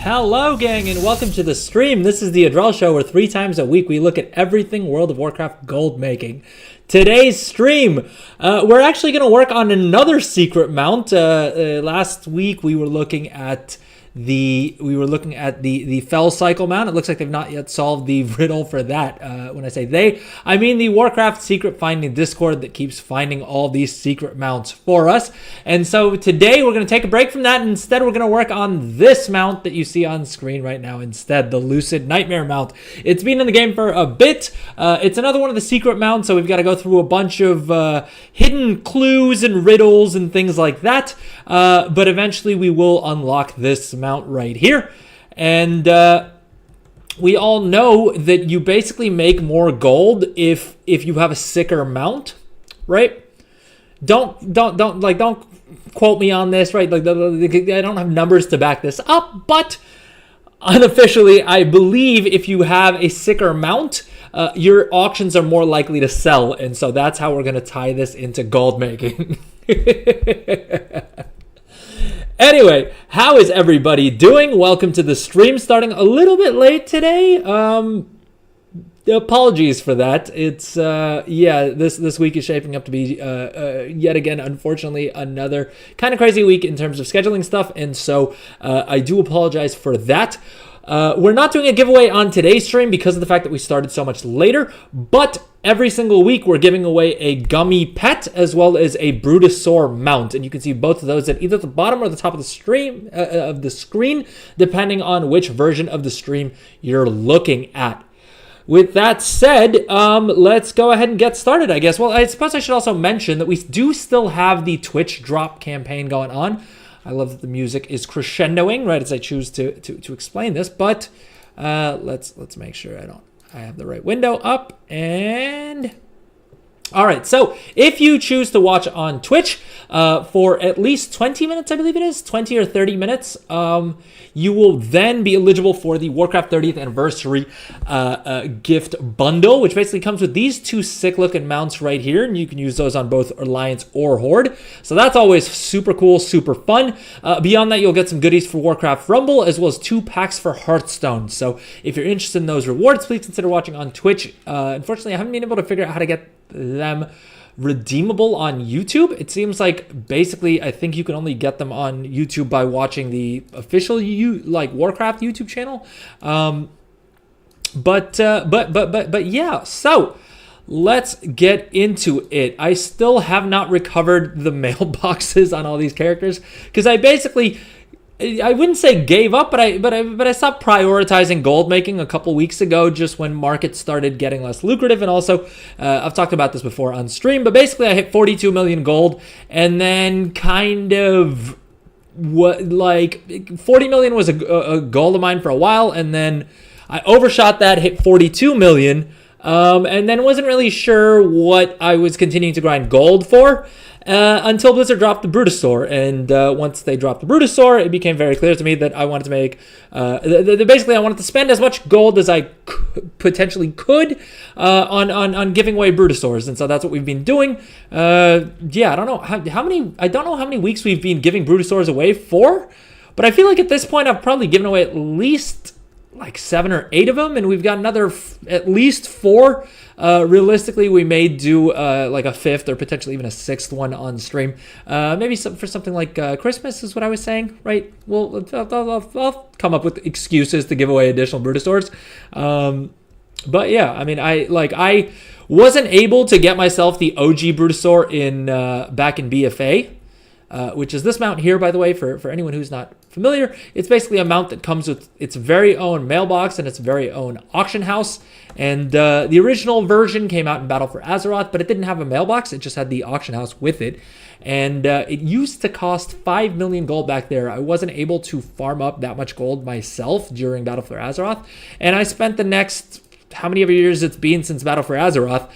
Hello gang and welcome to the stream. This is the Adrel Show where 3 times a week we look at everything World of Warcraft gold making. Today's stream, we're actually going to work on another secret mount. Last week we were looking at the Fell Cycle mount. It looks like they've not yet solved the riddle for that. When I say they, I mean the Warcraft secret finding Discord that keeps finding all these secret mounts for us. And so today we're going to take a break from that, and instead we're going to work on this mount that you see on screen right now instead, the Lucid Nightmare mount. It's been in the game for a bit. It's another one of the secret mounts, so we've got to go through a bunch of hidden clues and riddles and things like that. But eventually we will unlock this mount right here. And we all know that you basically make more gold if you have a sicker mount, right? Don't quote me on this, right? Like I don't have numbers to back this up, but unofficially I believe if you have a sicker mount, your auctions are more likely to sell, and so that's how we're going to tie this into gold making. Anyway, how is everybody doing? Welcome to the stream, starting a little bit late today. Apologies for that. It's this week is shaping up to be yet again, unfortunately, another kind of crazy week in terms of scheduling stuff, and so I do apologize for that. We're not doing a giveaway on today's stream because of the fact that we started so much later, but every single week we're giving away a Gummi pet as well as a Bruto mount, and you can see both of those at either the bottom or the top of the stream of the screen, depending on which version of the stream you're looking at. With that said, let's go ahead and get started, I guess. Well, I suppose I should also mention that we do still have the Twitch drop campaign going on. I love that the music is crescendoing right as I choose to explain this, but let's make sure I have the right window up. And all right, so if you choose to watch on Twitch for at least 20 minutes, I believe it is 20 or 30 minutes, you will then be eligible for the Warcraft 30th anniversary gift bundle, which basically comes with these 2 sick looking mounts right here, and you can use those on both Alliance or Horde. So that's always super cool, super fun. Beyond that, you'll get some goodies for Warcraft Rumble as well as 2 packs for Hearthstone. So if you're interested in those rewards, please consider watching on Twitch. Unfortunately, I haven't been able to figure out how to get them redeemable on YouTube. It seems like basically I think you can only get them on YouTube by watching the official Warcraft YouTube channel. But yeah, so let's get into it. I still have not recovered the mailboxes on all these characters because I wouldn't say gave up, but I stopped prioritizing gold making a couple weeks ago, just when markets started getting less lucrative. And also, I've talked about this before on stream, but basically I hit 42 million gold, and then kind of 40 million was a goal of mine for a while, and then I overshot that, hit 42 million, and then wasn't really sure what I was continuing to grind gold for. Until Blizzard dropped the Bruto, and once they dropped the Bruto, it became very clear to me that I wanted to make, basically I wanted to spend as much gold as I potentially could on giving away Bruto, and so that's what we've been doing. I don't know how many weeks we've been giving Bruto away for, but I feel like at this point I've probably given away at least like 7 or 8 of them, and we've got another at least 4. Realistically, we may do like a 5th or potentially even a 6th one on stream. Maybe for something like Christmas is what I was saying, right? Well, I'll come up with excuses to give away additional Bruto. But yeah, I mean, I wasn't able to get myself the OG Bruto in back in BFA. Which is this mount here, by the way, for anyone who's not familiar. It's basically a mount that comes with its very own mailbox and its very own auction house. And the original version came out in Battle for Azeroth, but it didn't have a mailbox. It just had the auction house with it. And it used to cost 5 million gold back there. I wasn't able to farm up that much gold myself during Battle for Azeroth. And I spent the next how many ever years it's been since Battle for Azeroth,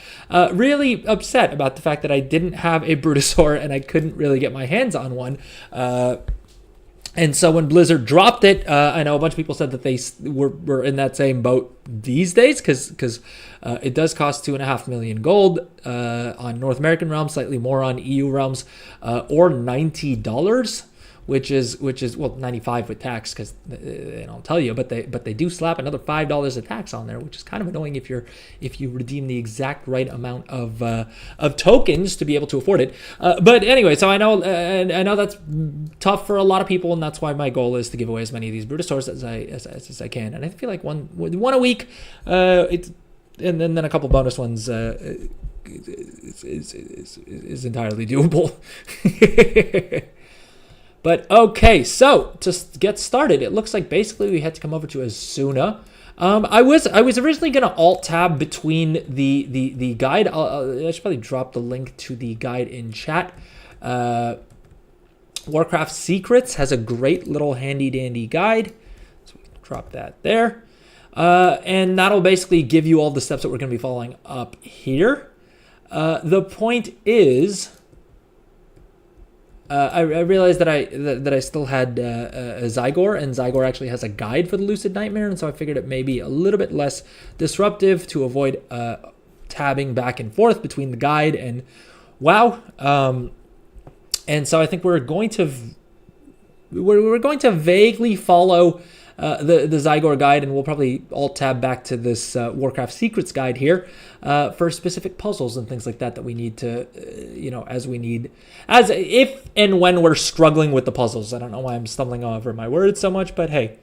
really upset about the fact that I didn't have a Bruto and I couldn't really get my hands on one. And so when Blizzard dropped it, I know a bunch of people said that they were in that same boat these days because it does cost 2.5 million gold on North American realms, slightly more on EU realms, or $90, which is well, 95 with tax, because they don't tell you, but they do slap another $5 of tax on there, which is kind of annoying if you redeem the exact right amount of tokens to be able to afford it. But anyway, so I know that's tough for a lot of people, and that's why my goal is to give away as many of these Bruto stores as I can. And I feel like one a week, and then a couple bonus ones is entirely doable. But okay, so to get started, it looks like basically we had to come over to Asuna. I was originally gonna alt tab between the guide. I should probably drop the link to the guide in chat. Warcraft Secrets has a great little handy dandy guide, so we can drop that there, and that'll basically give you all the steps that we're gonna be following up here. The point is, I realized that I still had a Zygor, and Zygor actually has a guide for the Lucid Nightmare, and so I figured it may be a little bit less disruptive to avoid tabbing back and forth between the guide and WoW. And so I think we're going to vaguely follow the Zygor guide, and we'll probably alt tab back to this Warcraft Secrets guide here for specific puzzles and things like that we need to, as if and when we're struggling with the puzzles. I don't know why I'm stumbling over my words so much, but hey,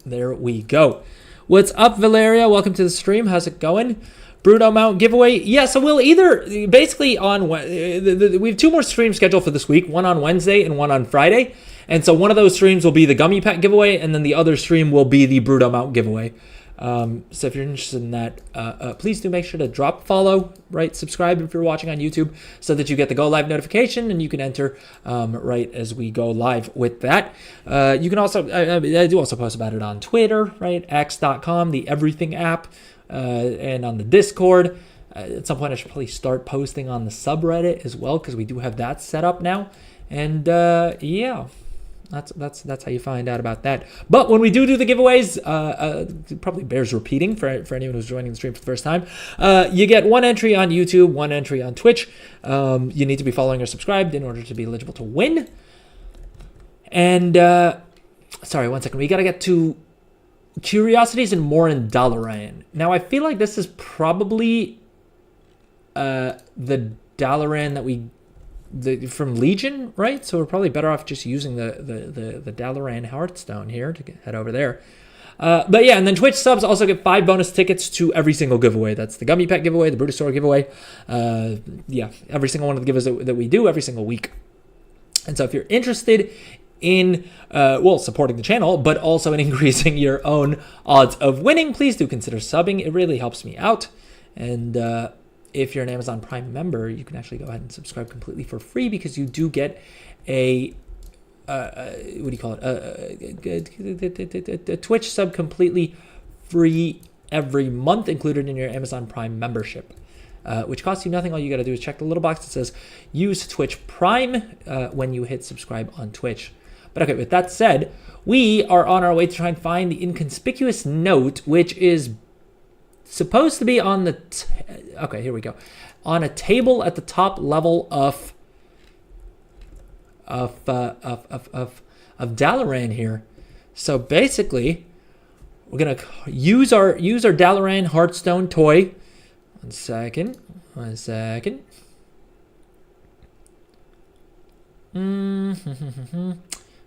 there we go. What's up, Valeria? Welcome to the stream. How's it going? Bruto Mount giveaway. Yeah, so we'll either basically we have 2 more streams scheduled for this week, one on Wednesday and one on Friday. And so one of those streams will be the Gummi pack giveaway, and then the other stream will be the Bruto Mount giveaway. So if you're interested in that, please do make sure to drop follow, right? Subscribe if you're watching on YouTube, so that you get the go live notification and you can enter right as we go live with that. You can also, I do also post about it on Twitter, right? X.com, the Everything app, and on the Discord. At some point I should probably start posting on the subreddit as well, because we do have that set up now. And yeah. That's how you find out about that. But when we do the giveaways, it probably bears repeating for anyone who's joining the stream for the first time. You get 1 entry on YouTube, 1 entry on Twitch. You need to be following or subscribed in order to be eligible to win. And sorry, 1 second. We got to get to curiosities and more in Dalaran. Now I feel like this is probably the Dalaran that from Legion, right? So we're probably better off just using the Dalaran Hearthstone here to head over there. But yeah, and then Twitch subs also get 5 bonus tickets to every single giveaway. That's the Gummi Pet giveaway, the Bruto Store giveaway. Yeah, every single one of the giveaways that we do every single week. And so if you're interested in, supporting the channel, but also in increasing your own odds of winning, please do consider subbing. It really helps me out. And if you're an Amazon Prime member, you can actually go ahead and subscribe completely for free, because you do get a what do you call it? A Twitch sub completely free every month, included in your Amazon Prime membership, which costs you nothing. All you got to do is check the little box that says "Use Twitch Prime" when you hit subscribe on Twitch. But okay, with that said, we are on our way to try and find the inconspicuous note, which is supposed to be on the okay, here we go, on a table at the top level of Dalaran here. So basically, we're gonna use our Dalaran Hearthstone toy. One second.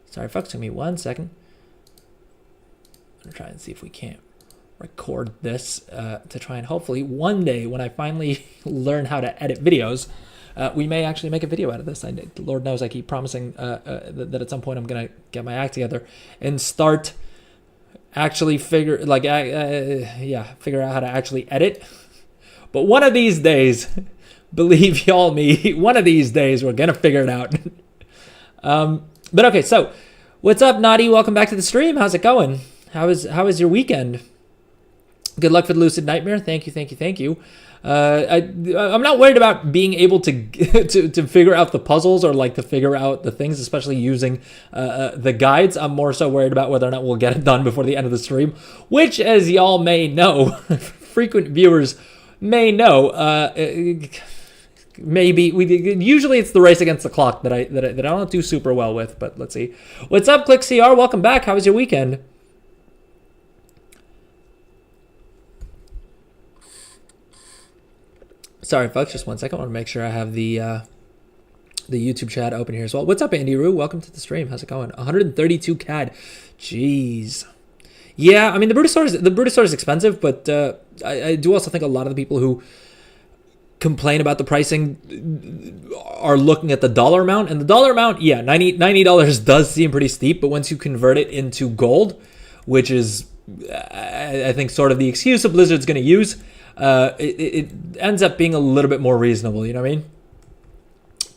Sorry, folks, give me 1 second. I'm gonna try and see if we can't record this to try and hopefully one day, when I finally learn how to edit videos, we may actually make a video out of this. Lord knows I keep promising that at some point I'm gonna get my act together and start actually figure out how to actually edit. But one of these days, believe y'all me, one of these days we're gonna figure it out. But okay, so what's up, Naughty? Welcome back to the stream. How's it going? How is your weekend? Good luck for the Lucid Nightmare. Thank you. I'm not worried about being able to figure out the puzzles or like to figure out the things, especially using the guides. I'm more so worried about whether or not we'll get it done before the end of the stream, which, as y'all may know, frequent viewers may know, maybe usually it's the race against the clock that I don't do super well with, but let's see. What's up, ClickCR? Welcome back. How was your weekend? Sorry, folks, just 1 second. I want to make sure I have the YouTube chat open here as well. What's up, Andy Rue? Welcome to the stream. How's it going? 132 CAD. Jeez. Yeah, I mean, the Brutosaur is expensive, but I do also think a lot of the people who complain about the pricing are looking at the dollar amount. And the dollar amount, yeah, $90 does seem pretty steep, but once you convert it into gold, which is, I think, sort of the excuse that Blizzard's going to use, it ends up being a little bit more reasonable, you know what I mean?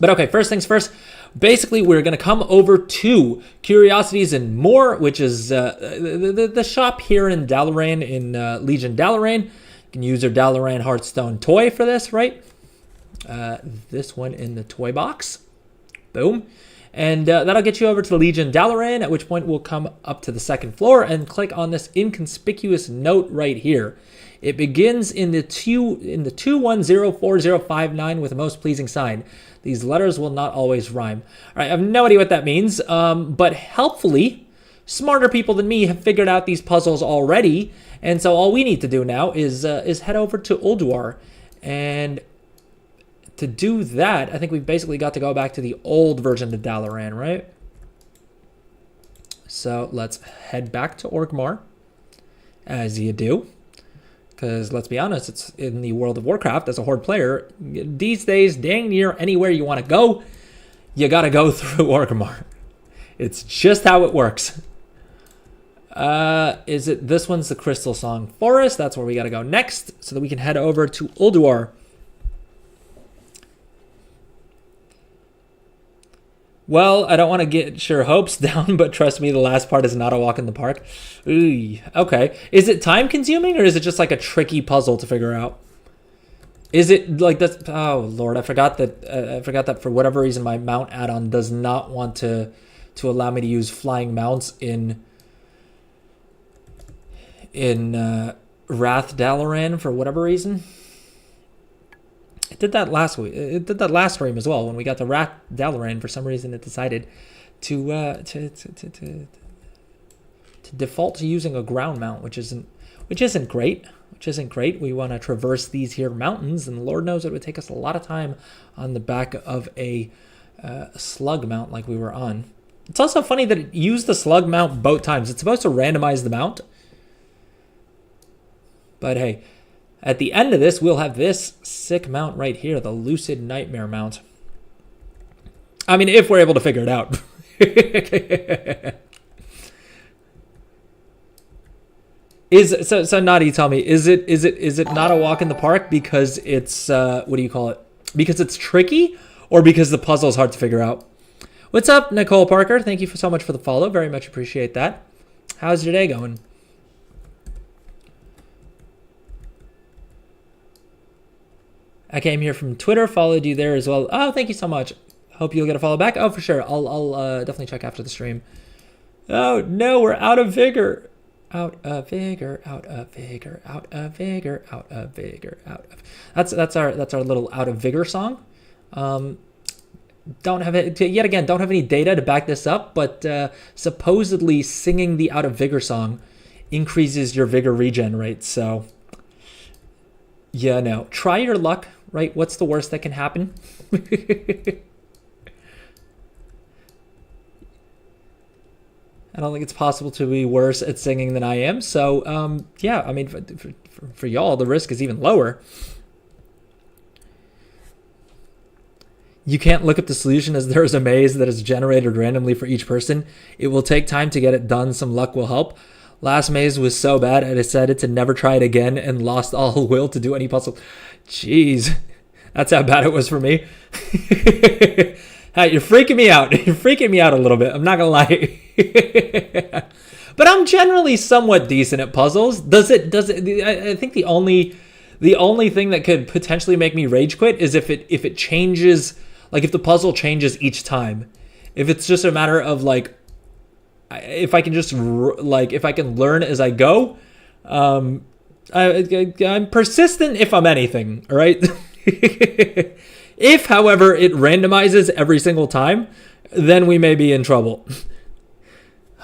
But okay, first things first, basically we're going to come over to Curiosities and More, which is the shop here in Dalaran, in Legion Dalaran. You can use your Dalaran Hearthstone toy for this, right? This one in the toy box. Boom. And that'll get you over to Legion Dalaran, at which point we'll come up to the second floor and click on this inconspicuous note right here. It begins in the 210405 with a most pleasing sign. These letters will not always rhyme. All right, I have no idea what that means, but helpfully, smarter people than me have figured out these puzzles already, and so all we need to do now is head over to Ulduar, and to do that, I think we've basically got to go back to the old version of Dalaran, right? So let's head back to Orgrimmar, as you do. Because let's be honest, it's in the world of Warcraft as a Horde player. These days, dang near anywhere you want to go, you got to go through Orgrimmar. It's just how it works. This one's the Crystal Song Forest. That's where we got to go next so that we can head over to Ulduar. Well, I don't want to get your hopes down, but trust me, the last part is not a walk in the park. Ooh, okay. Is it time consuming or is it just like a tricky puzzle to figure out? Is it like this? Oh Lord, I forgot that for whatever reason my mount add-on does not want to allow me to use flying mounts in Wrath Dalaran for whatever reason. It did that last week. It did that last stream as well. When we got to Wrath Dalaran, for some reason it decided to default to using a ground mount, which isn't great. We want to traverse these here mountains, and Lord knows it would take us a lot of time on the back of a slug mount like we were on. It's also funny that it used the slug mount both times. It's supposed to randomize the mount, but hey. At the end of this, we'll have this sick mount right here, the Lucid Nightmare Mount. I mean, if we're able to figure it out. So Nadi, tell me, is it not a walk in the park because it's what do you call it? Because it's tricky, or because the puzzle is hard to figure out? What's up, Nicole Parker? Thank you so much for the follow. Very much appreciate that. How's your day going? I came here from Twitter, followed you there as well. Oh, thank you so much. Hope you'll get a follow back. Oh, for sure. I'll definitely check after the stream. Oh, no, we're out of vigor. Out of vigor, out of vigor, out of vigor, out of vigor, out of... That's our little out of vigor song. Don't have it, yet again, don't have any data to back this up, but supposedly singing the out of vigor song increases your vigor regen rate, so... Yeah, no. Try your luck, right? What's the worst that can happen? I don't think it's possible to be worse at singing than I am. So, yeah, I mean, for y'all, the risk is even lower. You can't look at the solution as there is a maze that is generated randomly for each person. It will take time to get it done. Some luck will help. Last maze was so bad, I decided to never try it again and lost all will to do any puzzle. Jeez, that's how bad it was for me. Hey, you're freaking me out. You're freaking me out a little bit. I'm not gonna lie. But I'm generally somewhat decent at puzzles. Does it? I think the only thing that could potentially make me rage quit is if it changes, like if the puzzle changes each time. If it's just a matter of like, if I can just if I can learn as I go, I'm persistent if I'm anything. All right. If, however, it randomizes every single time, then we may be in trouble.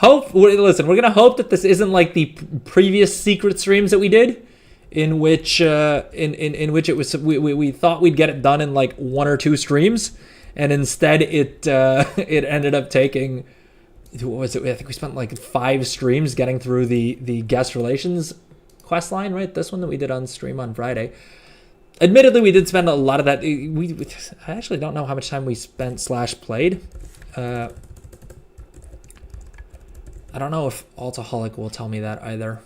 Listen, we're going to hope that this isn't like the previous secret streams that we did, in which in which it was we thought we'd get it done in like 1 or 2 streams, and instead it ended up taking, what was it? I think we spent like 5 streams getting through the guest relations quest line, right? This one that we did on stream on Friday. Admittedly, we did spend a lot of that. I actually don't know how much time we spent / played. I don't know if Altaholic will tell me that either.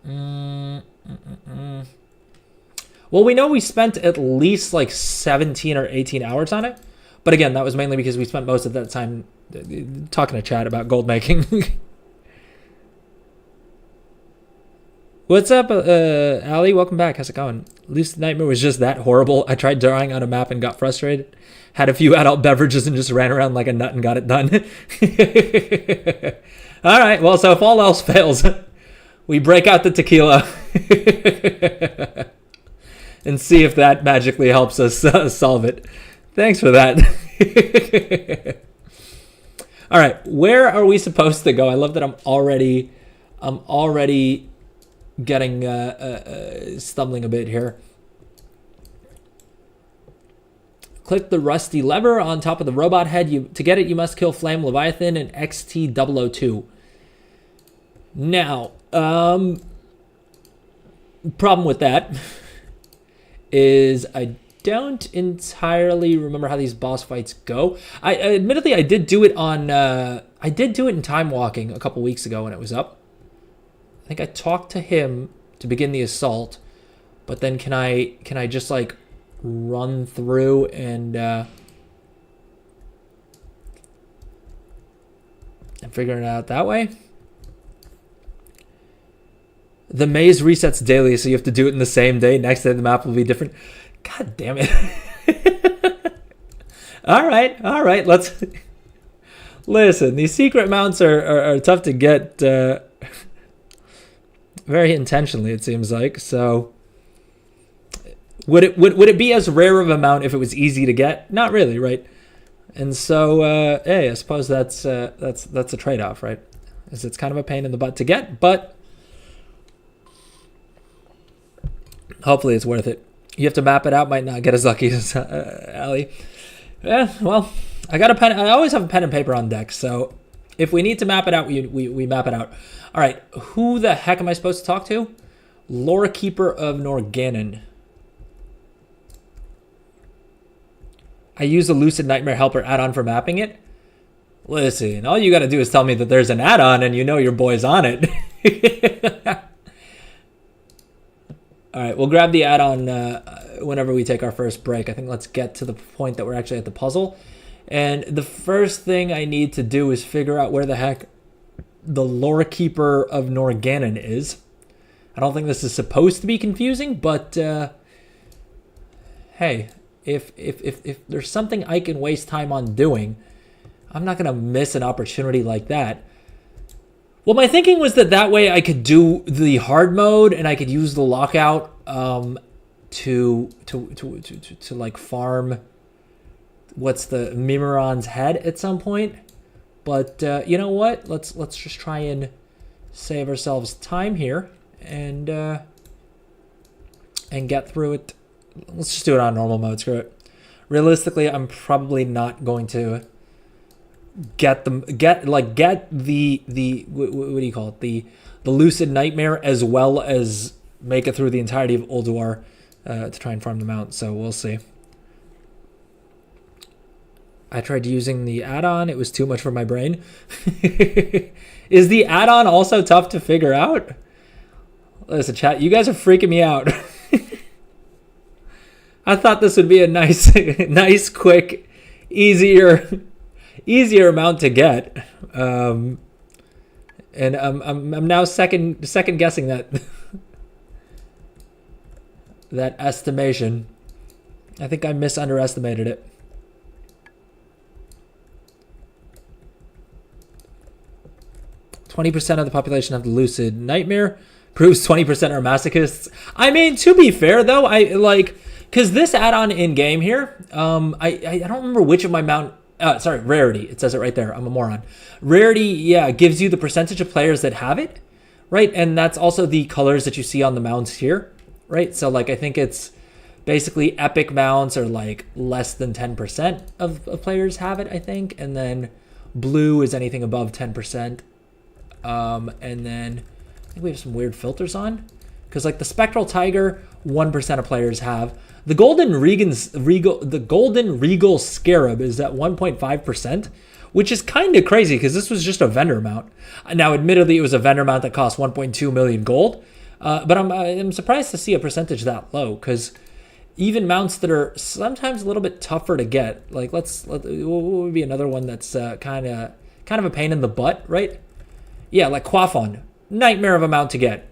Well, we know we spent at least like 17 or 18 hours on it. But again, that was mainly because we spent most of that time talking to Chad about gold making. What's up, Ali? Welcome back. How's it going? Lucid Nightmare was just that horrible. I tried drawing on a map and got frustrated. Had a few adult beverages and just ran around like a nut and got it done. All right. Well, so if all else fails, we break out the tequila and see if that magically helps us solve it. Thanks for that. All right. Where are we supposed to go? I love that I'm already getting stumbling a bit here. Click the rusty lever on top of the robot head. To get it, you must kill Flame Leviathan and XT002. Now, problem with that is I don't entirely remember how these boss fights go. Admittedly, I did do it in Time Walking a couple weeks ago when it was up. I think I talked to him to begin the assault, but then can I just like run through and figure it out that way? The maze resets daily, so you have to do it in the same day. Next day the map will be different. God damn it. All right. Let's listen. These secret mounts are tough to get very intentionally, it seems like. So would it be as rare of a mount if it was easy to get? Not really, right? And so hey, I suppose that's a trade-off, right? Is it's kind of a pain in the butt to get, but hopefully it's worth it. You have to map it out. Might not get as lucky as Ali. Yeah, well, I got a pen. I always have a pen and paper on deck, so if we need to map it out, we map it out. All right, who the heck am I supposed to talk to? Lore Keeper of Norgannon. I use the Lucid Nightmare Helper add-on for mapping it. Listen, all you got to do is tell me that there's an add-on and you know your boy's on it. All right, we'll grab the add-on whenever we take our first break. I think let's get to the point that we're actually at the puzzle. And the first thing I need to do is figure out where the heck the Lore Keeper of Norgannon is. I don't think this is supposed to be confusing, but hey, if there's something I can waste time on doing, I'm not going to miss an opportunity like that. Well, my thinking was that way I could do the hard mode and I could use the lockout to like farm what's the Mimiron's head at some point. But you know what? Let's just try and save ourselves time here and get through it. Let's just do it on normal mode. Screw it. Realistically, I'm probably not going to get the what do you call it, the Lucid Nightmare, as well as make it through the entirety of Ulduar to try and farm them out. So we'll see. I tried using the add-on. It was too much for my brain. Is the add-on also tough to figure out? Listen, chat, you guys are freaking me out. I thought this would be a nice, quick, easier amount to get, and I'm now second guessing that estimation. I think I underestimated it. "20% of the population have the Lucid Nightmare. Proves 20% are masochists." I mean, to be fair though, Because this add-on in game here, I don't remember which of my mount. Sorry, rarity. It says it right there. I'm a moron. Rarity, yeah, gives you the percentage of players that have it, right? And that's also the colors that you see on the mounts here, right? So like I think it's basically epic mounts are like less than 10% of players have it, I think, and then blue is anything above 10%. And then I think we have some weird filters on, because like the spectral tiger, 1% of players have. The golden regal scarab is at 1.5%, which is kind of crazy because this was just a vendor mount. Now, admittedly, it was a vendor mount that cost 1.2 million gold, but I'm surprised to see a percentage that low, because even mounts that are sometimes a little bit tougher to get, like what would be another one that's kind of a pain in the butt, right? Yeah, like Quaffon, nightmare of a mount to get.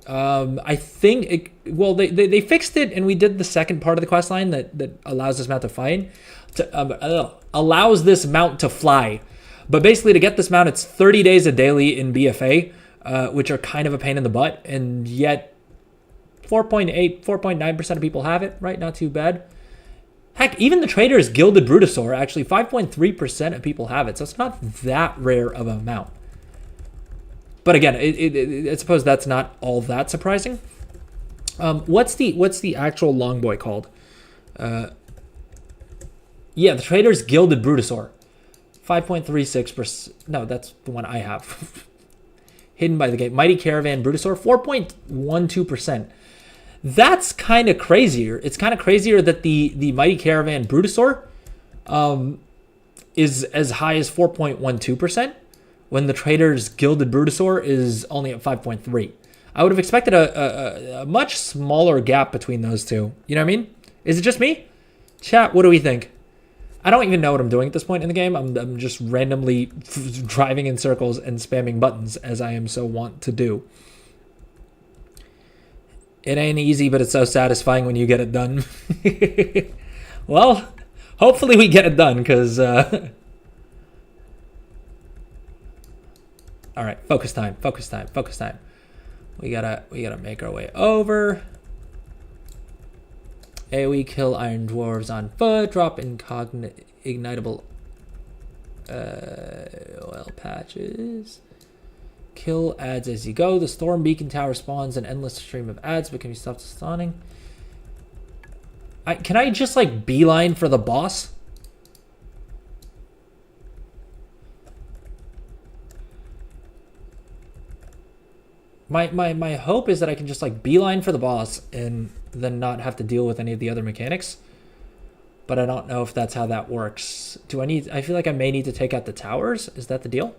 I think they fixed it, and we did the second part of the quest line that allows this mount to fly. But basically, to get this mount, it's 30 days a daily in BFA, which are kind of a pain in the butt, and yet 4.9% of people have it, right? Not too bad. Heck, even the Trader's Gilded Brutosaur, actually 5.3% of people have it, so it's not that rare of a mount. But again, I suppose that's not all that surprising. What's the actual long boy called? Yeah, the Trader's Gilded Brutosaur. 5.36%. No, that's the one I have. Hidden by the gate. Mighty Caravan Brutosaur, 4.12%. That's kind of crazier. It's kind of crazier that the Mighty Caravan Brutosaur is as high as 4.12%. When the Trader's Gilded Brutosaur is only at 5.3. I would have expected a much smaller gap between those two. You know what I mean? Is it just me? Chat, what do we think? I don't even know what I'm doing at this point in the game. I'm just randomly driving in circles and spamming buttons, as I am so wont to do. It ain't easy, but it's so satisfying when you get it done. Well, hopefully we get it done, because... All right, focus time. We gotta make our way over. AoE kill iron dwarves on foot. Drop ignitable oil patches. Kill ads as you go. The storm beacon tower spawns an endless stream of ads, but can be stopped spawning. Can I just like beeline for the boss? My hope is that I can just like beeline for the boss and then not have to deal with any of the other mechanics. But I don't know if that's how that works. I feel like I may need to take out the towers. Is that the deal?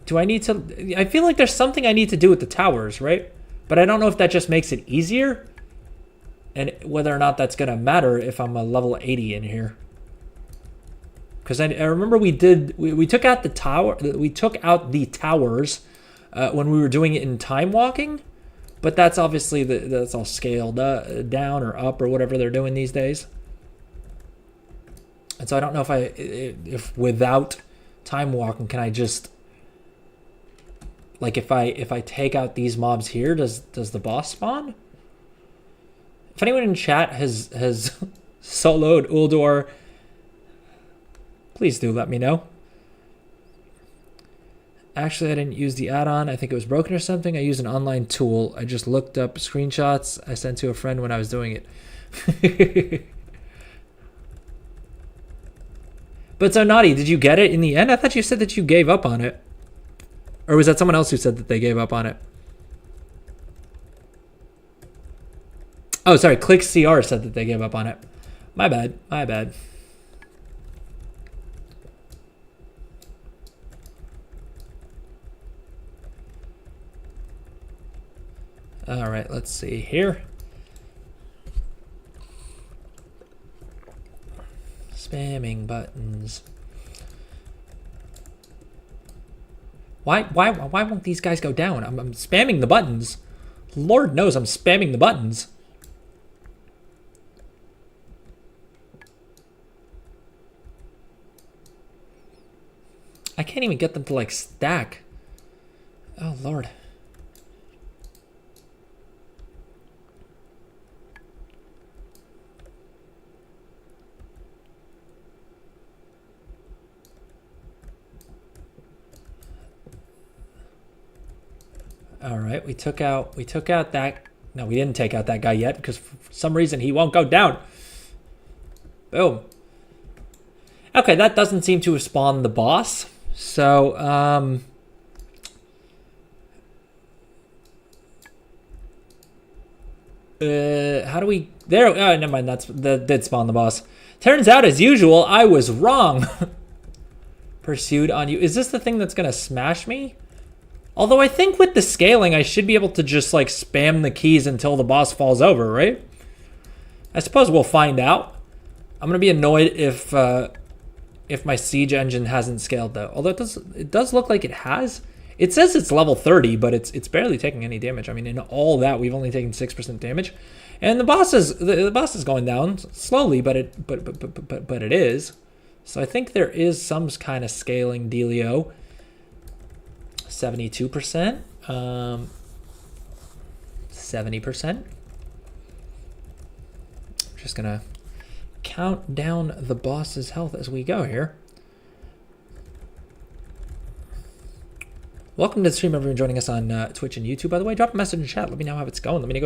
Do I need to... I feel like there's something I need to do with the towers, right? But I don't know if that just makes it easier. And whether or not that's going to matter if I'm a level 80 in here. Because I remember we took out the tower. We took out the towers when we were doing it in time walking. But that's obviously that's all scaled down or up or whatever they're doing these days. And so I don't know if without time walking, can I just... Like if I take out these mobs here, does the boss spawn? If anyone in chat has soloed Uldor, please do let me know. Actually, I didn't use the add-on. I think it was broken or something. I used an online tool. I just looked up screenshots I sent to a friend when I was doing it. But so Naughty, did you get it in the end? I thought you said that you gave up on it. Or was that someone else who said that they gave up on it? Oh, sorry. ClickCR said that they gave up on it. My bad. My bad. All right. Let's see here. Spamming buttons. Why won't these guys go down? I'm spamming the buttons. Lord knows I'm spamming the buttons. I can't even get them to like stack. Oh, Lord. All right, we took out that. No, we didn't take out that guy yet because for some reason he won't go down. Boom. Okay, that doesn't seem to have spawned the boss. So, how do we... There, oh, never mind, that did spawn the boss. Turns out, as usual, I was wrong. Pursued on you. Is this the thing that's going to smash me? Although I think with the scaling, I should be able to just, like, spam the keys until the boss falls over, right? I suppose we'll find out. I'm going to be annoyed if my siege engine hasn't scaled, though. Although it does look like it has. It says it's level 30, but it's barely taking any damage. I mean, in all that, we've only taken 6% damage. And the boss is going down slowly, but it is. So I think there is some kind of scaling dealio. 72%, 70%. Just gonna count down the boss's health as we go here. Welcome to the stream, everyone joining us on Twitch and YouTube. By the way, drop a message in chat. Let me know how it's going. Let me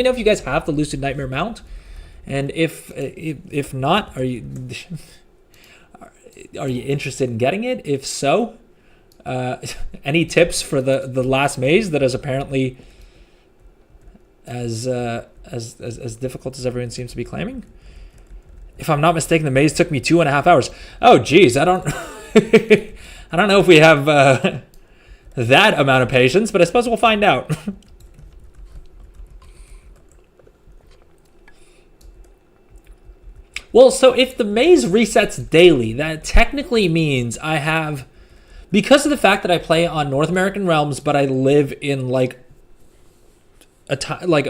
know if you guys have the Lucid Nightmare Mount, and if not, are you interested in getting it? If so, any tips for the last maze that is apparently as difficult as everyone seems to be claiming? If I'm not mistaken, the maze took me 2.5 hours. Oh, geez, I don't I don't know if we have that amount of patience, but I suppose we'll find out. Well, so if the maze resets daily, that technically means I have, because of the fact that I play on North American realms, but I live in like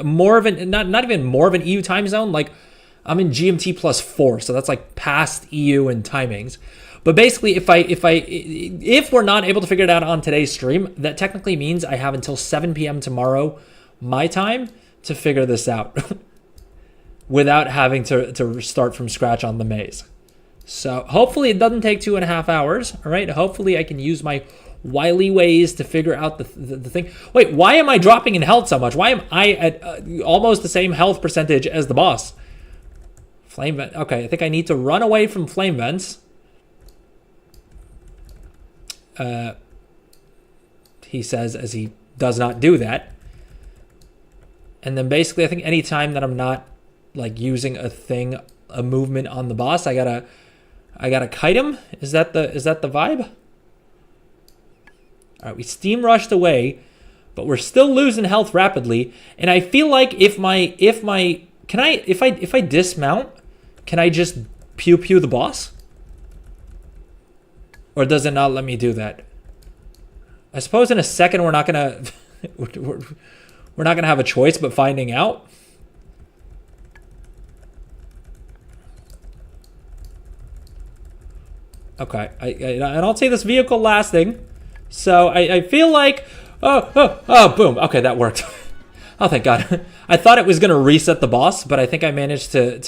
more of an not even more of an EU time zone. Like I'm in GMT +4, so that's like past EU and timings. But basically, if we're not able to figure it out on today's stream, that technically means I have until 7 p.m. tomorrow, my time, to figure this out without having to start from scratch on the maze. So hopefully it doesn't take 2.5 hours. All right. Hopefully I can use my wily ways to figure out the thing. Wait, why am I dropping in health so much? Why am I at almost the same health percentage as the boss? Flame vent. Okay, I think I need to run away from flame vents. He says as he does not do that. And then basically I think anytime that I'm not like using a movement on the boss, I gotta kite him. Is that the vibe? All right, we steam rushed away, but we're still losing health rapidly. And I feel like if I dismount, can I just pew pew the boss? Or does it not let me do that? I suppose in a second we're not gonna we're not gonna have a choice but finding out. Okay, I don't see this vehicle lasting, so I feel like oh boom. Okay, that worked. Oh, thank God. I thought it was gonna reset the boss, but I think I managed to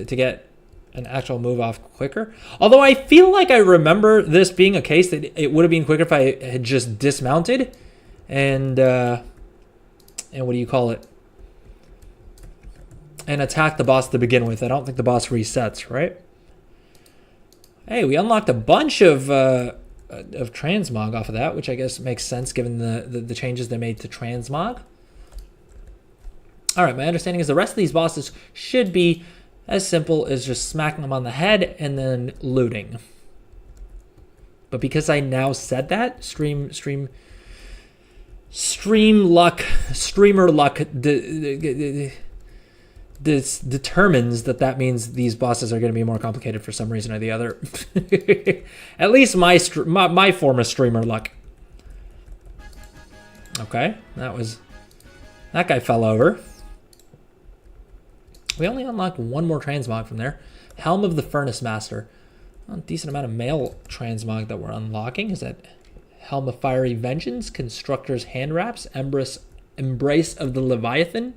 get an actual move off quicker. Although I feel like I remember this being a case that it would have been quicker if I had just dismounted and what do you call it? And attacked the boss to begin with. I don't think the boss resets, right? Hey, we unlocked a bunch of transmog off of that, which I guess makes sense given the changes they made to transmog. All right, my understanding is the rest of these bosses should be as simple as just smacking them on the head and then looting. But because I now said that, streamer luck determines that means these bosses are going to be more complicated for some reason or the other. At least my form of streamer luck. Okay, that guy fell over. We only unlocked one more transmog from there. Helm of the Furnace Master. A decent amount of male transmog that we're unlocking. Is that Helm of Fiery Vengeance, Constructor's Hand Wraps, Embrace of the Leviathan.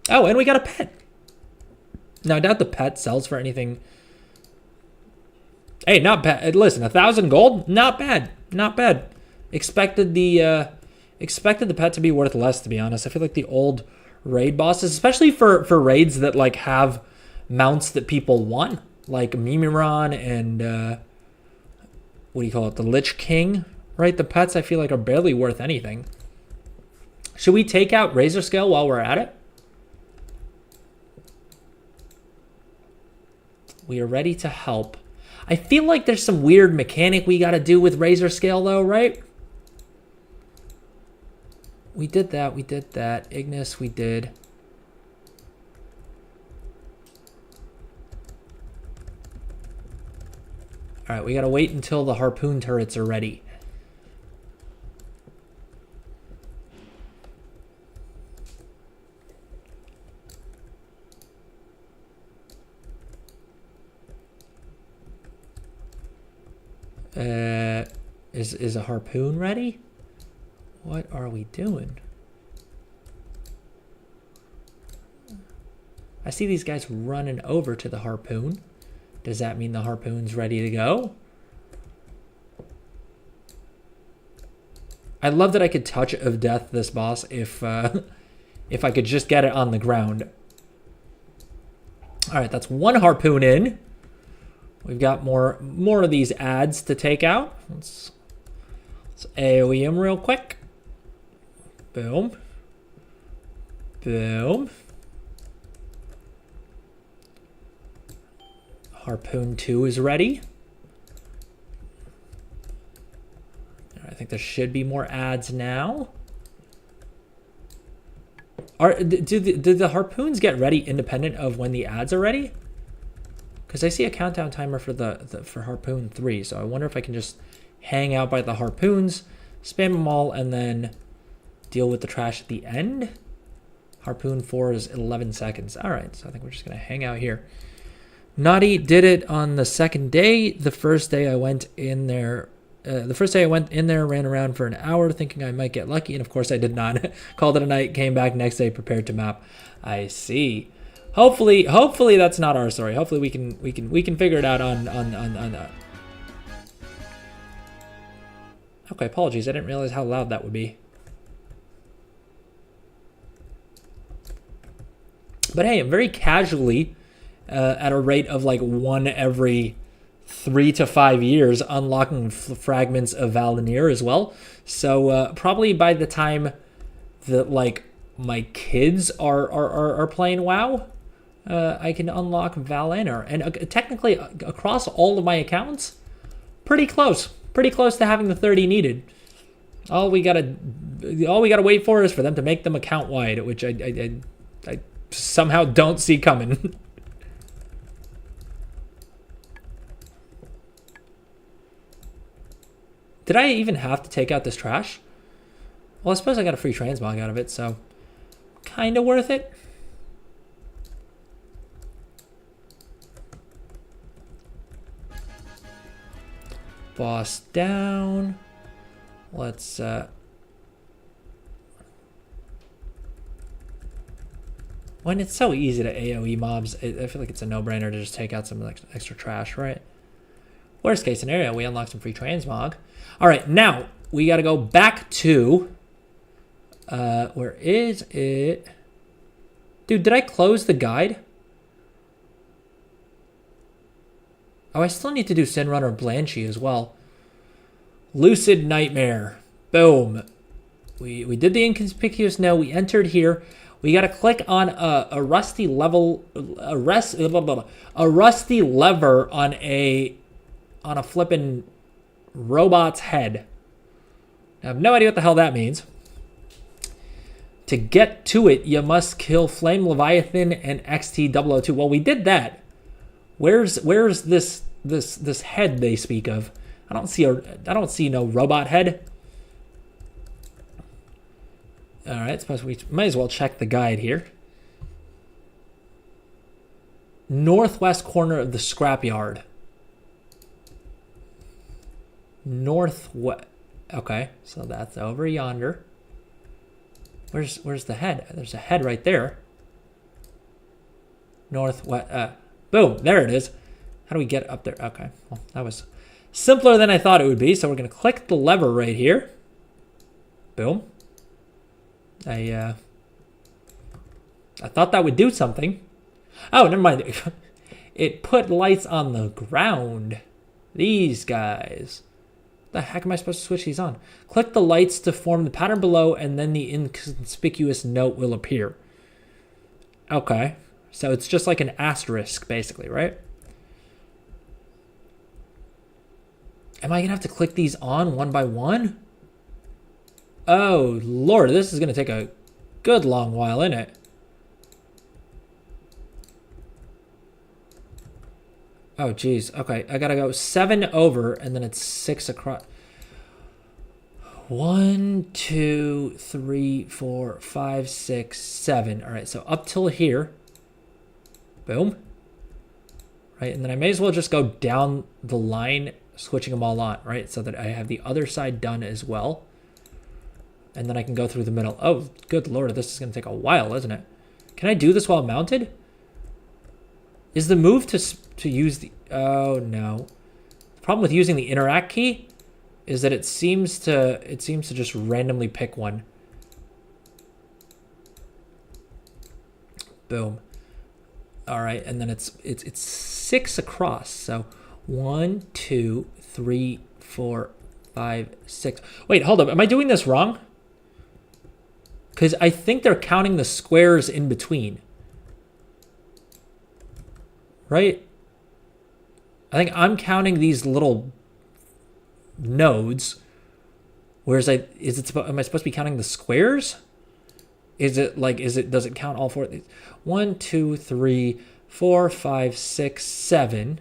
Oh, and we got a pet. Now, I doubt the pet sells for anything. Hey, not bad. Listen, 1,000 gold, not bad, not bad. Expected the pet to be worth less, to be honest. I feel like the old raid bosses, especially for raids that like have mounts that people want, like Mimiron and what do you call it, the Lich King, right? The pets I feel like are barely worth anything. Should we take out Razor Scale while we're at it? We are ready to help. I feel like there's some weird mechanic we got to do with Razor Scale though, right? We did that. We did that. Ignis, we did. All right, we got to wait until the harpoon turrets are ready. Is a harpoon ready? What are we doing? I see these guys running over to the harpoon. Does that mean the harpoon's ready to go? I love that I could touch of death this boss if I could just get it on the ground. All right, that's one harpoon in. We've got more of these ads to take out. Let's AoE them real quick. Boom. Boom. Harpoon 2 is ready. I think there should be more ads now. Do the harpoons get ready independent of when the ads are ready? Because I see a countdown timer for for harpoon 3, so I wonder if I can just hang out by the harpoons, spam them all, and then deal with the trash at the end. Harpoon 4 is 11 seconds. All right, so I think we're just gonna hang out here. Naughty did it on the second day. The first day I went in there, ran around for an hour thinking I might get lucky, and of course I did not. Called it a night, came back next day prepared to map. I see. Hopefully that's not our story. Hopefully we can figure it out on that. Okay, apologies. I didn't realize how loud that would be. But hey, I'm very casually at a rate of like 1 every 3 to 5 years unlocking fragments of Valinir as well. So probably by the time that like my kids are playing WoW, I can unlock Valinor, and technically across all of my accounts, pretty close to having the 30 needed. All we gotta wait for is for them to make them account wide, which I somehow don't see coming. Did I even have to take out this trash? Well, I suppose I got a free transmog out of it, so kind of worth it. Boss down. Let's when it's so easy to AoE mobs, I feel like it's a no-brainer to just take out some extra trash, right? Worst case scenario, we unlock some free transmog. All right, now we got to go back to where is it? Dude, did I close the guide? Oh, I still need to do Sinrunner Blanchie as well. Lucid Nightmare. Boom. We did the inconspicuous no. We entered here. We got to click on a rusty lever on a flippin' robot's head. I have no idea what the hell that means. To get to it, you must kill Flame Leviathan and XT002. Well, we did that. Where's this head they speak of? I don't see no robot head. All right, suppose we might as well check the guide here. northwest corner of the scrapyard. Northwest. Okay, so that's over yonder. Where's the head? There's a head right there. Northwest. Boom, there it is. How do we get up there? Okay, well, that was simpler than I thought it would be. So we're going to click the lever right here. Boom. I thought that would do something. Oh, never mind. It put lights on the ground. These guys. The heck am I supposed to switch these on? Click the lights to form the pattern below, and then the inconspicuous note will appear. Okay. So it's just like an asterisk, basically, right? Am I going to have to click these on one by one? Oh, Lord, this is going to take a good long while, isn't it? Oh, geez. Okay, I got to go 7 over, and then it's 6 across. 1, 2, 3, 4, 5, 6, 7. All right, so up till here. Boom. Right, and then I may as well just go down the line, switching them all on, right? So that I have the other side done as well. And then I can go through the middle. Oh, good Lord, this is going to take a while, isn't it? Can I do this while mounted? Is the move to use the... Oh, no. The problem with using the interact key is that it seems to just randomly pick one. Boom. All right, and then it's 6 across. So 1, 2, 3, 4, 5, 6. Wait, hold up. Am I doing this wrong? Because I think they're counting the squares in between. Right? I think I'm counting these little nodes. Whereas am I supposed to be counting the squares? Does it count all 4 of these? 1, 2, 3, 4, 5, 6, 7.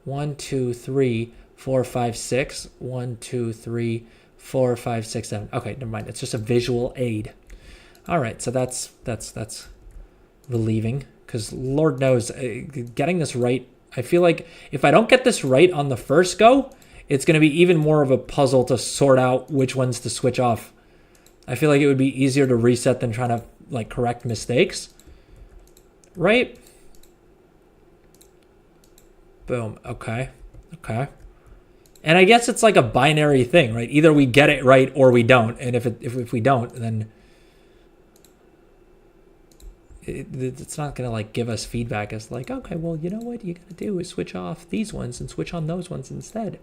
1, 2, 3, 4, 5, 6. 1, 2, 3, 4, 5, 6, 7. Okay, never mind. It's just a visual aid. All right, so that's relieving, because Lord knows, getting this right, I feel like if I don't get this right on the first go, it's going to be even more of a puzzle to sort out which ones to switch off. I feel like it would be easier to reset than trying to like correct mistakes. Right? Boom. Okay. Okay. And I guess it's like a binary thing, right? Either we get it right or we don't. And if we don't, then it's not going to like give us feedback as like, okay, well, you know what you got to do is switch off these ones and switch on those ones instead.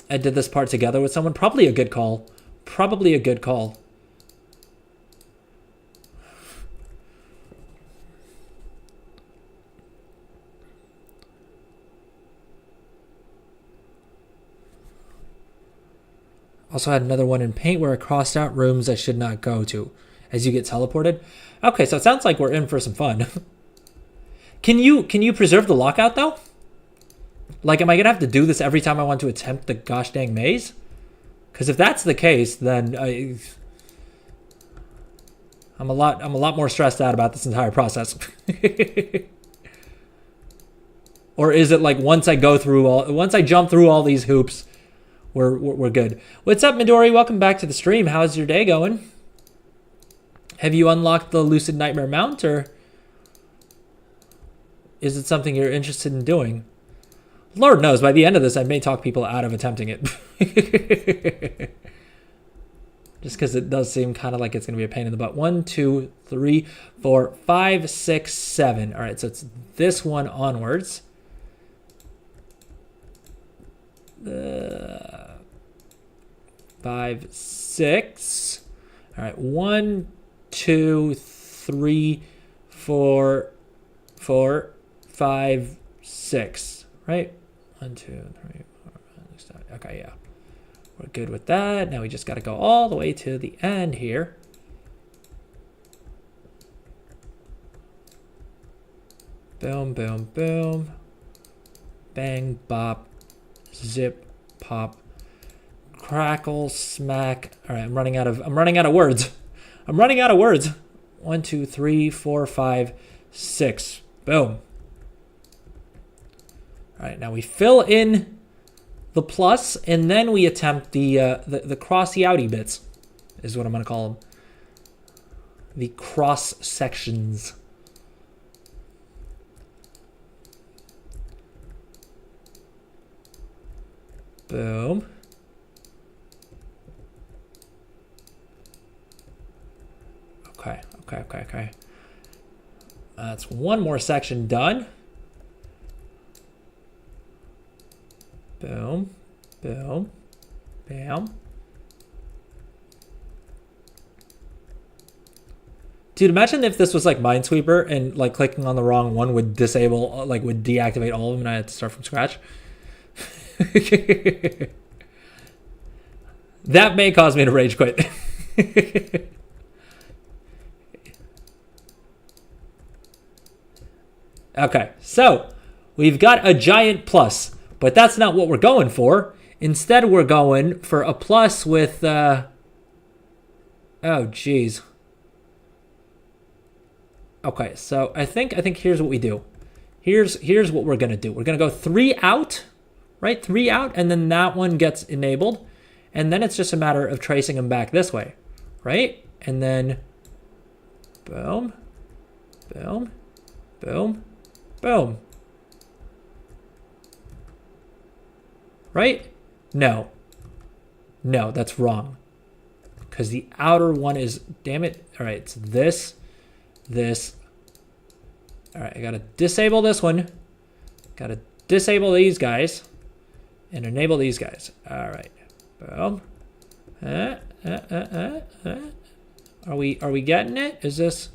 I did this part together with someone. Probably a good call. Probably a good call. Also had another one in Paint where I crossed out rooms I should not go to as you get teleported. Okay, so it sounds like we're in for some fun. Can you preserve the lockout though? Like, am I gonna have to do this every time I want to attempt the gosh dang maze? Because if that's the case, then I'm a lot more stressed out about this entire process. Or is it like once I jump through all these hoops, we're good? What's up, Midori? Welcome back to the stream. How's your day going? Have you unlocked the Lucid Nightmare Mount, or is it something you're interested in doing? Lord knows, by the end of this, I may talk people out of attempting it. Just because it does seem kind of like it's going to be a pain in the butt. 1, 2, 3, 4, 5, 6, 7. All right, so it's this one onwards. 5, 6. All right, 1, 2, 3, 4, 5, 6. Right? 1, 2, 3, 4, 5, 6, 7. Okay, yeah. We're good with that. Now we just got to go all the way to the end here. Boom, boom, boom. Bang, bop, zip, pop. crackle, smack. All right, I'm running out of words. I'm running out of words. 1, 2, 3, 4, 5, 6. Boom. All right, now we fill in the plus, and then we attempt the crossy outy bits, is what I'm gonna call them. The cross sections. Boom. Okay. That's one more section done. Boom, boom, bam. Dude, imagine if this was like Minesweeper and like clicking on the wrong one would disable, like would deactivate all of them and I had to start from scratch. That may cause me to rage quit. Okay, so we've got a giant plus, but that's not what we're going for. Instead, we're going for a plus with, oh, geez. Okay, so I think here's what we do. Here's what we're gonna do. We're gonna go 3 out, right? 3 out, and then that one gets enabled, and then it's just a matter of tracing them back this way, right? And then, boom, boom, boom, boom. Right? No, that's wrong. Because the outer one is, damn it. All right, it's this. All right, I gotta disable this one. Gotta disable these guys and enable these guys. All right, boom. Are we getting it? Is this?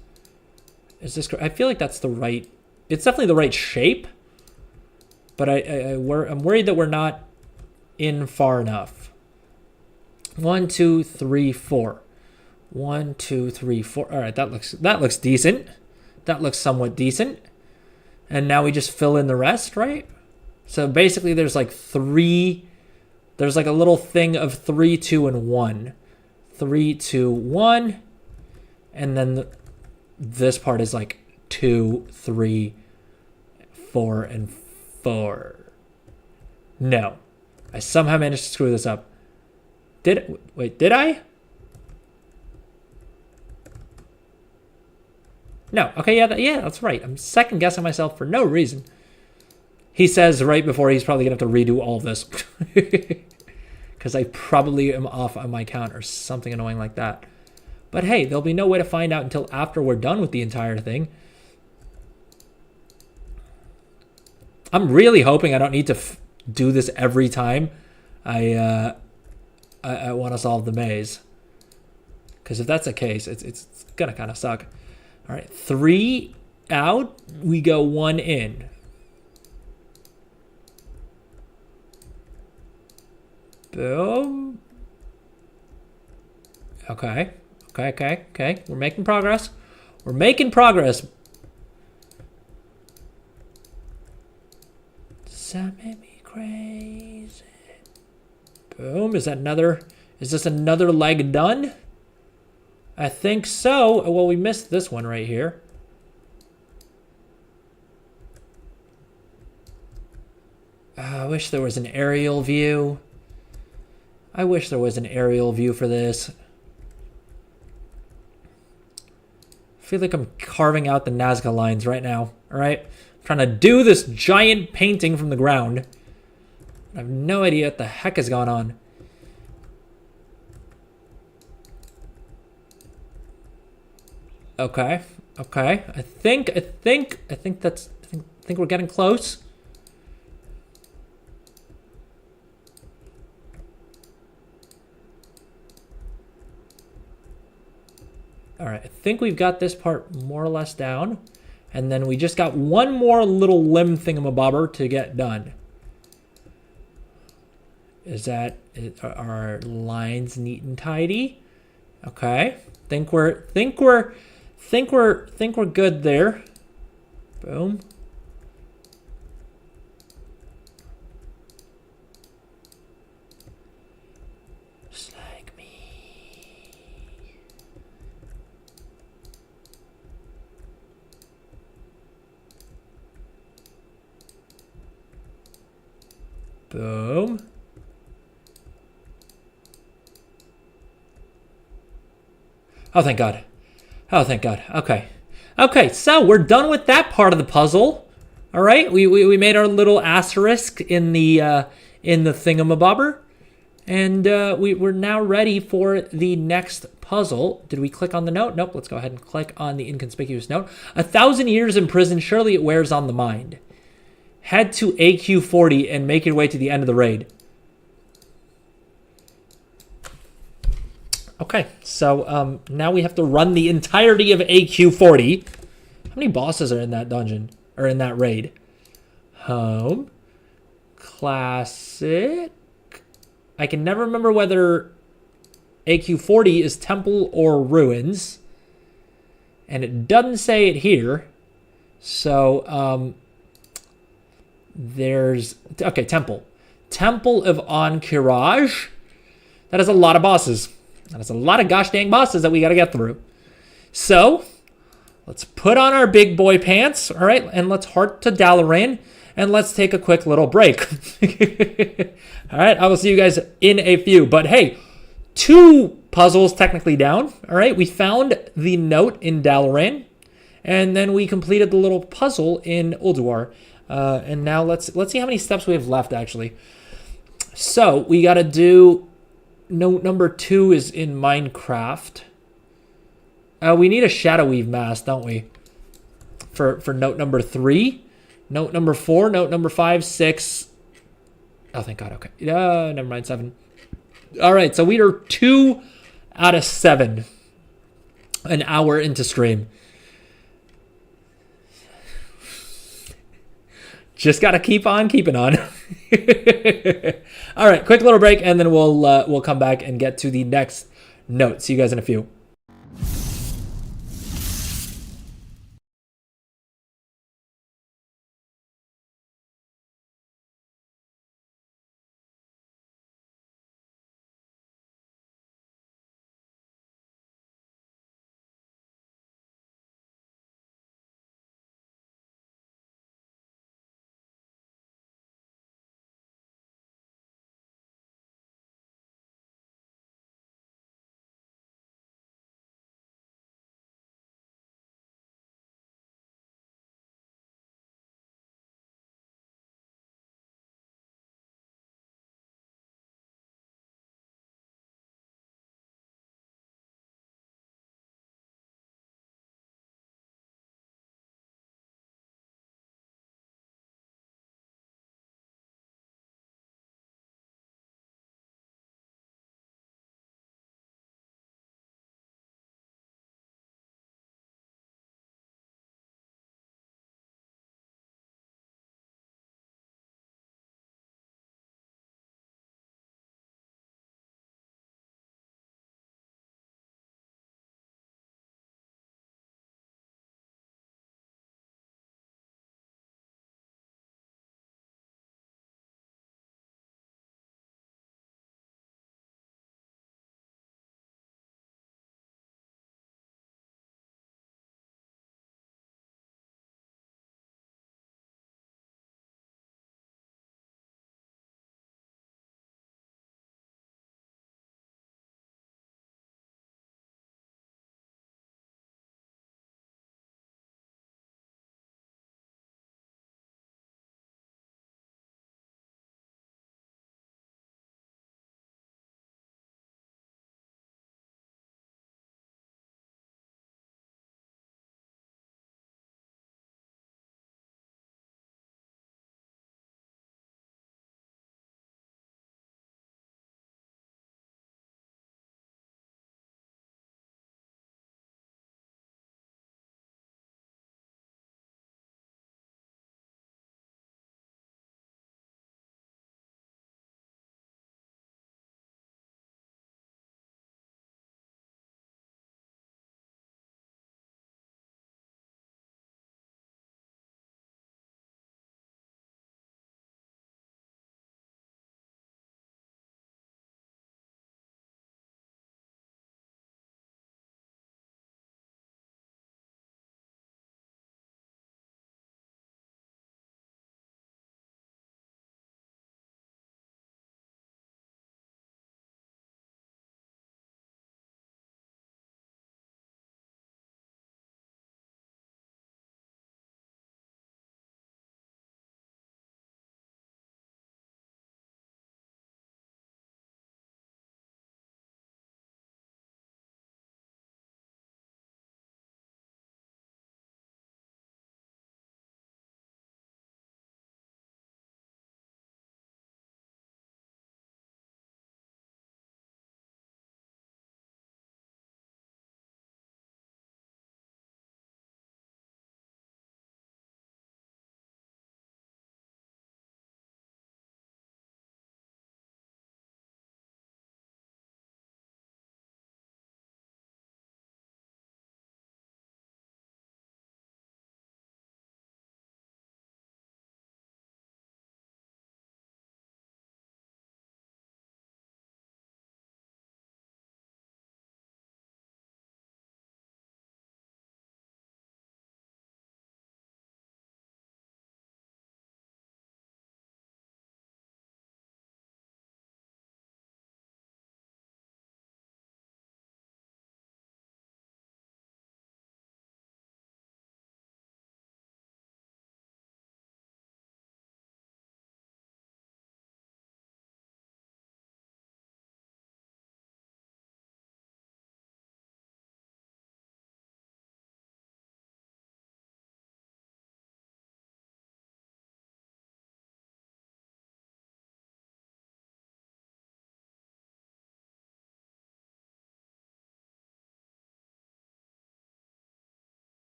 I feel like that's the right. It's definitely the right shape, but I'm worried that we're not in far enough. 1, 2, 3, 4. 1, 2, 3, 4. All right, that looks decent. That looks somewhat decent. And now we just fill in the rest, right? So basically there's like 3, there's like a little thing of 3, 2, and 1. 3, 2, 1. And then this part is like 2, 3, 4, and 4. No. I somehow managed to screw this up. Did I? No. Okay, yeah, that's right. I'm second guessing myself for no reason. He says right before he's probably going to have to redo all of this. Because I probably am off on my count or something annoying like that. But hey, there'll be no way to find out until after we're done with the entire thing. I'm really hoping I don't need to do this every time I want to solve the maze. Because if that's the case, it's going to kind of suck. All right, 3 out, we go 1 in. Boom. Okay. We're making progress. That made me crazy. Boom. Is this another leg done? I think so. Well, we missed this one right here. I wish there was an aerial view. I wish there was an aerial view for this. I feel like I'm carving out the Nazca lines right now. All right. I'm trying to do this giant painting from the ground. I have no idea what the heck is going on. Okay. I think we're getting close. All right, I think we've got this part more or less down. And then we just got one more little limb thingamabobber to get done. Are our lines neat and tidy? Okay. Think we're good there. Boom. Boom. Oh, thank God. Oh, thank God. Okay. Okay, so we're done with that part of the puzzle. All right, we made our little asterisk in the thingamabobber. And we're now ready for the next puzzle. Did we click on the note? Nope. Let's go ahead and click on the inconspicuous note. 1,000 years in prison, surely it wears on the mind. Head to AQ40 and make your way to the end of the raid. Okay, so now we have to run the entirety of AQ40. How many bosses are in that dungeon? Or in that raid? Home. Classic. I can never remember whether AQ40 is Temple or Ruins. And it doesn't say it here. So, there's... Okay, Temple. Temple of Ankiraj. That is a lot of bosses. That is a lot of gosh dang bosses that we got to get through. So, let's put on our big boy pants, all right? And let's heart to Dalaran, and let's take a quick little break. All right, I will see you guys in a few. But hey, 2 puzzles technically down, all right? We found the note in Dalaran, and then we completed the little puzzle in Ulduar. And now let's see how many steps we have left, actually. So, we got to do... Note number 2 is in Minecraft. We need a Shadow Weave mask, don't we? For note number 3. Note number 4. Note number 5, 6. Oh, thank God. Okay. Never mind. 7. All right. So we are 2 out of 7. An hour into stream. Just got to keep on keeping on. All right, quick little break, and then we'll come back and get to the next note. See you guys in a few.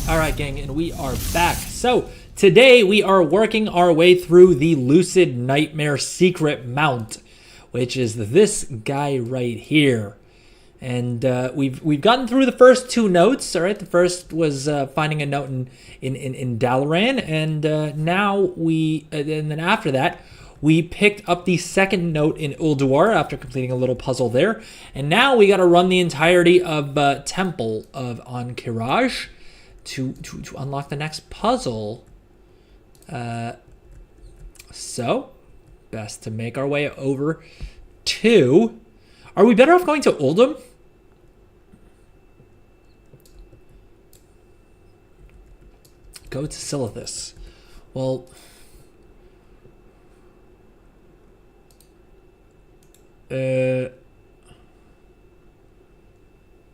All right, gang, and we are back. So today we are working our way through the Lucid Nightmare Secret Mount, which is this guy right here. And we've gotten through the first 2 notes. All right, the first was finding a note in Dalaran, and now and then after that we picked up the second note in Ulduar after completing a little puzzle there, and now we got to run the entirety of Temple of Ankiraj to unlock the next puzzle. So best to make our way over to. Are we better off going to Uldum? Go to Silithus. Well,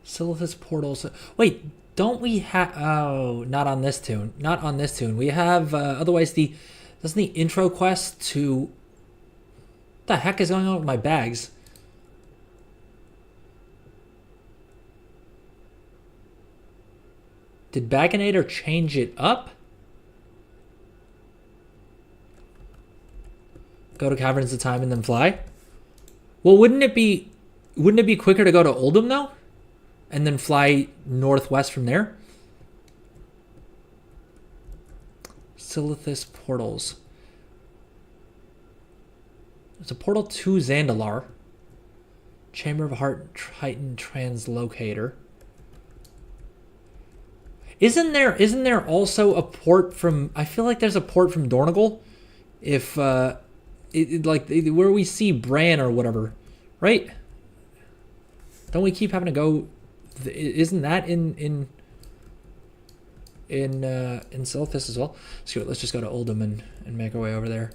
Silithus portals. Wait, don't we have? Oh, not on this tune. Not on this tune. We have otherwise doesn't the intro quest to. What the heck is going on with my bags? Did Baganator change it up? Go to Caverns of Time and then fly? Well, wouldn't it be quicker to go to Uldum though? And then fly northwest from there? Silithus portals. There's a portal to Zandalar. Chamber of Heart Titan Translocator. Isn't there also a port from? I feel like there's a port from Dornagal, if where we see Bran or whatever, right? Don't we keep having to go? Isn't that in Silithus as well? So let's just go to Uldum and make our way over there.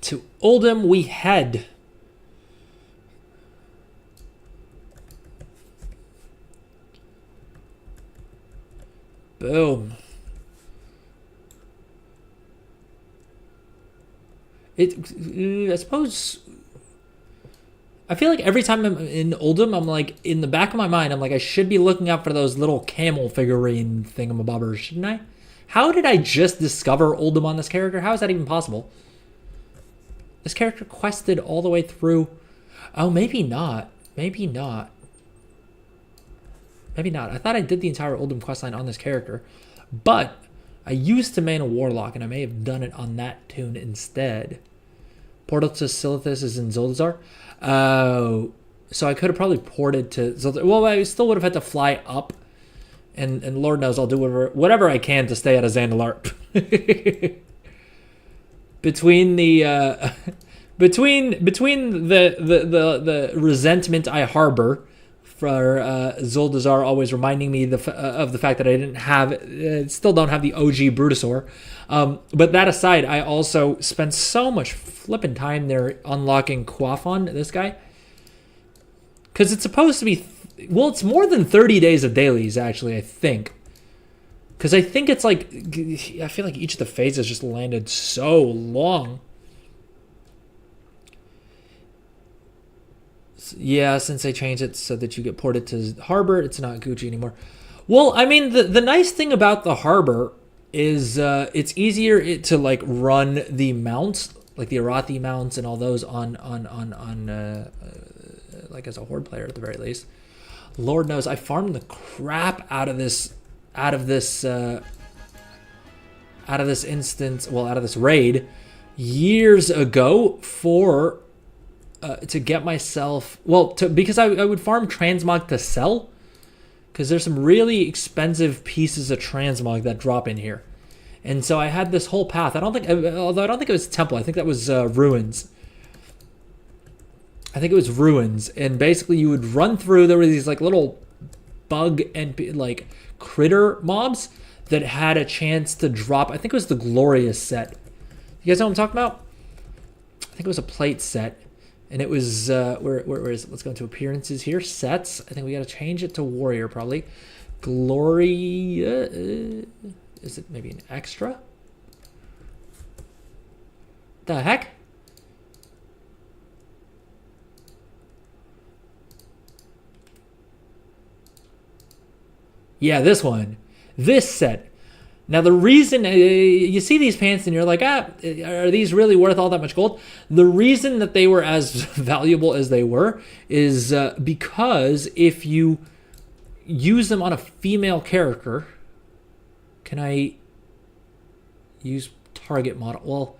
To Uldum we head. Boom. I suppose. I feel like every time I'm in Uldum, I'm like, in the back of my mind, I'm like, I should be looking out for those little camel figurine thingamabobbers, shouldn't I? How did I just discover Uldum on this character? How is that even possible? This character quested all the way through. Oh, maybe not. Maybe not. Maybe not. I thought I did the entire Uldum questline on this character. But I used to main a Warlock, and I may have done it on that tune instead. Portal to Silithus is in Zuldazar. Oh. So I could have probably ported to Zuldazar. Well, I still would have had to fly up. And Lord knows I'll do whatever I can to stay out of Zandalar. Between the resentment I harbor for Zuldazar always reminding me of the fact that I still don't have the OG Brutosaur, but that aside, I also spent so much flipping time there unlocking Quaffon, this guy, because it's supposed to be it's more than 30 days of dailies actually, I think. Because I think it's like, I feel like each of the phases just landed so long. Yeah, since they changed it so that you get ported to Harbor, it's not Gucci anymore. Well, I mean, the nice thing about the Harbor is it's easier to like run the mounts, like the Arathi mounts and all those on like as a Horde player at the very least. Lord knows I farmed the crap out of this raid years ago for to get myself because I would farm transmog to sell, because there's some really expensive pieces of transmog that drop in here, and so I had this whole path. Although I don't think it was Temple, I think that was Ruins. I think it was Ruins, and basically you would run through. There were these like little bug and like critter mobs that had a chance to drop. I think it was the Glorious set. You guys know what I'm talking about? I think it was a plate set, and it was where is it? Let's go into appearances here. Sets. I think we got to change it to Warrior probably. Glory. Is it maybe an extra? The heck? Yeah, this one. This set. Now, the reason you see these pants and you're like, are these really worth all that much gold? The reason that they were as valuable as they were is because if you use them on a female character, can I use target model? Well,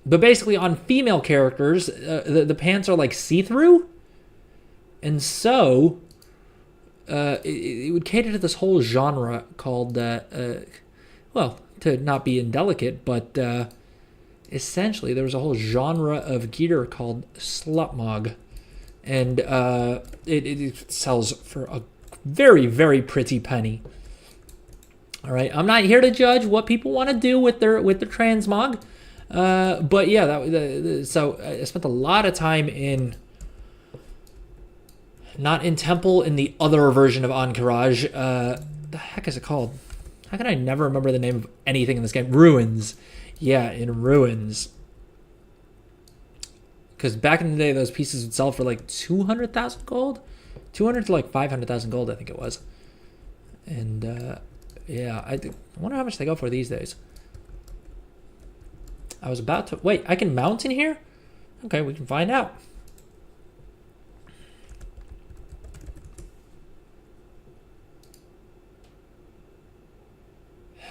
but basically on female characters, the pants are like see-through. And so it would cater to this whole genre called, well, to not be indelicate, but essentially there was a whole genre of gear called slutmog. And it sells for a very, very pretty penny. All right, I'm not here to judge what people want to do with their transmog. But yeah, so I spent a lot of time in... Not in Temple, in the other version of Encourage. The heck is it called? How can I never remember the name of anything in this game? Ruins. Yeah, in Ruins. Because back in the day, those pieces would sell for like 200,000 gold? 200 to like 500,000 gold, I think it was. And yeah, I wonder how much they go for these days. I was about to... Wait, I can mount in here? Okay, we can find out.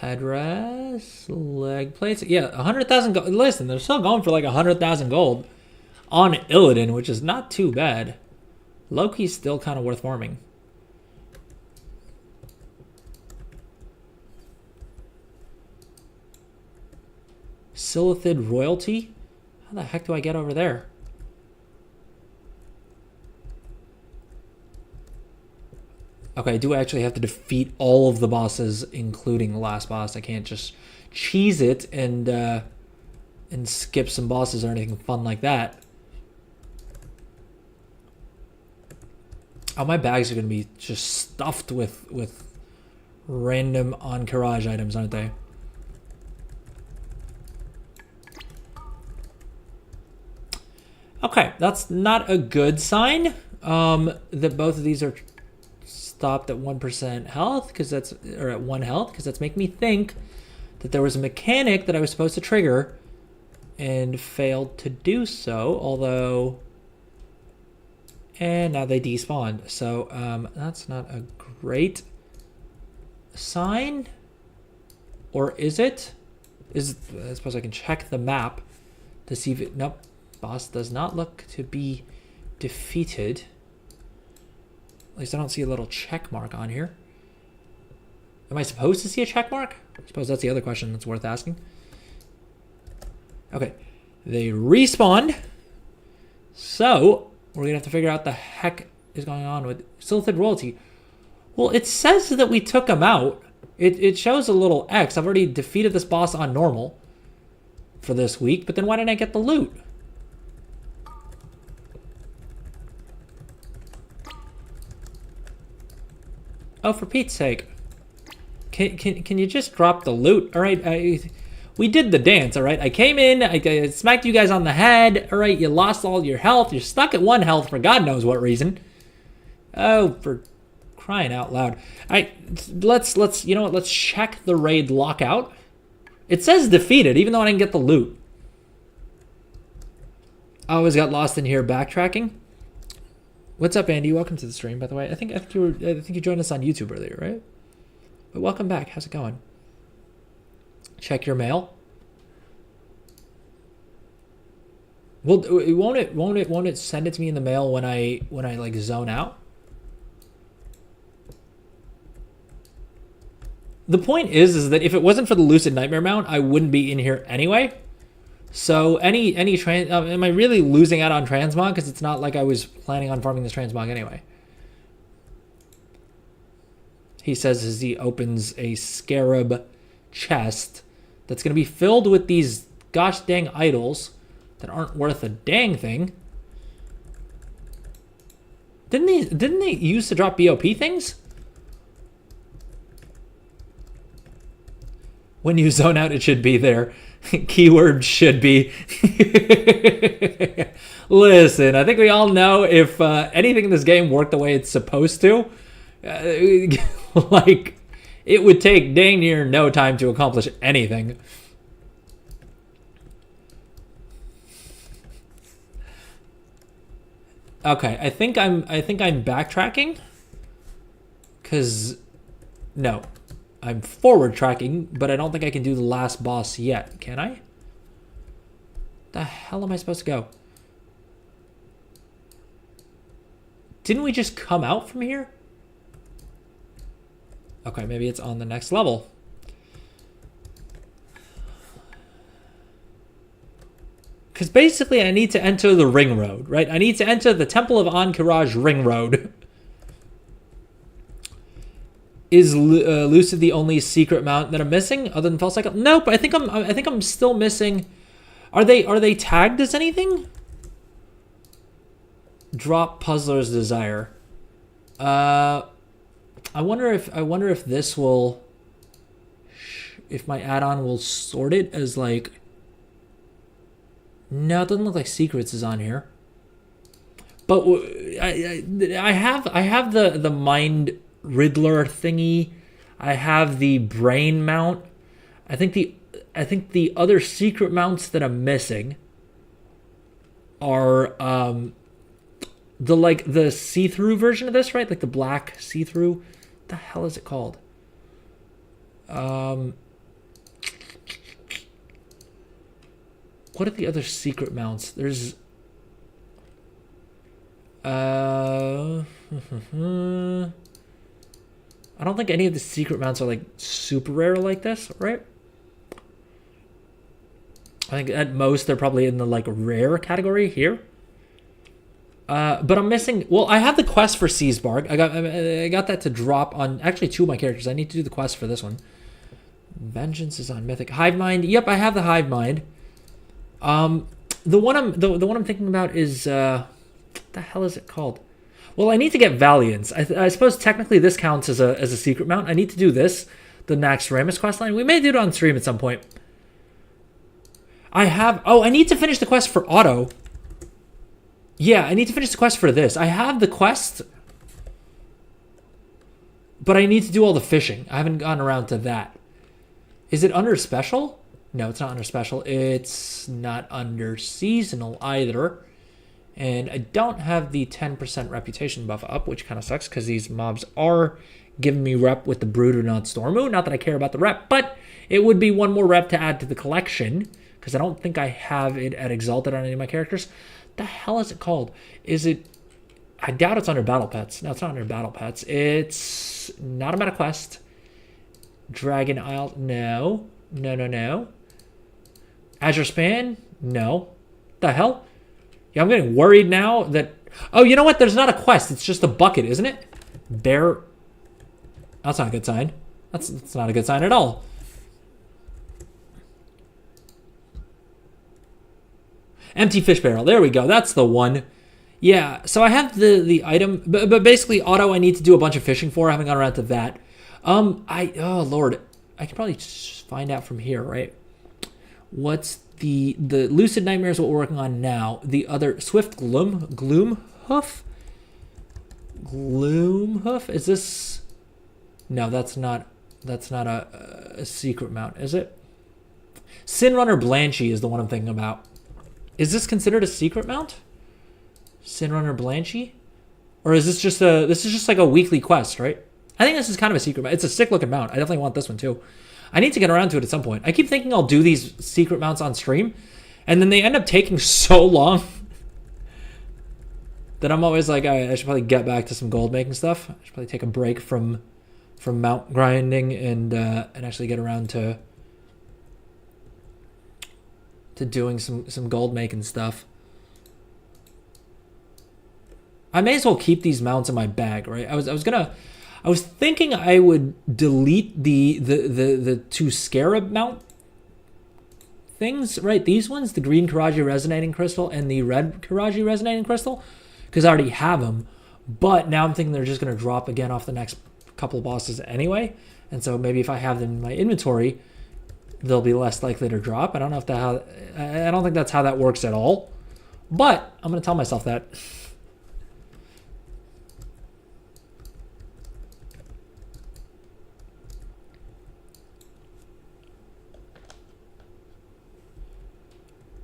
Headrest, leg plates. Yeah, 100,000 gold. Listen, they're still going for like 100,000 gold on Illidan, which is not too bad. Loki's still kind of worth farming. Silithid royalty? How the heck do I get over there? Okay, do I actually have to defeat all of the bosses, including the last boss? I can't just cheese it and skip some bosses or anything fun like that. Oh, my bags are going to be just stuffed with random Encourage items, aren't they? Okay, that's not a good sign that both of these are stopped at 1% health, because that's, or at 1 health, because that's making me think that there was a mechanic that I was supposed to trigger and failed to do so, although, and now they despawned. So that's not a great sign, or is it? I suppose I can check the map to see if it, nope, boss does not look to be defeated. At least I don't see a little check mark on here. Am I supposed to see a check mark? I suppose that's the other question that's worth asking. Okay, they respawned. So we're gonna have to figure out the heck is going on with Silithid royalty. Well, it says that we took him out. It shows a little X. I've already defeated this boss on normal for this week, but then why didn't I get the loot? Oh, for Pete's sake. Can you just drop the loot? All right, we did the dance, all right? I came in, I smacked you guys on the head, all right? You lost all your health. You're stuck at 1 health for God knows what reason. Oh, for crying out loud. All right, let's you know what? Let's check the raid lockout. It says defeated, even though I didn't get the loot. I always got lost in here backtracking. What's up, Andy? Welcome to the stream, by the way. I think you joined us on YouTube earlier, right? But welcome back. How's it going? Check your mail. Well, won't it send it to me in the mail when I like zone out? The point is that if it wasn't for the Lucid Nightmare Mount, I wouldn't be in here anyway. So any am I really losing out on transmog? Because it's not like I was planning on farming this transmog anyway. He says as he opens a scarab chest that's going to be filled with these gosh dang idols that aren't worth a dang thing. Didn't they use to drop BOP things? When you zone out, it should be there. Keyword should be. Listen, I think we all know if anything in this game worked the way it's supposed to, like, it would take dang near no time to accomplish anything. Okay, I think I'm backtracking. Cause no, I'm forward tracking, but I don't think I can do the last boss yet. Can I? The hell am I supposed to go? Didn't we just come out from here? Okay, maybe it's on the next level. Because basically I need to enter the ring road, right? I need to enter the Temple of Ahn'Qiraj ring road. Is Lucid the only secret mount that I'm missing other than Fell Cycle? Nope, I think I'm still missing. Are they tagged as anything? Drop Puzzler's Desire. I wonder if this will, if my add-on will sort it as like. No, it doesn't look like Secrets is on here. But I have the Mind Riddler thingy. I have the Brain mount. I think the other secret mounts that I'm missing are the see-through version of this, right? Like the black see-through. What the hell is it called? What are the other secret mounts? There's I don't think any of the secret mounts are like super rare like this, right? I think at most they're probably in the like rare category here. But I'm missing. Well, I have the quest for Seasbarg. I got that to drop on actually 2 of my characters. I need to do the quest for this one. Vengeance is on Mythic. Hive Mind. Yep, I have the Hive Mind. The one I'm thinking about is what the hell is it called? Well, I need to get Valiance. I suppose technically this counts as a secret mount. I need to do this, the Naxxramas questline. We may do it on stream at some point. I need to finish the quest for Otto. Yeah, I need to finish the quest for this. I have the quest, but I need to do all the fishing. I haven't gotten around to that. Is it under special? No, it's not under special. It's not under seasonal either. And I don't have the 10% reputation buff up, which kind of sucks because these mobs are giving me rep with the Bruto, not Stormu. Not that I care about the rep, but it would be one more rep to add to the collection because I don't think I have it at Exalted on any of my characters. The hell is it called? Is it... I doubt it's under Battle Pets. No, it's not under Battle Pets. It's not a meta quest. Dragon Isle. No. No. Azure Span? No. The hell? Yeah, I'm getting worried now that... Oh, you know what? There's not a quest. It's just a bucket, isn't it? Bear... That's not a good sign. That's not a good sign at all. Empty fish barrel. There we go. That's the one. Yeah, so I have the item. But basically, Otto I need to do a bunch of fishing for. I haven't gotten around to that. Oh, Lord. I can probably just find out from here, right? What's the Lucid Nightmare is what we're working on now. The other Swift Gloomhoof? Gloomhoof? Is this... No, that's not a secret mount, is it? Sinrunner Blanchy is the one I'm thinking about. Is this considered a secret mount? Sinrunner Blanchy? Or is this just like a weekly quest, right? I think this is kind of a secret mount. It's a sick looking mount. I definitely want this one too. I need to get around to it at some point. I keep thinking I'll do these secret mounts on stream, and then they end up taking so long that I'm always like, I should probably get back to some gold making stuff. I should probably take a break from mount grinding and actually get around to doing some gold making stuff. I may as well keep these mounts in my bag, right? I was thinking I would delete the 2 Scarab mount things, right? These ones, the green Karaji Resonating Crystal and the red Karaji Resonating Crystal, because I already have them. But now I'm thinking they're just going to drop again off the next couple of bosses anyway. And so maybe if I have them in my inventory, they'll be less likely to drop. I don't know if I don't think that's how that works at all. But I'm going to tell myself that.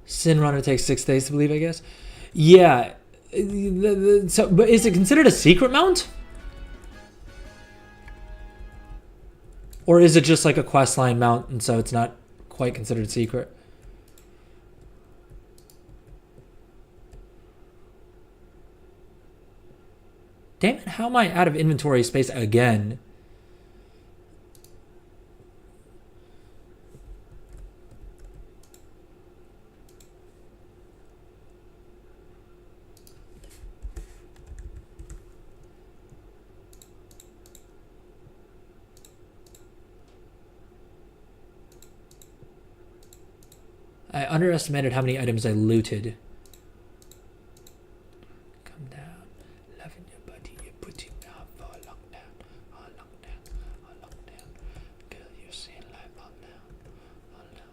Sin Runner takes 6 days to believe, I guess. Yeah. So, but is it considered a secret mount? Or is it just like a questline mount, and so it's not quite considered secret? Damn it, how am I out of inventory space again? I underestimated how many items I looted. Come down, loving your body, you're putting me out for a long down, a long down, a long down. Girl, you're seeing life all down, all down.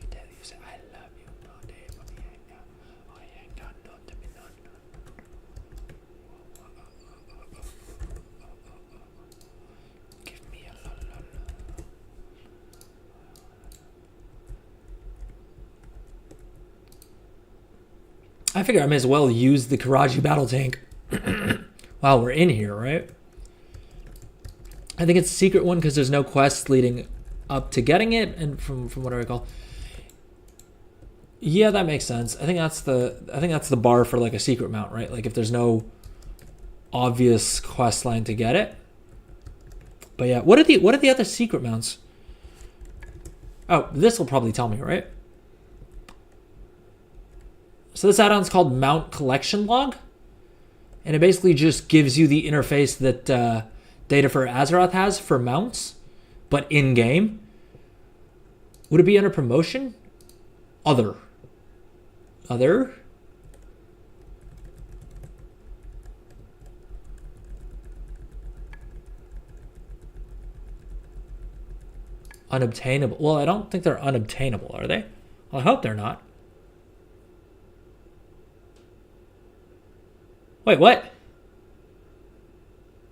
I tell you, say I love you, no day, but you ain't got, oh you ain't got no to be none. Give me a la la la. I figure I may as well use the Karaji battle tank while we're in here, right? I think it's a secret one because there's no quests leading up to getting it, and from what I recall. Yeah, that makes sense. I think that's the bar for like a secret mount, right? Like if there's no obvious quest line to get it. But yeah, what are the other secret mounts? Oh, this will probably tell me, right? So this add-on is called Mount Collection Log, and it basically just gives you the interface that Data for Azeroth has for mounts, but in-game. Would it be under promotion? Other. Unobtainable. Well, I don't think they're unobtainable, are they? Well, I hope they're not. Wait, what?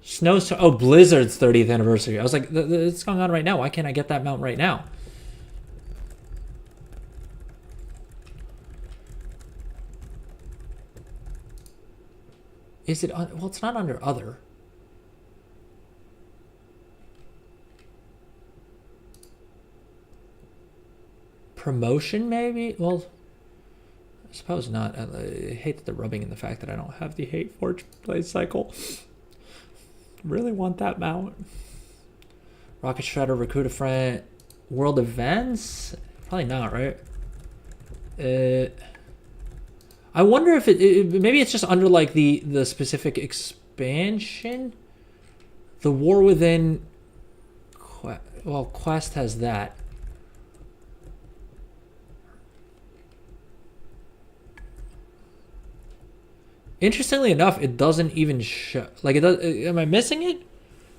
Snowstorm. Oh, Blizzard's 30th anniversary. I was like, it's going on right now. Why can't I get that mount right now? Is it? Well, it's not under other. Promotion, maybe? Well, I suppose not. I hate that they're rubbing in the fact that I don't have the Hate Forge play cycle. Really want that mount. Rocket Shredder, Recruit a Friend, World Events? Probably not, right? I wonder if maybe it's just under like the specific expansion. The War Within. Well, Quest has that. Interestingly enough, it doesn't even show. Like, it does. Am I missing it?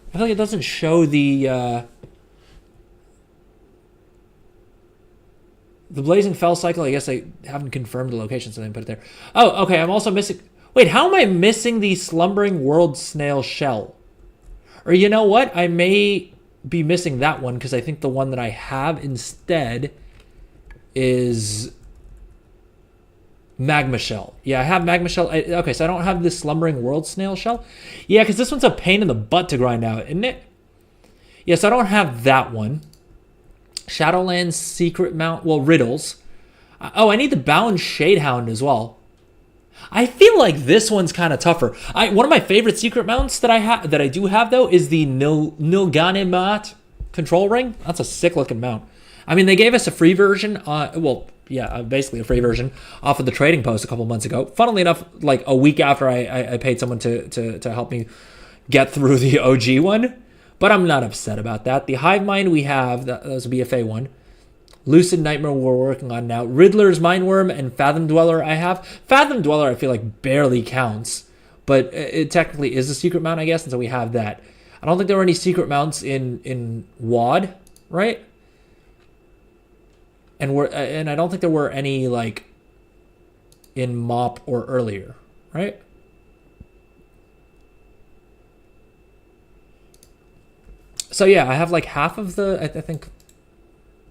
I feel like it doesn't show the Blazing Fell cycle. I guess I haven't confirmed the location, so I didn't put it there. Oh, okay. I'm also missing. Wait, how am I missing the Slumbering World Snail Shell? Or you know what? I may be missing that one because I think the one that I have instead is Magma Shell. Yeah, I have Magma Shell. Okay, so I don't have this Slumbering World Snail Shell. Yeah, because this one's a pain in the butt to grind out, isn't it? Yes, I don't have that one. Shadowlands Secret Mount. Well, Riddles. Oh, I need the Bound Shadehound as well. I feel like this one's kind of tougher. One of my favorite secret mounts that I do have though is the Nilganimat control ring. That's a sick looking mount. I mean, they gave us a free version. Basically a free version off of the trading post a couple months ago. Funnily enough, like a week after I paid someone to help me get through the OG one. But I'm not upset about that. The Hive Mind we have, that was a BFA one. Lucid Nightmare we're working on now. Riddler's Mindworm and Fathom Dweller I have. Fathom Dweller I feel like barely counts. But it technically is a secret mount, I guess, and so we have that. I don't think there were any secret mounts in WoD, right? and I don't think there were any like in MOP or earlier, right? So yeah, I have like half of the, I think,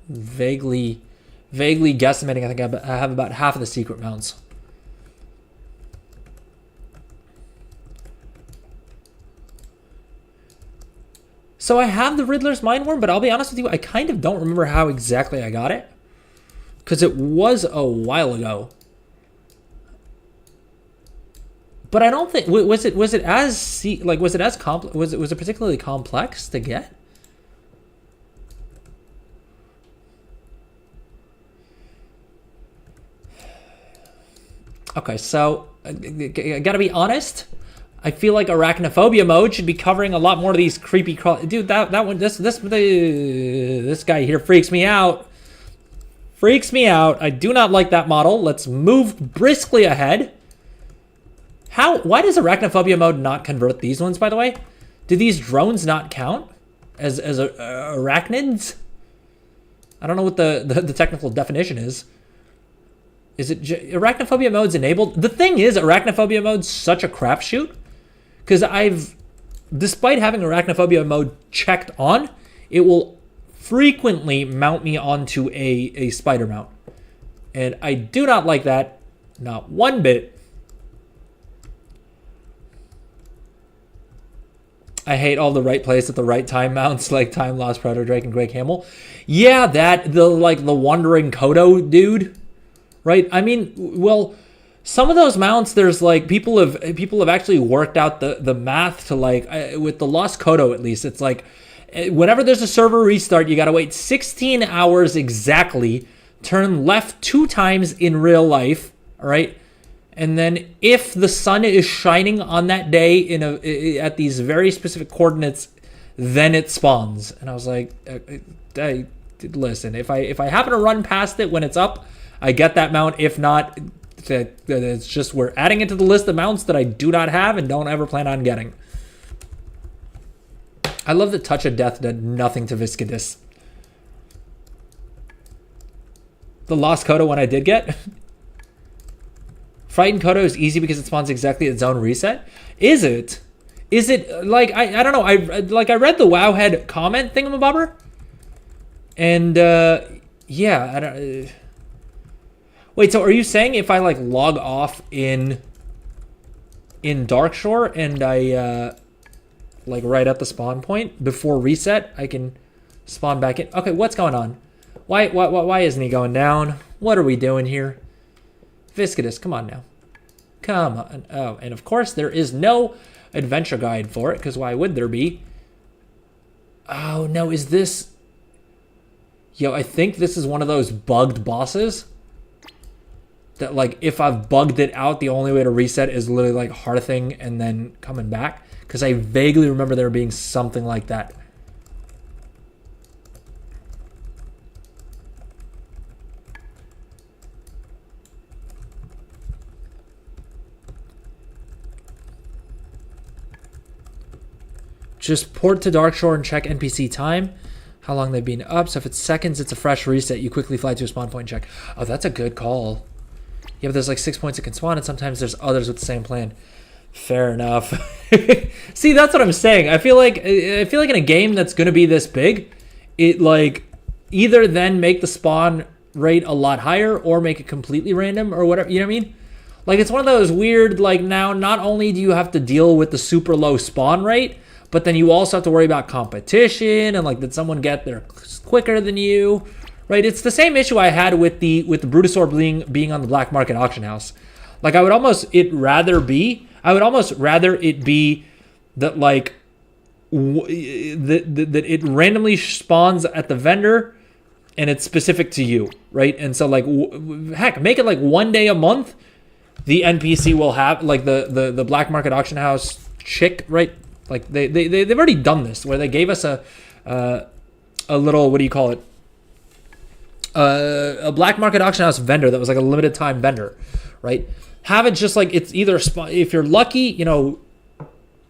vaguely guesstimating, I think I have about half of the secret mounts. So I have the Riddler's Mindworm, but I'll be honest with you, I kind of don't remember how exactly I got it, because it was a while ago. But I don't think was it particularly complex to get? Okay, so I gotta be honest. I feel like arachnophobia mode should be crawling a lot more of these creepy dude. This guy here freaks me out. Freaks me out. I do not like that model. Let's move briskly ahead. Why does arachnophobia mode not convert these ones, by the way? Do these drones not count as arachnids? I don't know what the technical definition is. Is it arachnophobia mode's enabled? The thing is, arachnophobia mode's such a crapshoot, because despite having arachnophobia mode checked on, it will frequently mount me onto a spider mount. And I do not like that, not one bit. I hate all the right place at the right time mounts, like Time Lost, Proto Drake, and Greg Hamill. Yeah, the Wandering Kodo dude, right? I mean, well, some of those mounts, there's like people have actually worked out the math to like with the Lost Kodo at least. It's like whenever there's a server restart, you gotta wait 16 hours exactly, turn left 2 times in real life, all right? And then if the sun is shining on that day at these very specific coordinates, then it spawns. And I was like, listen, if I happen to run past it when it's up, I get that mount. If not, it's just we're adding it to the list of mounts that I do not have and don't ever plan on getting. I love that Touch of Death did nothing to Viscidus. The Lost Kodo one I did get. Frightened Kodo is easy because it spawns exactly at zone reset. Is it? Is it like I don't know. I read the Wowhead comment thingamabobber, and yeah, I don't. Wait, so are you saying if I like log off in Darkshore and I like right at the spawn point before reset, I can spawn back in? Okay, what's going on? Why isn't he going down? What are we doing here? Viscidus, come on now. Come on. Oh, and of course there is no adventure guide for it, because why would there be? Oh, no, is this... Yo, I think this is one of those bugged bosses. That, like, if I've bugged it out, the only way to reset is literally, like, hearthing and then coming back. Because I vaguely remember there being something like that. Just port to Darkshore and check NPC time, how long they've been up. So if it's seconds, it's a fresh reset. You quickly fly to a spawn point and check. Oh, that's a good call. Yeah, but there's like 6 points that can spawn, and sometimes there's others with the same plan. Fair enough. See, that's what I'm saying. I feel like in a game that's gonna be this big, it like either then make the spawn rate a lot higher or make it completely random or whatever. You know what I mean? Like it's one of those weird, like now not only do you have to deal with the super low spawn rate, but then you also have to worry about competition and like did someone get there quicker than you, right? It's the same issue I had with the Brutosaur being on the black market auction house. Like I would almost rather it be that like that it randomly spawns at the vendor and it's specific to you, right? And so like heck, make it like one day a month. The NPC will have like the black market auction house chick, right? Like they've already done this where they gave us a little, what do you call it? A black market auction house vendor that was like a limited time vendor, right? Have it just like it's either if you're lucky, you know,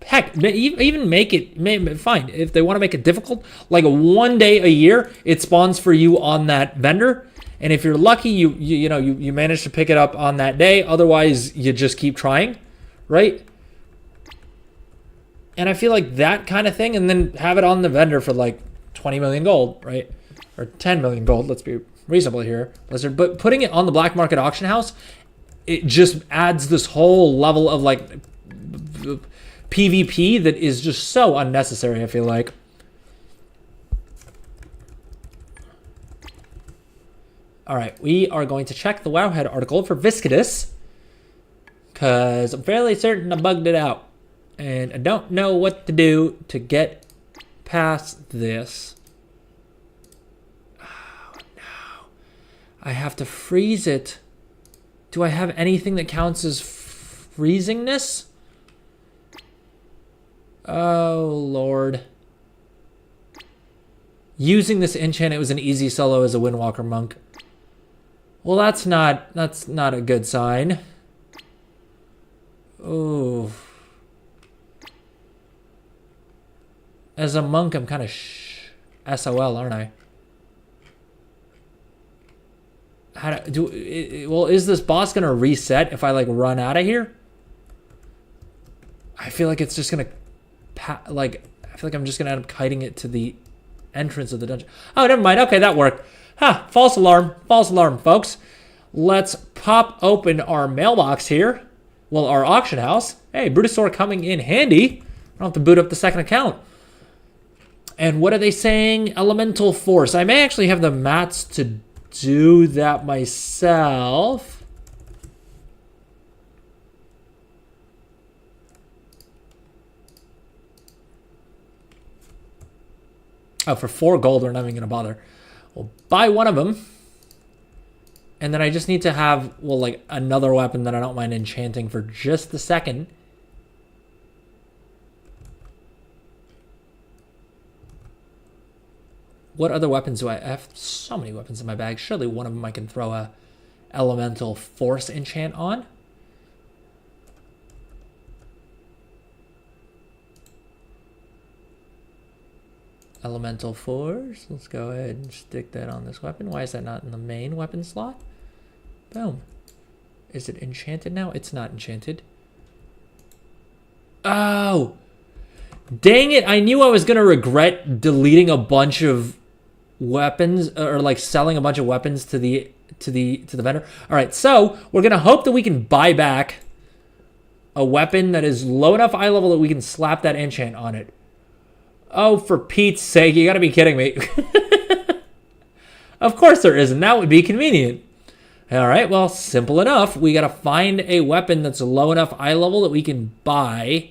heck, even make it fine if they want to make it difficult. Like one day a year, it spawns for you on that vendor, And if you're lucky, you manage to pick it up on that day. Otherwise, you just keep trying, right? And I feel like that kind of thing, and then have it on the vendor for like 20 million gold, right? Or 10 million gold, let's be reasonable here, Blizzard. But putting it on the black market auction house, it just adds this whole level of like PvP that is just so unnecessary, I feel like. All right, we are going to check the Wowhead article for Viscidus, because I'm fairly certain I bugged it out. And I don't know what to do to get past this. Oh, no. I have to freeze it. Do I have anything that counts as freezingness? Oh, Lord. Using this enchant, it was an easy solo as a Windwalker monk. Well, that's not a good sign. Ooh. As a monk, I'm kind of SOL, aren't I? Well, is this boss gonna reset if I like run out of here? I feel like it's just gonna I feel like I'm just gonna end up kiting it to the entrance of the dungeon. Oh, never mind. Okay, that worked. Huh, false alarm, folks. Let's pop open our mailbox here. Well, our auction house. Hey, Brutosaur coming in handy. I don't have to boot up the second account. And what are they saying? Elemental Force. I may actually have the mats to do that myself. Oh, for 4 gold, we're not even going to bother. We'll buy one of them. And then I just need to have, well, like another weapon that I don't mind enchanting for just a second. What other weapons do I have? So many weapons in my bag. Surely one of them I can throw a Elemental Force enchant on. Elemental Force. Let's go ahead and stick that on this weapon. Why is that not in the main weapon slot? Boom. Is it enchanted now? It's not enchanted. Oh! Dang it, I knew I was going to regret deleting a bunch of weapons, or like selling a bunch of weapons to the vendor. All right, so we're going to hope that we can buy back a weapon that is low enough eye level that we can slap that enchant on it. Oh, for Pete's sake, you got to be kidding me. Of course there isn't. That would be convenient. All right, well, simple enough. We got to find a weapon that's low enough eye level that we can buy.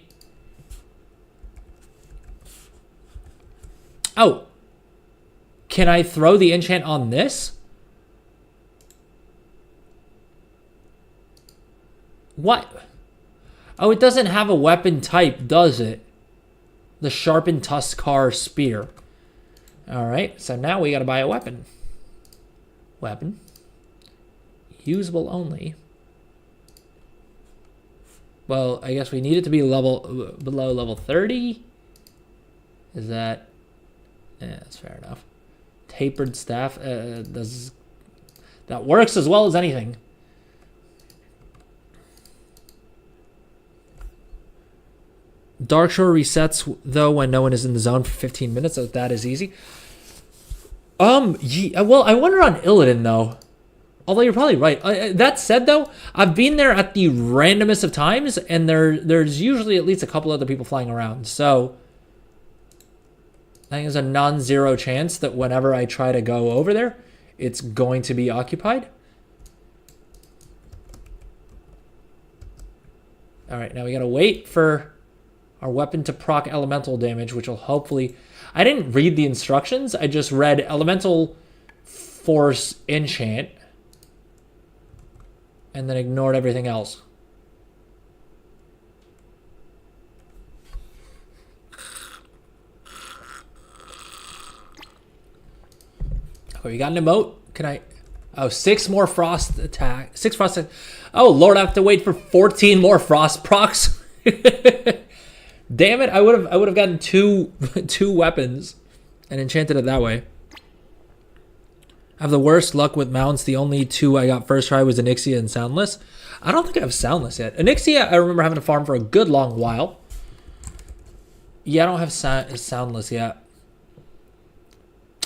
Oh, can I throw the enchant on this? What? Oh, it doesn't have a weapon type, does it? The sharpened Tuskar spear. All right, so now we got to buy a weapon. Weapon. Usable only. Well, I guess we need it to be below level 30. Is that... Yeah, that's fair enough. Tapered staff. That works as well as anything. Darkshore resets, though, when no one is in the zone for 15 minutes, so that is easy. Well, I wonder on Illidan, though. Although you're probably right. That said, though, I've been there at the randomest of times, and there's usually at least a couple other people flying around. So I think there's a non-zero chance that whenever I try to go over there, it's going to be occupied. All right, now we got to wait for our weapon to proc elemental damage, which will hopefully... I didn't read the instructions. I just read Elemental Force Enchant and then ignored everything else. Okay, we got an emote. Can I... Oh, 6 more frost attack. 6 frost attack. Oh, Lord, I have to wait for 14 more frost procs. Damn it, I would have gotten two weapons and enchanted it that way. I have the worst luck with mounts. The only two I got first try was Onyxia and Soundless. I don't think I have Soundless yet. Onyxia, I remember having to farm for a good long while. Yeah, I don't have Soundless yet.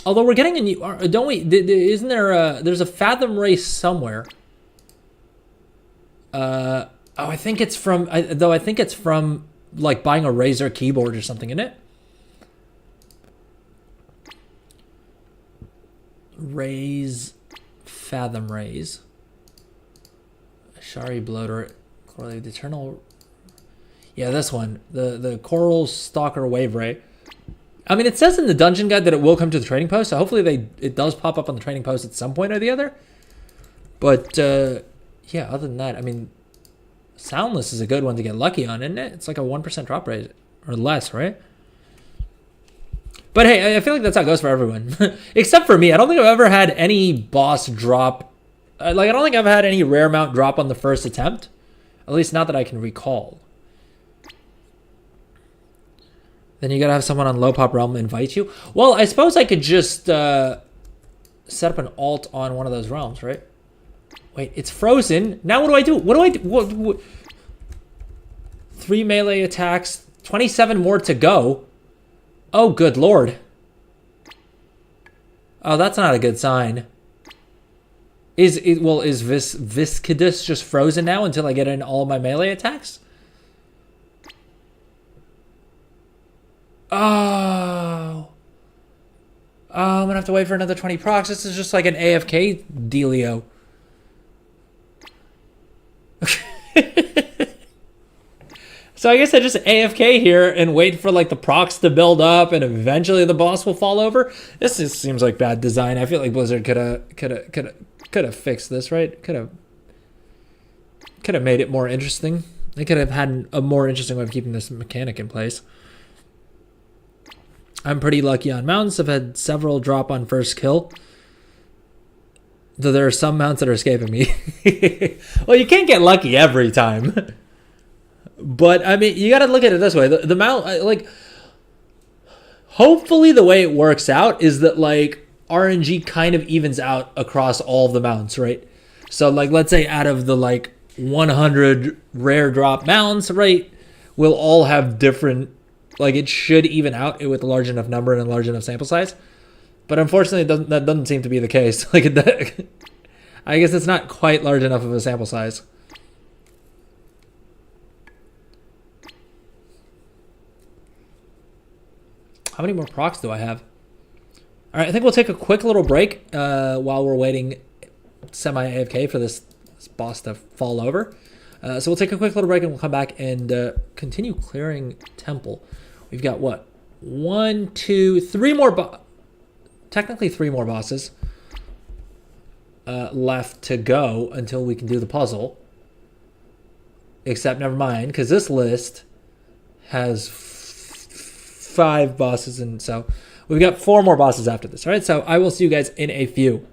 Although we're getting a new, don't we? Isn't there there's a Fathom race somewhere? Oh, I think it's from, I think it's from like buying a Razer keyboard or something, isn't it? Fathom Raise. Shari Bloater, the Eternal. Yeah, this one, the Coral Stalker Wave Ray. I mean, it says in the dungeon guide that it will come to the trading post, so hopefully it does pop up on the trading post at some point or the other. But yeah, other than that, I mean, Soundless is a good one to get lucky on, isn't it? It's like a 1% drop rate or less, right? But hey, I feel like that's how it goes for everyone. Except for me. I don't think I've ever had any boss drop. Like, I don't think I've had any rare mount drop on the first attempt. At least not that I can recall. Then you gotta have someone on Low Pop Realm invite you. Well, I suppose I could just set up an alt on one of those realms, right? Wait, it's frozen. Now what do I do? What do I do? What? 3 melee attacks, 27 more to go. Oh, good lord. Oh, that's not a good sign. Is Viscidus just frozen now until I get in all my melee attacks? Oh. Oh, I'm gonna have to wait for another 20 procs. This is just like an AFK dealio. So I guess I just AFK here and wait for like the procs to build up and eventually the boss will fall over. This just seems like bad design. I feel like Blizzard could have fixed this, right? Could have made it more interesting. They could have had a more interesting way of keeping this mechanic in place. I'm pretty lucky on mounts. I've had several drop on first kill. Though there are some mounts that are escaping me. Well, you can't get lucky every time. But, I mean, you got to look at it this way. The mount, like, hopefully the way it works out is that, like, RNG kind of evens out across all of the mounts, right? So, like, let's say out of the, like, 100 rare drop mounts, right, we'll all have different, like, it should even out with a large enough number and a large enough sample size. But unfortunately, that doesn't seem to be the case. Like, I guess it's not quite large enough of a sample size. How many more procs do I have? All right, I think we'll take a quick little break while we're waiting semi-AFK for this boss to fall over. So we'll take a quick little break and we'll come back and continue clearing Temple. We've got what? 1, 2, 3 more technically 3 more bosses left to go until we can do the puzzle. Except never mind, because this list has 5 bosses, and so we've got 4 more bosses after this. All right, so I will see you guys in a few.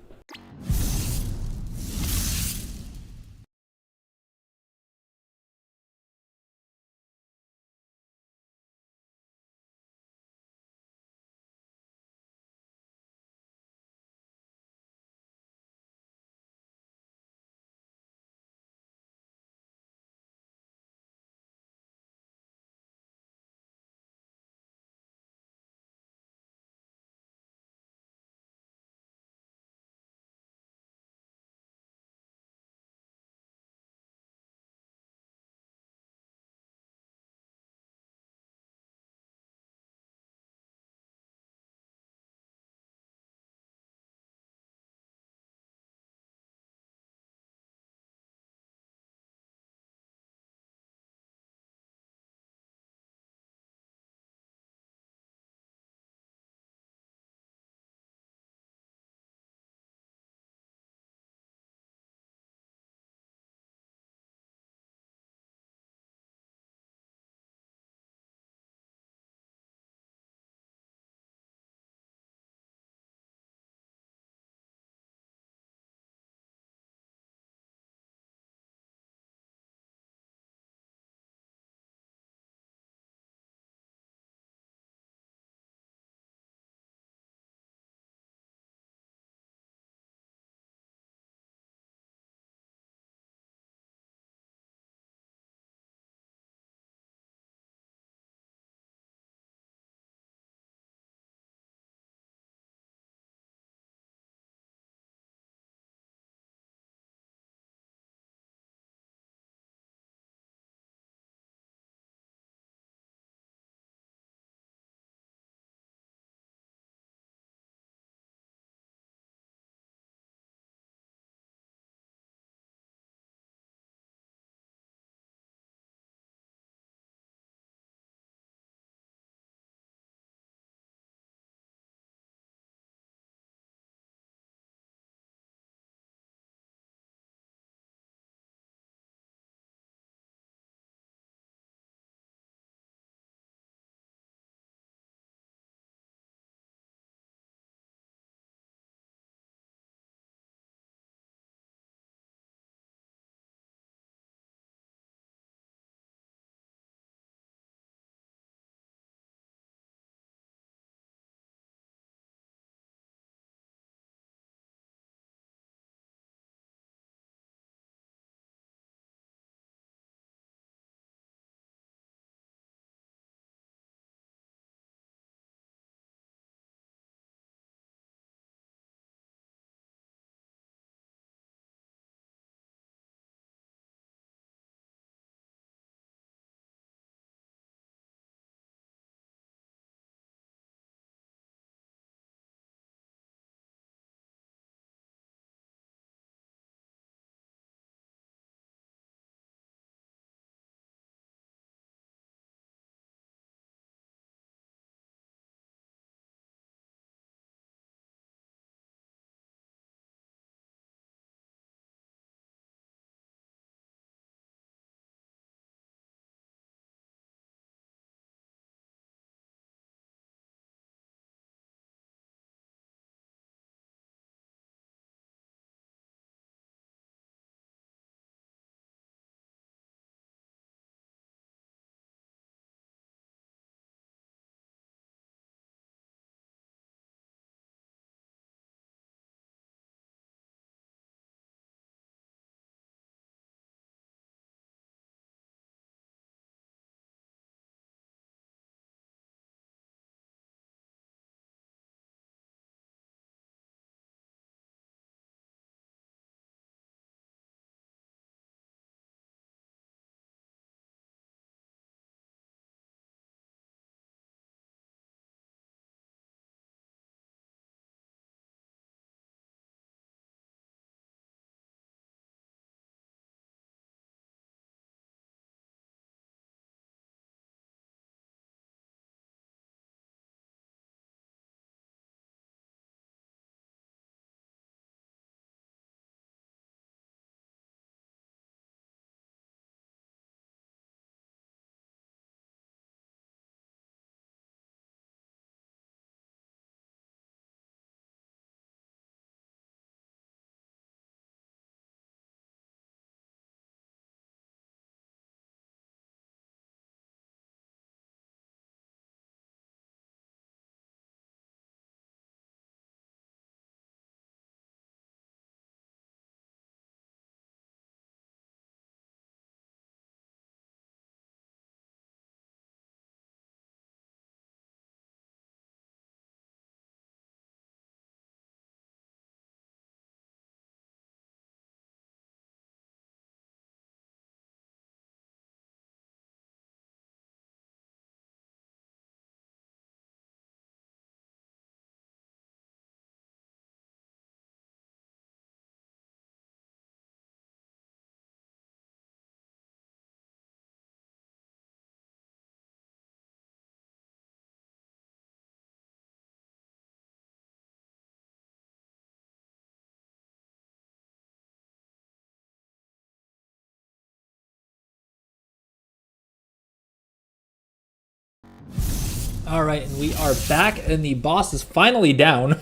All right, and we are back, and the boss is finally down.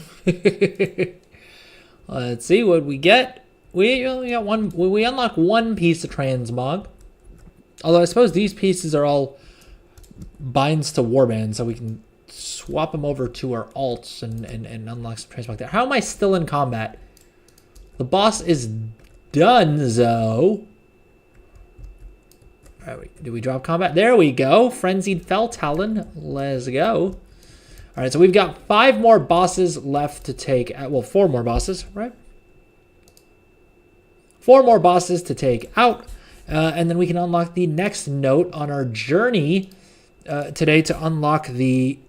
Let's see what we get. We only got one. We unlock one piece of transmog. Although I suppose these pieces are all binds to warband, so we can swap them over to our alts and unlock some transmog there. How am I still in combat? The boss is done, though. All right, do we drop combat? There we go. Frenzied Fell Talon. Let's go. All right, so we've got 5 more bosses left to take. Well, 4 more bosses, right? 4 more bosses to take out. And then we can unlock the next note on our journey today to unlock the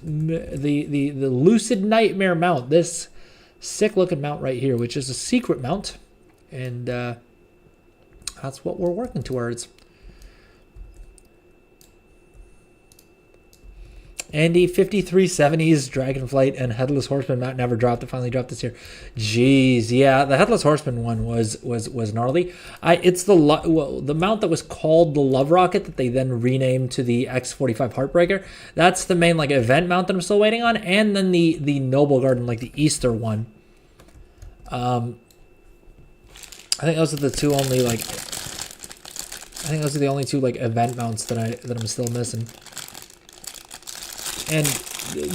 Lucid Nightmare Mount. This sick-looking mount right here, which is a secret mount. And that's what we're working towards. Andy, 5370s, Dragonflight, and Headless Horseman mount never dropped. It finally dropped this year. Jeez, yeah, the Headless Horseman one was gnarly. It's the mount that was called the Love Rocket that they then renamed to the X45 Heartbreaker. That's the main like event mount that I'm still waiting on, and then the Noble Garden, like the Easter one. I think those are the two only like. I think those are the only two like event mounts that I'm still missing. And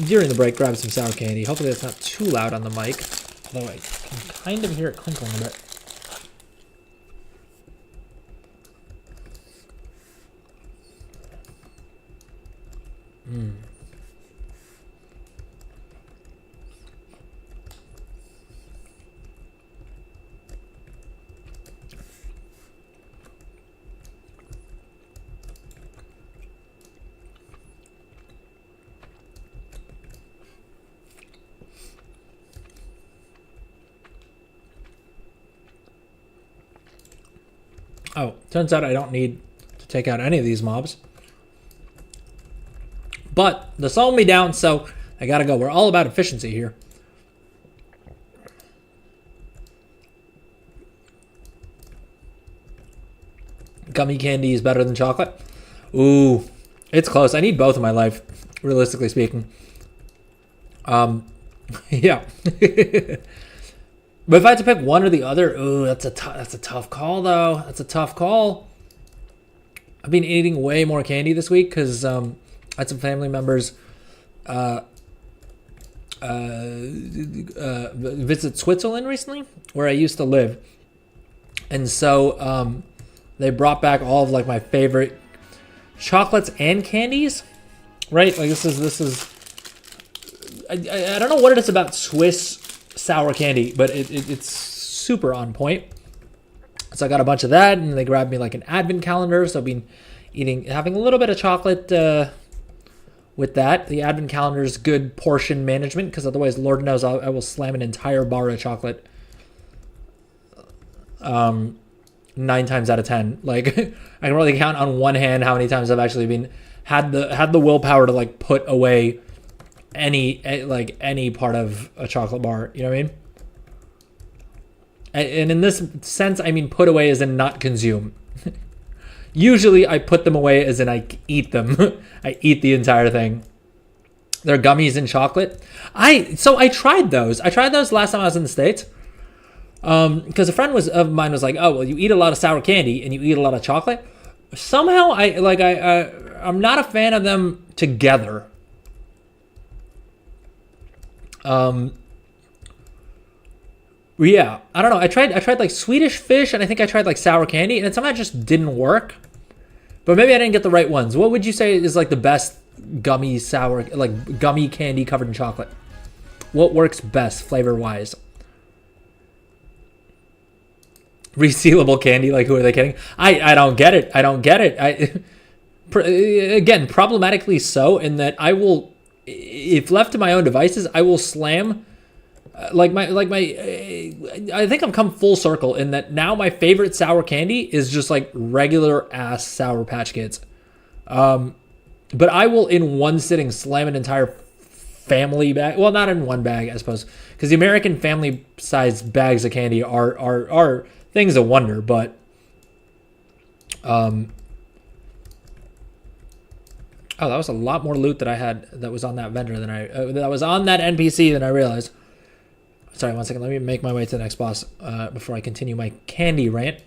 during the break, grab some sour candy. Hopefully that's not too loud on the mic. Although I can kind of hear it crinkling a bit. Oh, turns out I don't need to take out any of these mobs. But they're slowing me down, so I gotta go. We're all about efficiency here. Gummy candy is better than chocolate. Ooh, it's close. I need both in my life, realistically speaking. Yeah. But if I had to pick one or the other, ooh, that's a tough call, though. That's a tough call. I've been eating way more candy this week because I had some family members visit Switzerland recently, where I used to live. And so they brought back all of like my favorite chocolates and candies, right? Like this is I don't know what it is about Swiss sour candy, but it's super on point. So I got a bunch of that, and they grabbed me like an advent calendar. So I've been having a little bit of chocolate with that. The advent calendar is good portion management because otherwise, Lord knows, I will slam an entire bar of chocolate 9 times out of 10. Like I can really count on one hand how many times I've actually had the willpower to like put away any part of a chocolate bar, you know what I mean? And in this sense, I mean put away as in not consume. Usually I put them away as in I eat them. I eat the entire thing. They're gummies and chocolate. So I tried those. I tried those last time I was in the States. Because a friend of mine was like, oh, well, you eat a lot of sour candy and you eat a lot of chocolate. Somehow I'm not a fan of them together. Yeah, I don't know. I tried like Swedish fish, and I think I tried like sour candy, and it somehow just didn't work. But maybe I didn't get the right ones. What would you say is like the best gummy sour, like gummy candy covered in chocolate? What works best flavor wise? Resealable candy, like who are they kidding? I don't get it. I don't get it. Again, problematically so in that I will, if left to my own devices, I will slam. I think I've come full circle in that now my favorite sour candy is just like regular ass Sour Patch Kids. But I will in one sitting slam an entire family bag. Well, not in one bag, I suppose, because the American family size bags of candy are things of wonder. But I Oh, that was a lot more loot that I had that was on that vendor than that was on that NPC than I realized. Sorry, 1 second. Let me make my way to the next boss before I continue my candy rant.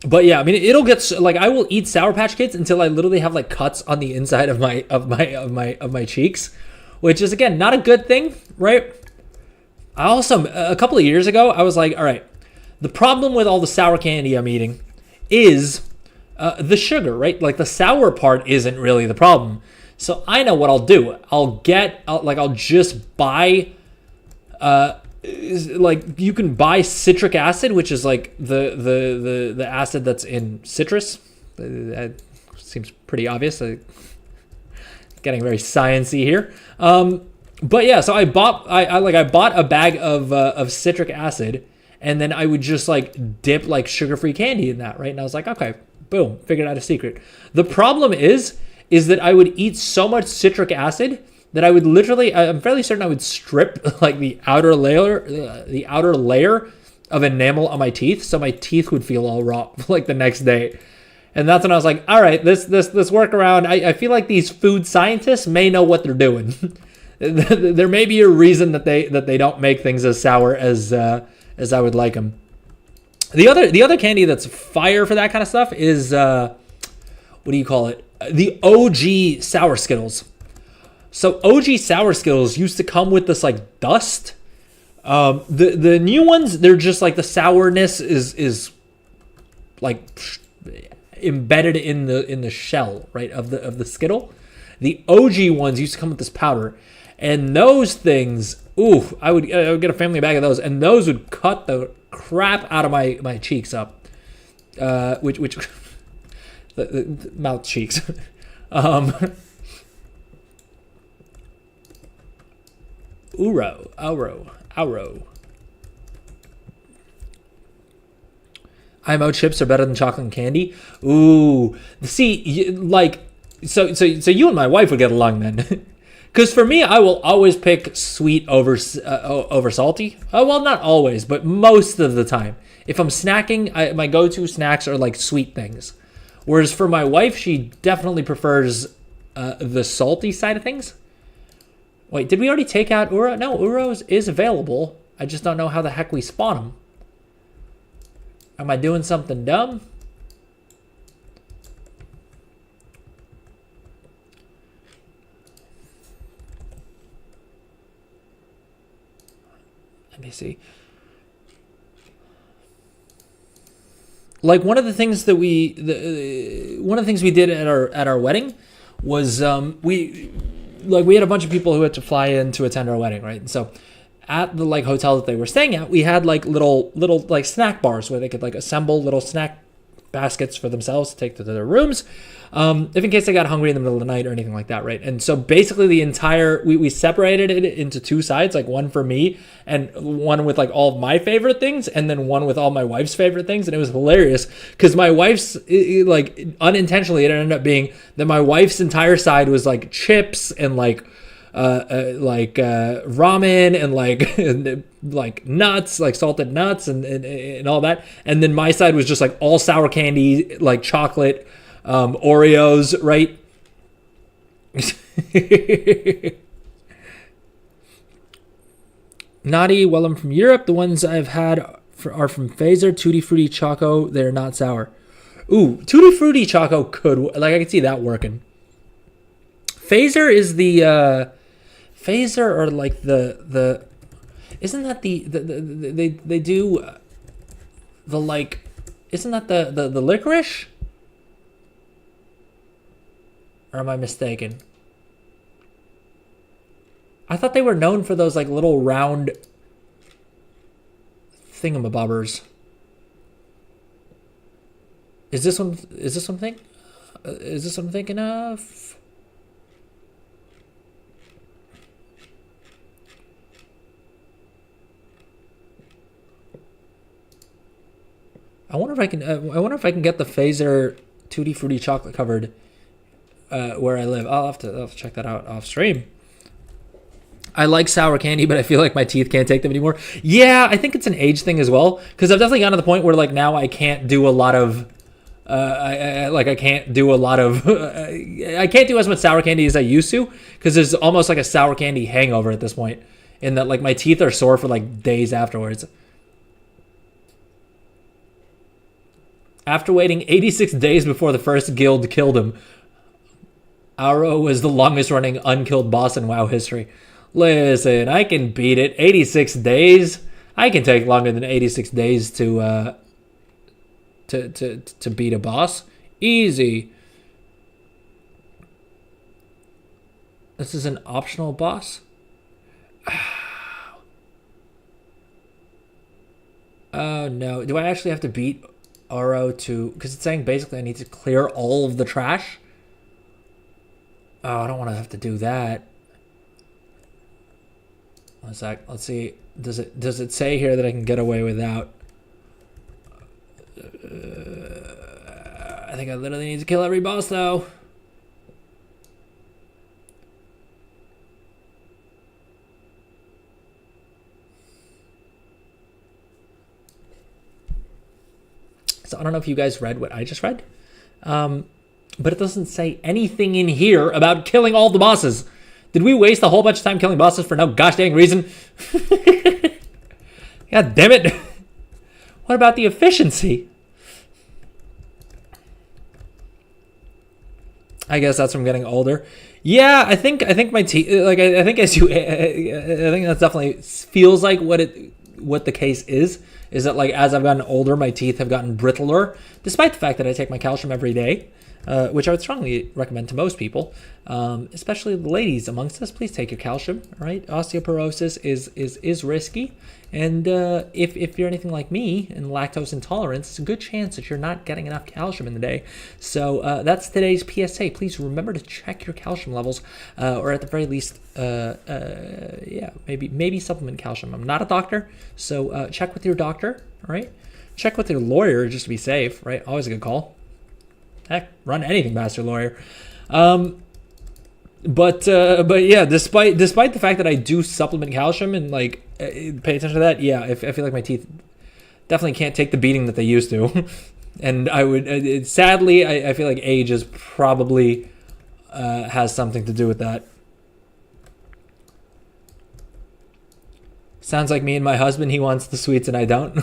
But yeah, I mean, it'll get like I will eat Sour Patch Kids until I literally have like cuts on the inside of my cheeks, which is again not a good thing, right? I also a couple of years ago I was like, all right, the problem with all the sour candy I'm eating is the sugar, right? Like the sour part isn't really the problem. So I know what I'll do. I'll just buy like you can buy citric acid, which is like the acid that's in citrus. That seems pretty obvious. Getting very sciencey here. But yeah, so I bought a bag of citric acid, and then I would just like dip like sugar-free candy in that, right? And I was like, okay, boom, figured out a secret. The problem is that I would eat so much citric acid that I would literally, I'm fairly certain I would strip like the outer layer of enamel on my teeth, so my teeth would feel all raw like the next day. And that's when I was like, all right, this workaround, I feel like these food scientists may know what they're doing. There may be a reason that they don't make things as sour as I would like them. The other candy that's fire for that kind of stuff is what do you call it? The OG Sour Skittles. So OG Sour Skittles used to come with this like dust. The new ones, they're just like the sourness is like embedded in the shell, right, of the Skittle. The OG ones used to come with this powder, and those things, ooh, I would get a family bag of those, and those would cut the crap out of my cheeks up, which the mouth cheeks. Auro. IMO chips are better than chocolate and candy. Ooh, see, like, so you and my wife would get along then, because for me, I will always pick sweet over salty. Well, not always, but most of the time. If I'm snacking, my go-to snacks are like sweet things, whereas for my wife, she definitely prefers the salty side of things. Wait, did we already take out Uro? No, Uros is available. I just don't know how the heck we spawn them. Am I doing something dumb? Let me see. Like one of the things that we did at our wedding was we had a bunch of people who had to fly in to attend our wedding, right? And so at the like hotel that they were staying at, we had like little like snack bars where they could like assemble little snack baskets for themselves to take to their rooms, if in case they got hungry in the middle of the night or anything like that, right? And so basically the entire we separated it into two sides, like one for me and one with like all of my favorite things, and then one with all my wife's favorite things. And it was hilarious because my wife's like unintentionally, it ended up being that my wife's entire side was like chips and like ramen and like nuts, like salted nuts and all that. And then my side was just like all sour candy, like chocolate, Oreos, right? Naughty, well, I'm from Europe. The ones I've had are from Phaser, Tutti Frutti Choco. They're not sour. Ooh, Tutti Frutti Choco could, like, I could see that working. Phaser is the Phaser, or like the isn't that they do the like, isn't that the licorice? Or am I mistaken? I thought they were known for those like little round thingamabobbers. Is this something? Is this what I'm thinking of? I wonder if I can get the Phaser Tutti Frutti chocolate covered where I live. I'll have to check that out off stream. I like sour candy, but I feel like my teeth can't take them anymore. Yeah, I think it's an age thing as well, because I've definitely gotten to the point where like now I can't do a lot of I can't do a lot of I can't do as much sour candy as I used to, because there's almost like a sour candy hangover at this point, in that like my teeth are sore for like days afterwards. After waiting 86 days before the first guild killed him, Auro was the longest running unkilled boss in WoW history. Listen, I can beat it. 86 days. I can take longer than 86 days to beat a boss. Easy. This is an optional boss? Oh no. Do I actually have to beat Auro to... Because it's saying basically I need to clear all of the trash? Oh, I don't want to have to do that. One sec. Let's see. Does it say here that I can get away without... I think I literally need to kill every boss, though. So I don't know if you guys read what I just read. But it doesn't say anything in here about killing all the bosses. Did we waste a whole bunch of time killing bosses for no gosh dang reason? God damn it. What about the efficiency? I guess that's from getting older. Yeah, I think my teeth, like I think as you, I think that definitely feels like what the case is that like as I've gotten older, my teeth have gotten brittler, despite the fact that I take my calcium every day, which I would strongly recommend to most people, especially the ladies amongst us. Please take your calcium. All right, osteoporosis is risky, and if you're anything like me and lactose intolerance, it's a good chance that you're not getting enough calcium in the day. So that's today's PSA. Please remember to check your calcium levels, or at the very least, yeah, maybe supplement calcium. I'm not a doctor, so check with your doctor. All right, check with your lawyer just to be safe. Right, always a good call. Heck, run anything past your lawyer. But yeah, despite the fact that I do supplement calcium and like pay attention to that, yeah, I feel like my teeth definitely can't take the beating that they used to. And I would sadly, I feel like age is probably has something to do with that. Sounds like me and my husband. He wants the sweets and I don't.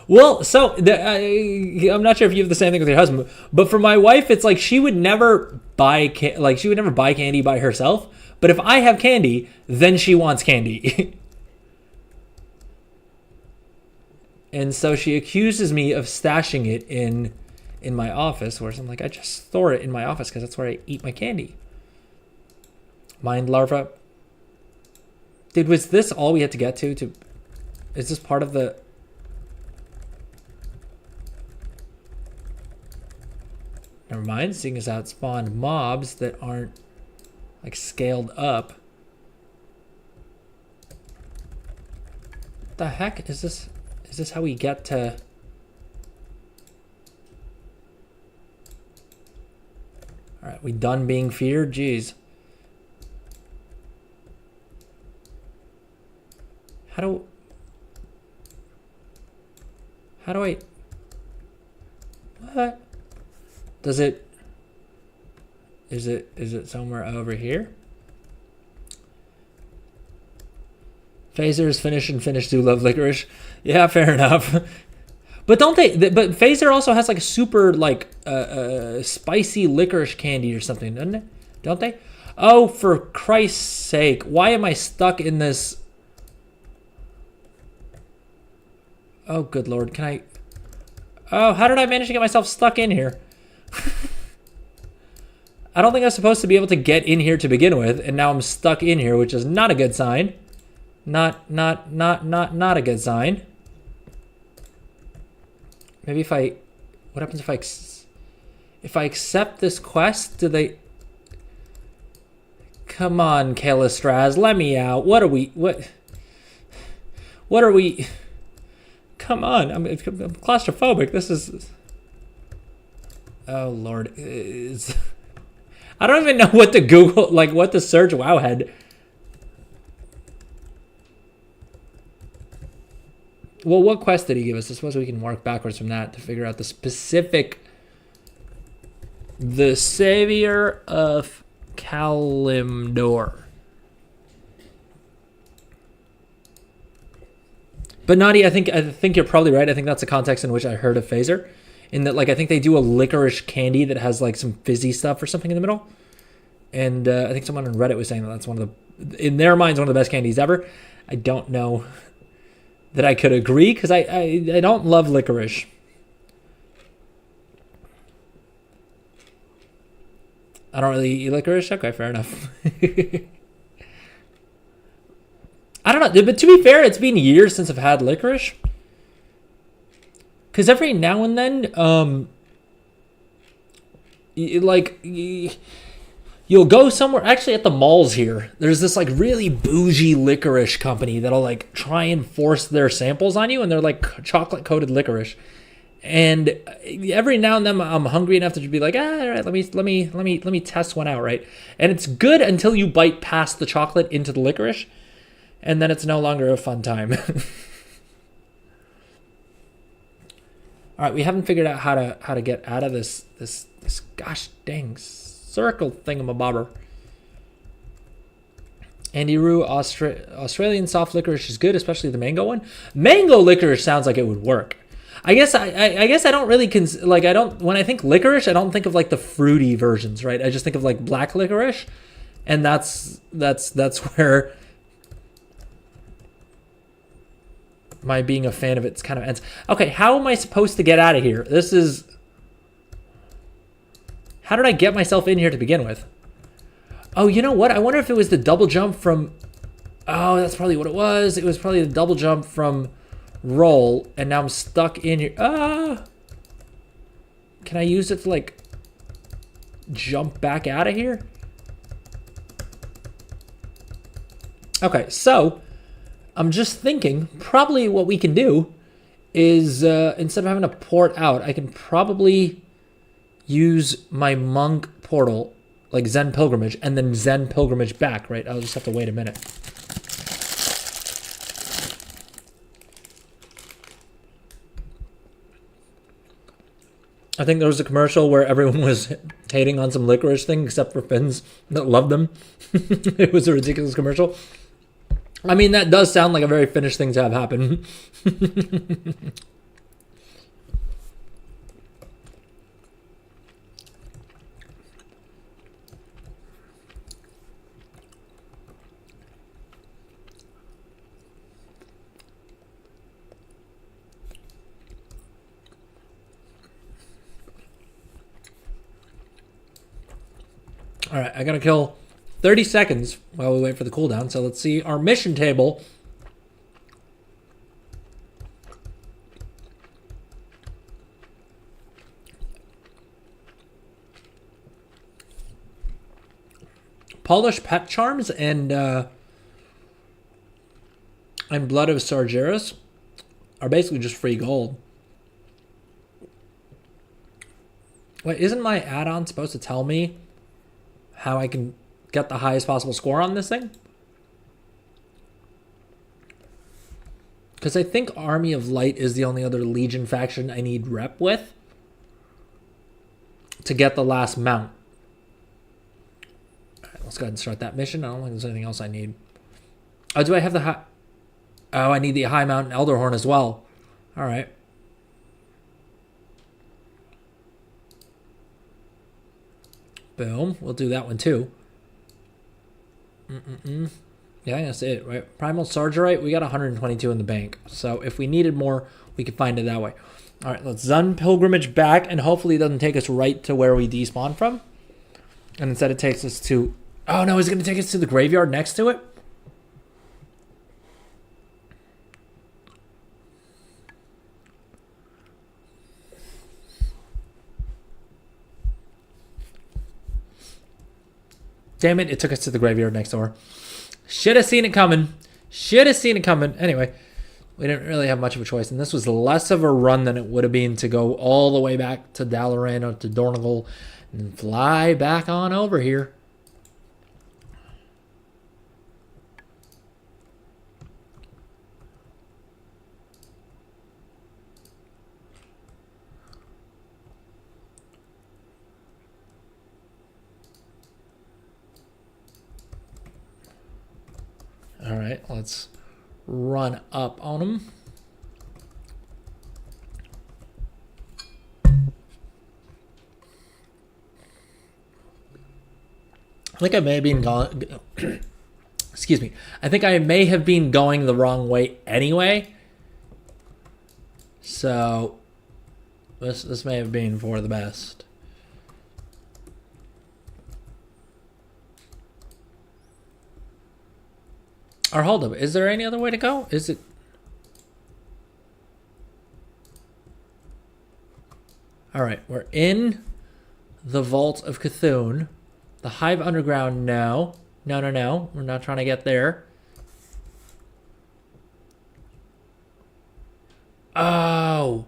Well, so I'm not sure if you have the same thing with your husband, but for my wife, it's like she would never buy candy by herself. But if I have candy, then she wants candy. And so she accuses me of stashing it in my office, whereas I'm like, I just store it in my office because that's where I eat my candy. Mind larva. Dude, was this all we had to get to? Is this part of the... Never mind, seeing as how it spawned mobs that aren't like scaled up. What the heck is this? Is this how we get to... Alright, we done being feared? Jeez. How do I... What? Does it... Is it somewhere over here? Phasers finish do love licorice. Yeah, fair enough. But don't they... But Phaser also has like a super like spicy licorice candy or something, doesn't it? Don't they? Oh, for Christ's sake. Why am I stuck in this... Oh, good Lord. Can I... Oh, how did I manage to get myself stuck in here? I don't think I was supposed to be able to get in here to begin with, and now I'm stuck in here, which is not a good sign. Not a good sign. Maybe if I... What happens if I accept this quest? Do they... Come on, Kalistraz, let me out. What are we... What are we... Come on, I'm claustrophobic. This is... Oh, Lord. I don't even know what to Google, like what to search Wowhead. Well, what quest did he give us? I suppose we can work backwards from that to figure out the specific. The Savior of Kalimdor. But Nadi, I think you're probably right. I think that's the context in which I heard of Phaser. In that, like, I think they do a licorice candy that has like some fizzy stuff or something in the middle. And I think someone on Reddit was saying that that's one of the, in their minds, one of the best candies ever. I don't know that I could agree because I don't love licorice. I don't really eat licorice. Okay, fair enough. I don't know, but to be fair, it's been years since I've had licorice. Because every now and then, you'll go somewhere. Actually, at the malls here, there's this like really bougie licorice company that'll like try and force their samples on you, and they're like chocolate coated licorice. And every now and then I'm hungry enough to be like, all right, let me test one out, right? And it's good until you bite past the chocolate into the licorice, and then it's no longer a fun time. All right, we haven't figured out how to get out of this gosh dang circle thingamabobber. Andy Rue, Australian soft licorice is good, especially the mango one. Mango licorice sounds like it would work. I guess I don't really when I think licorice, I don't think of like the fruity versions, right? I just think of like black licorice, and that's where my being a fan of it kind of ends. Okay, how am I supposed to get out of here? How did I get myself in here to begin with? Oh, you know what? I wonder if it was the double jump from. Oh, that's probably what it was. It was probably the double jump from roll, and now I'm stuck in here. Can I use it to like jump back out of here? Okay, so I'm just thinking probably what we can do is instead of having to port out, I can probably use my monk portal, like Zen Pilgrimage, and then Zen Pilgrimage back, right? I'll just have to wait a minute. I think there was a commercial where everyone was hating on some licorice thing except for Finns that loved them. It was a ridiculous commercial. I mean, that does sound like a very Finnish thing to have happen. All right, I gotta kill 30 seconds while we wait for the cooldown. So let's see our mission table. Polish Pet Charms and Blood of Sargeras are basically just free gold. Wait, isn't my add-on supposed to tell me how I can get the highest possible score on this thing? Because I think Army of Light is the only other Legion faction I need rep with to get the last mount. All right, let's go ahead and start that mission. I don't think there's anything else I need. Oh, do I have the high? Oh, I need the High Mountain Elderhorn as well. All right. Boom. We'll do that one too. Yeah, that's it, right? Primal Sargerite, we got 122 in the bank. So if we needed more, we could find it that way. All right, let's Zen Pilgrimage back, and hopefully it doesn't take us right to where we despawn from. And instead it takes us to... Oh, no, is it going to take us to the graveyard next to it? Damn it, it took us to the graveyard next door. Should have seen it coming. Should have seen it coming. Anyway, we didn't really have much of a choice. And this was less of a run than it would have been to go all the way back to Dalaran or to Dornagal and fly back on over here. right, let's run up on him. I think I may have been going. Excuse me. I think I may have been going the wrong way anyway. So this may have been for the best. Or hold up, is there any other way to go? Is it? All right, we're in the Vault of Cthulhu. The Hive Underground, no. No. We're not trying to get there. Oh.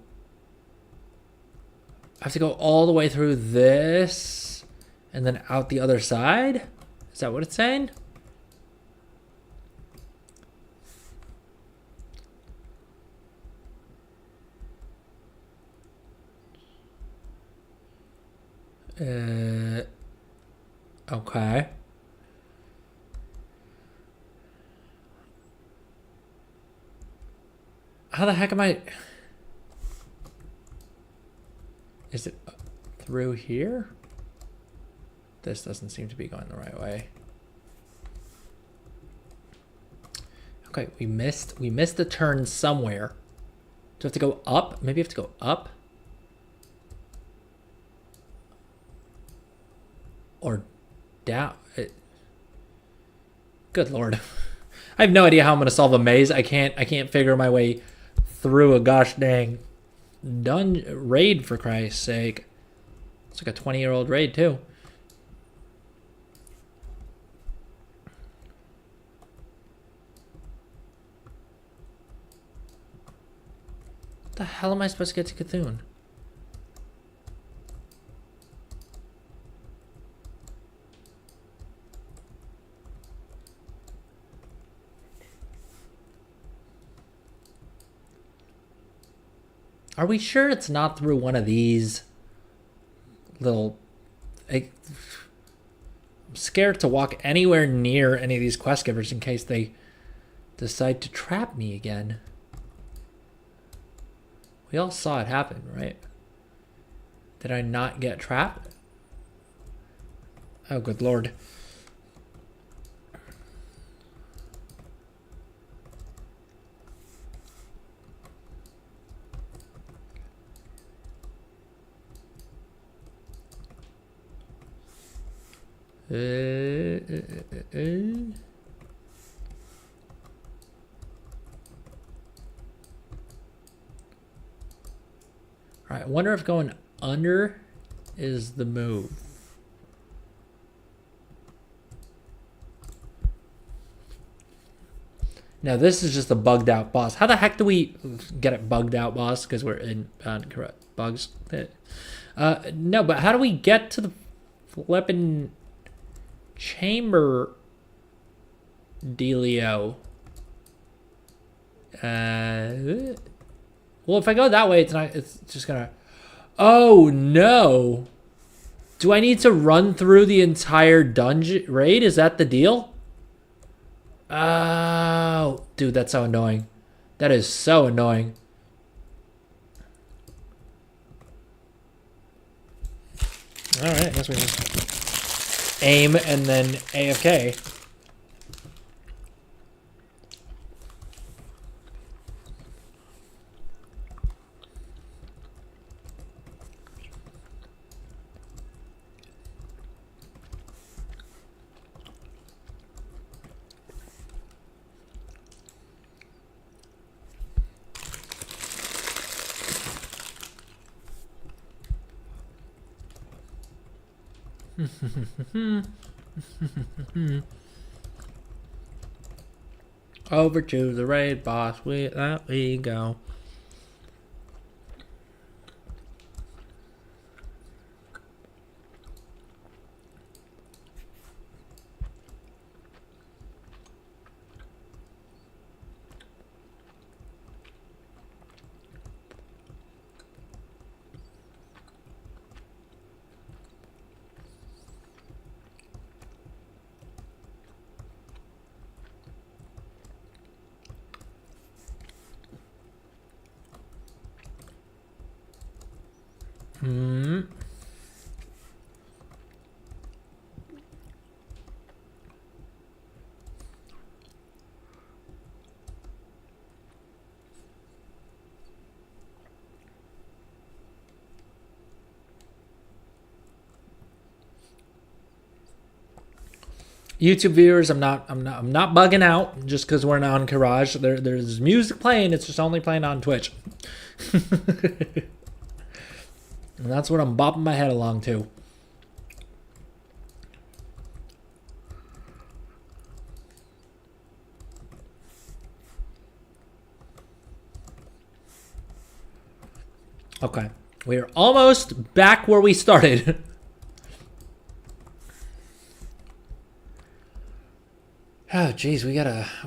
I have to go all the way through this and then out the other side? Is that what it's saying? Okay. How the heck am I? Is it through here? This doesn't seem to be going the right way. Okay, we missed a turn somewhere. Do I have to go up? Maybe I have to go up? Or down? Good Lord. I have no idea how I'm going to solve a maze. I can't figure my way through a gosh dang raid, for Christ's sake. It's like a 20-year-old raid too. What the hell am I supposed to get to Cthulhu? Are we sure it's not through one of these little... I'm scared to walk anywhere near any of these quest givers in case they decide to trap me again. We all saw it happen, right? Did I not get trapped? Oh, good Lord. All right, I wonder if going under is the move. Now this is just a bugged out boss. How the heck do we get it bugged out boss? Because we're in correct bugs. No, but how do we get to the flippin' chamber dealio? Well, if I go that way, it's not. It's just gonna. Oh no! Do I need to run through the entire dungeon raid? Is that the deal? Oh, dude, that's so annoying. That is so annoying. All right, I guess we just aim and then AFK. Over to the raid boss, we go. YouTube viewers, I'm not bugging out just because we're not on Garage. There's music playing. It's just only playing on Twitch. And that's what I'm bopping my head along to. Okay, we are almost back where we started. Oh geez, we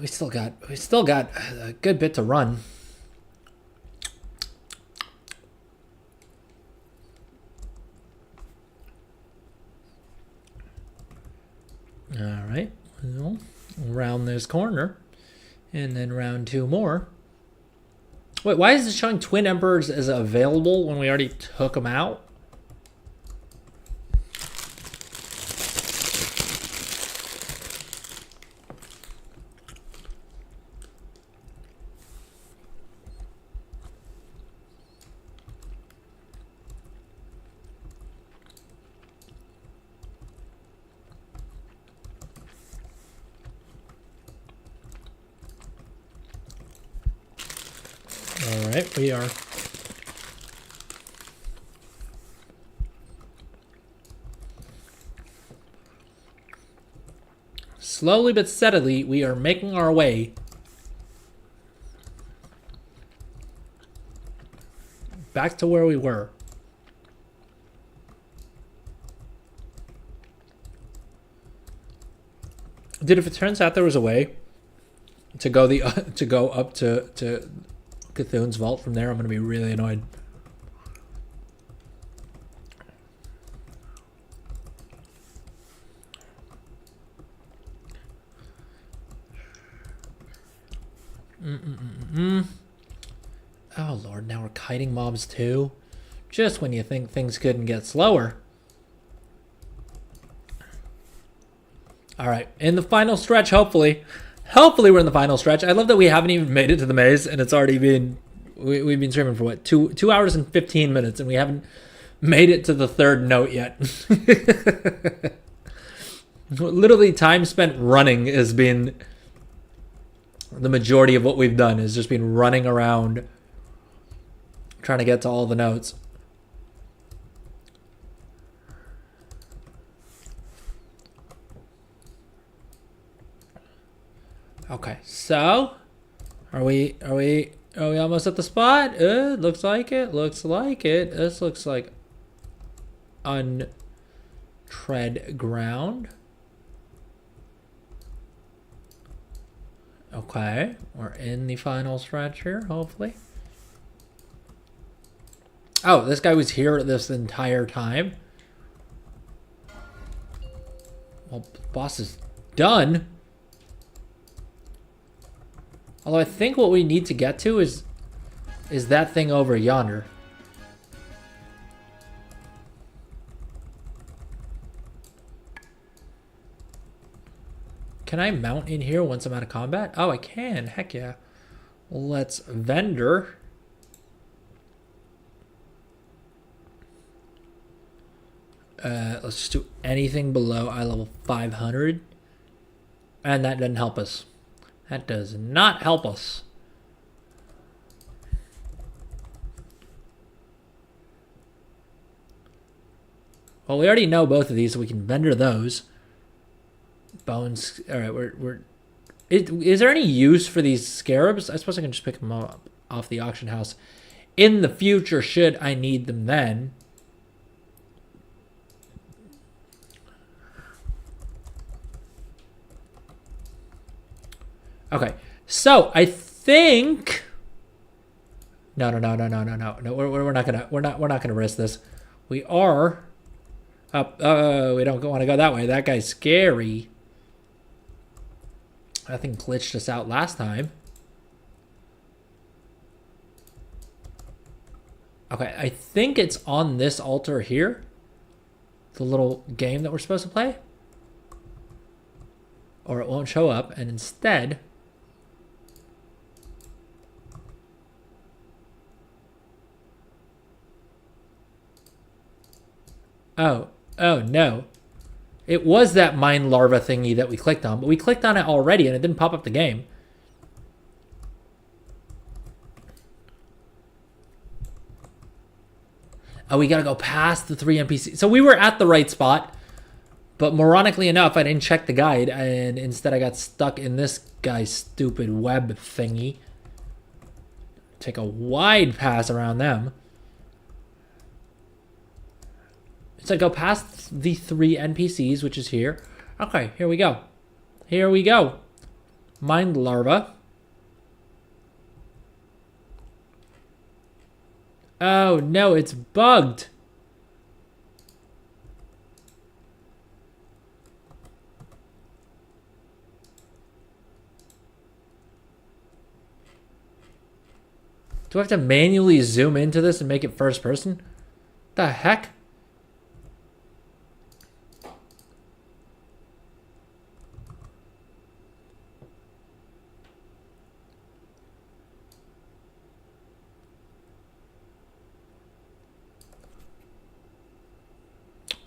still got a good bit to run. All right, well, round this corner, and then round two more. Wait, why is it showing Twin Emperors as available when we already took them out? All right, we are slowly but steadily, we are making our way back to where we were. Dude, if it turns out there was a way to go up to Cthulhu's vault from there, I'm gonna be really annoyed. Oh Lord, now we're kiting mobs too. Just when you think things couldn't get slower. All right, in the final stretch, hopefully we're in the final stretch. I love that we haven't even made it to the maze, and it's already been, we've been streaming for what, 2 hours and 15 minutes, and we haven't made it to the third note yet. Literally, time spent running has been the majority of what we've done, is just been running around trying to get to all the notes. Okay, so are we almost at the spot? Looks like it. This looks like untread ground. Okay, we're in the final stretch here, hopefully. Oh, this guy was here this entire time. Well, boss is done. Although I think what we need to get to is that thing over yonder. Can I mount in here once I'm out of combat? Oh, I can. Heck yeah. Let's vendor. Let's just do anything below eye level 500. And that doesn't help us. That does not help us. Well, we already know both of these, so we can vendor those. Bones. All right, is there any use for these scarabs? I suppose I can just pick them up off the auction house in the future, should I need them then. Okay, so I think no. We're not gonna risk this. We are up. We don't want to go that way. That guy's scary. That thing glitched us out last time. Okay, I think it's on this altar here. The little game that we're supposed to play. Or it won't show up, and instead... Oh no. It was that mine larva thingy that we clicked on, but we clicked on it already and it didn't pop up the game. Oh, we gotta go past the 3 NPCs. So we were at the right spot, but moronically enough, I didn't check the guide, and instead I got stuck in this guy's stupid web thingy. Take a wide pass around them. So go past the 3 NPCs, which is here. Okay, here we go. Here we go. Mind larva. Oh no, it's bugged. Do I have to manually zoom into this and make it first person? The heck?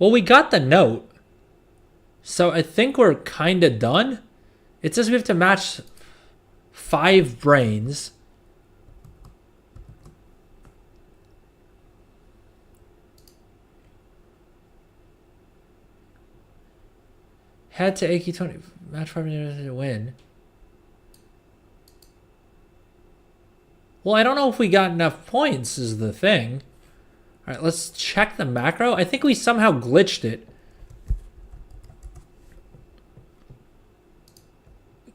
Well, we got the note. So I think we're kind of done. It says we have to match 5 brains. Head to AQ20. Match 5 minutes to win. Well, I don't know if we got enough points is the thing. All right, let's check the macro. I think we somehow glitched it.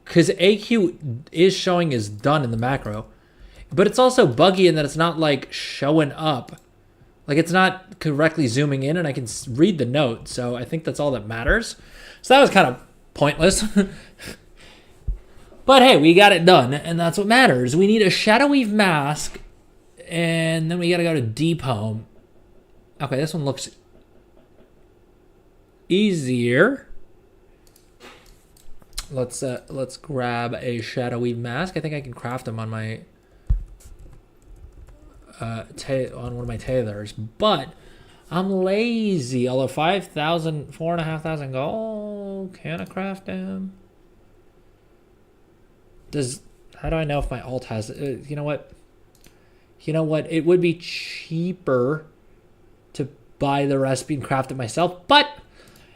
Because AQ is showing as done in the macro. But it's also buggy in that it's not like showing up. Like it's not correctly zooming in and I can read the note. So I think that's all that matters. So that was kind of pointless. But hey, we got it done and that's what matters. We need a Shadow Weave mask and then we got to go to Deep Home. Okay, this one looks easier. Let's grab a Shadow Weave mask. I think I can craft them on my on one of my tailors, but I'm lazy. Although 5,000, 4,500 gold, can I craft them? How do I know if my alt has? You know what? It would be cheaper to buy the recipe and craft it myself, but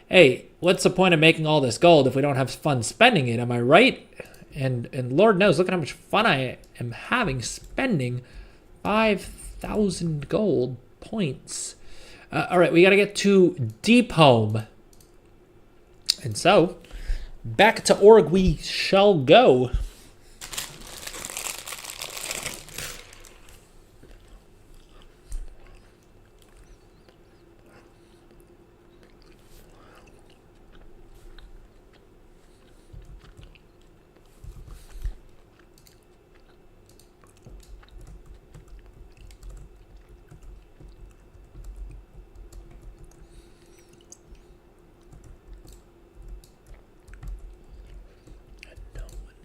hey, what's the point of making all this gold if we don't have fun spending it? Am I right? And Lord knows, look at how much fun I am having spending 5,000 gold points. All right, we got to get to Deep Home. And so, back to Org we shall go.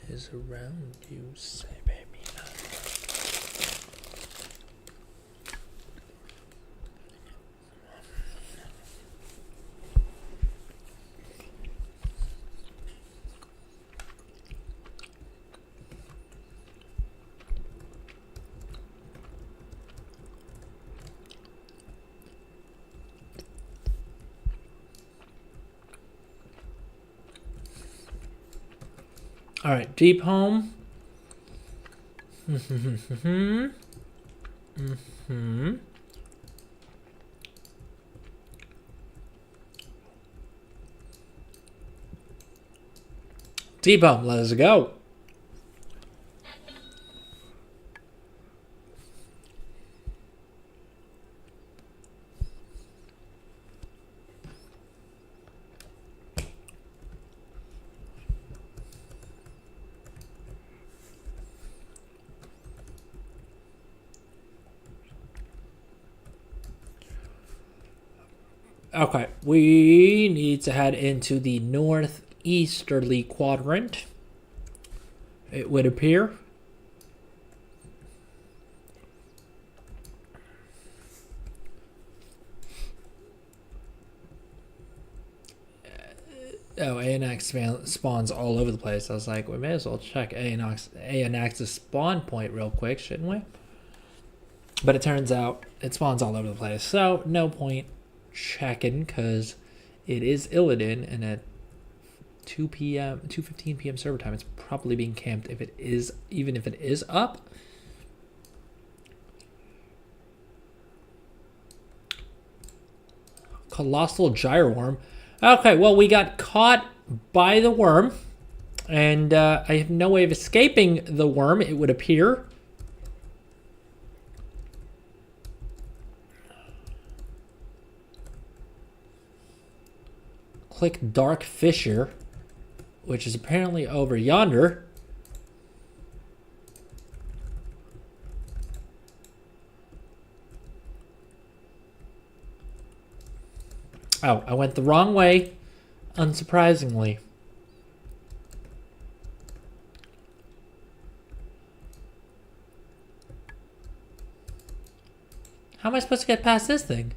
Is around you, say baby. All right, Deep Home. Deep Home, let's go. Okay, we need to head into the northeasterly quadrant. It would appear. Oh, ANX spawns all over the place. I was like, we may as well check ANX's spawn point real quick, shouldn't we? But it turns out it spawns all over the place. So, no point checking because it is Illidan, and at 2 p.m., 2:15 p.m. server time, it's probably being camped if it is, even if it is up. Colossal Gyroworm. Okay, well, we got caught by the worm, and I have no way of escaping the worm, it would appear. Click Dark Fissure, which is apparently over yonder. Oh, I went the wrong way, unsurprisingly. How am I supposed to get past this thing?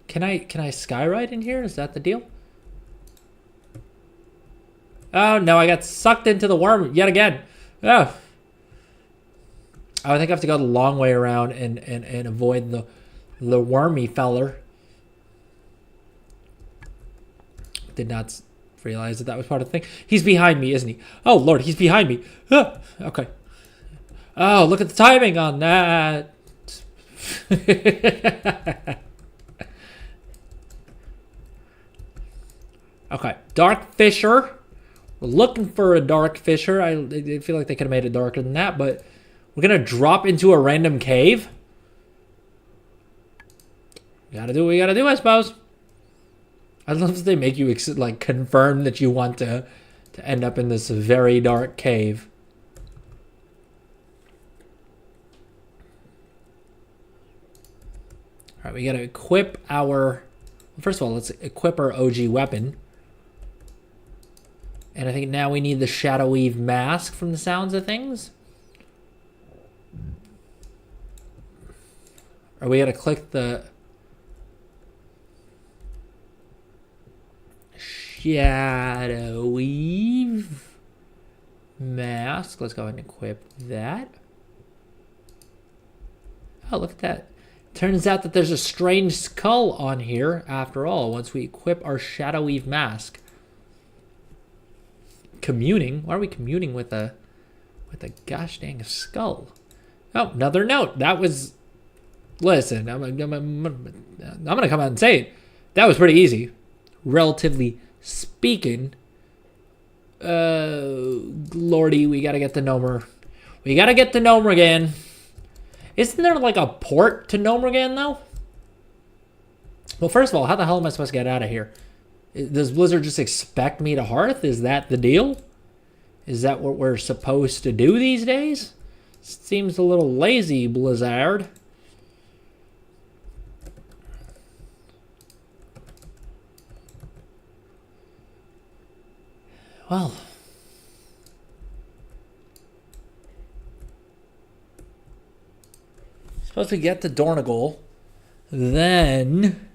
Can I skyride in here? Is that the deal? Oh no, I got sucked into the worm yet again. Oh. I think I have to go the long way around and avoid the wormy feller. Did not realize that was part of the thing. He's behind me, isn't he? Oh Lord, he's behind me. Ah, okay. Oh, look at the timing on that. Okay, Dark Fissure. We're looking for a Dark Fissure. I feel like they could have made it darker than that, but we're gonna drop into a random cave. Gotta do what we gotta do, I suppose. I love that they make you like confirm that you want to end up in this very dark cave. All right, we gotta equip our. Well, first of all, let's equip our OG weapon. And I think now we need the Shadow Weave mask from the sounds of things. Or we gotta click the Shadow Weave mask. Let's go ahead and equip that. Oh, look at that. Turns out that there's a strange skull on here after all once we equip our Shadow Weave mask. Communing? Why are we communing with a gosh dang skull? Oh, another note. That was... Listen, I'm gonna come out and say it. That was pretty easy. Relatively speaking. Lordy, we gotta get the Gnomer. We gotta get the Gnomer again. Isn't there like a port to Gnomer though? Well, first of all, how the hell am I supposed to get out of here? Does Blizzard just expect me to Hearth? Is that the deal? Is that what we're supposed to do these days? Seems a little lazy, Blizzard. Well, supposed to get to Dornagol, then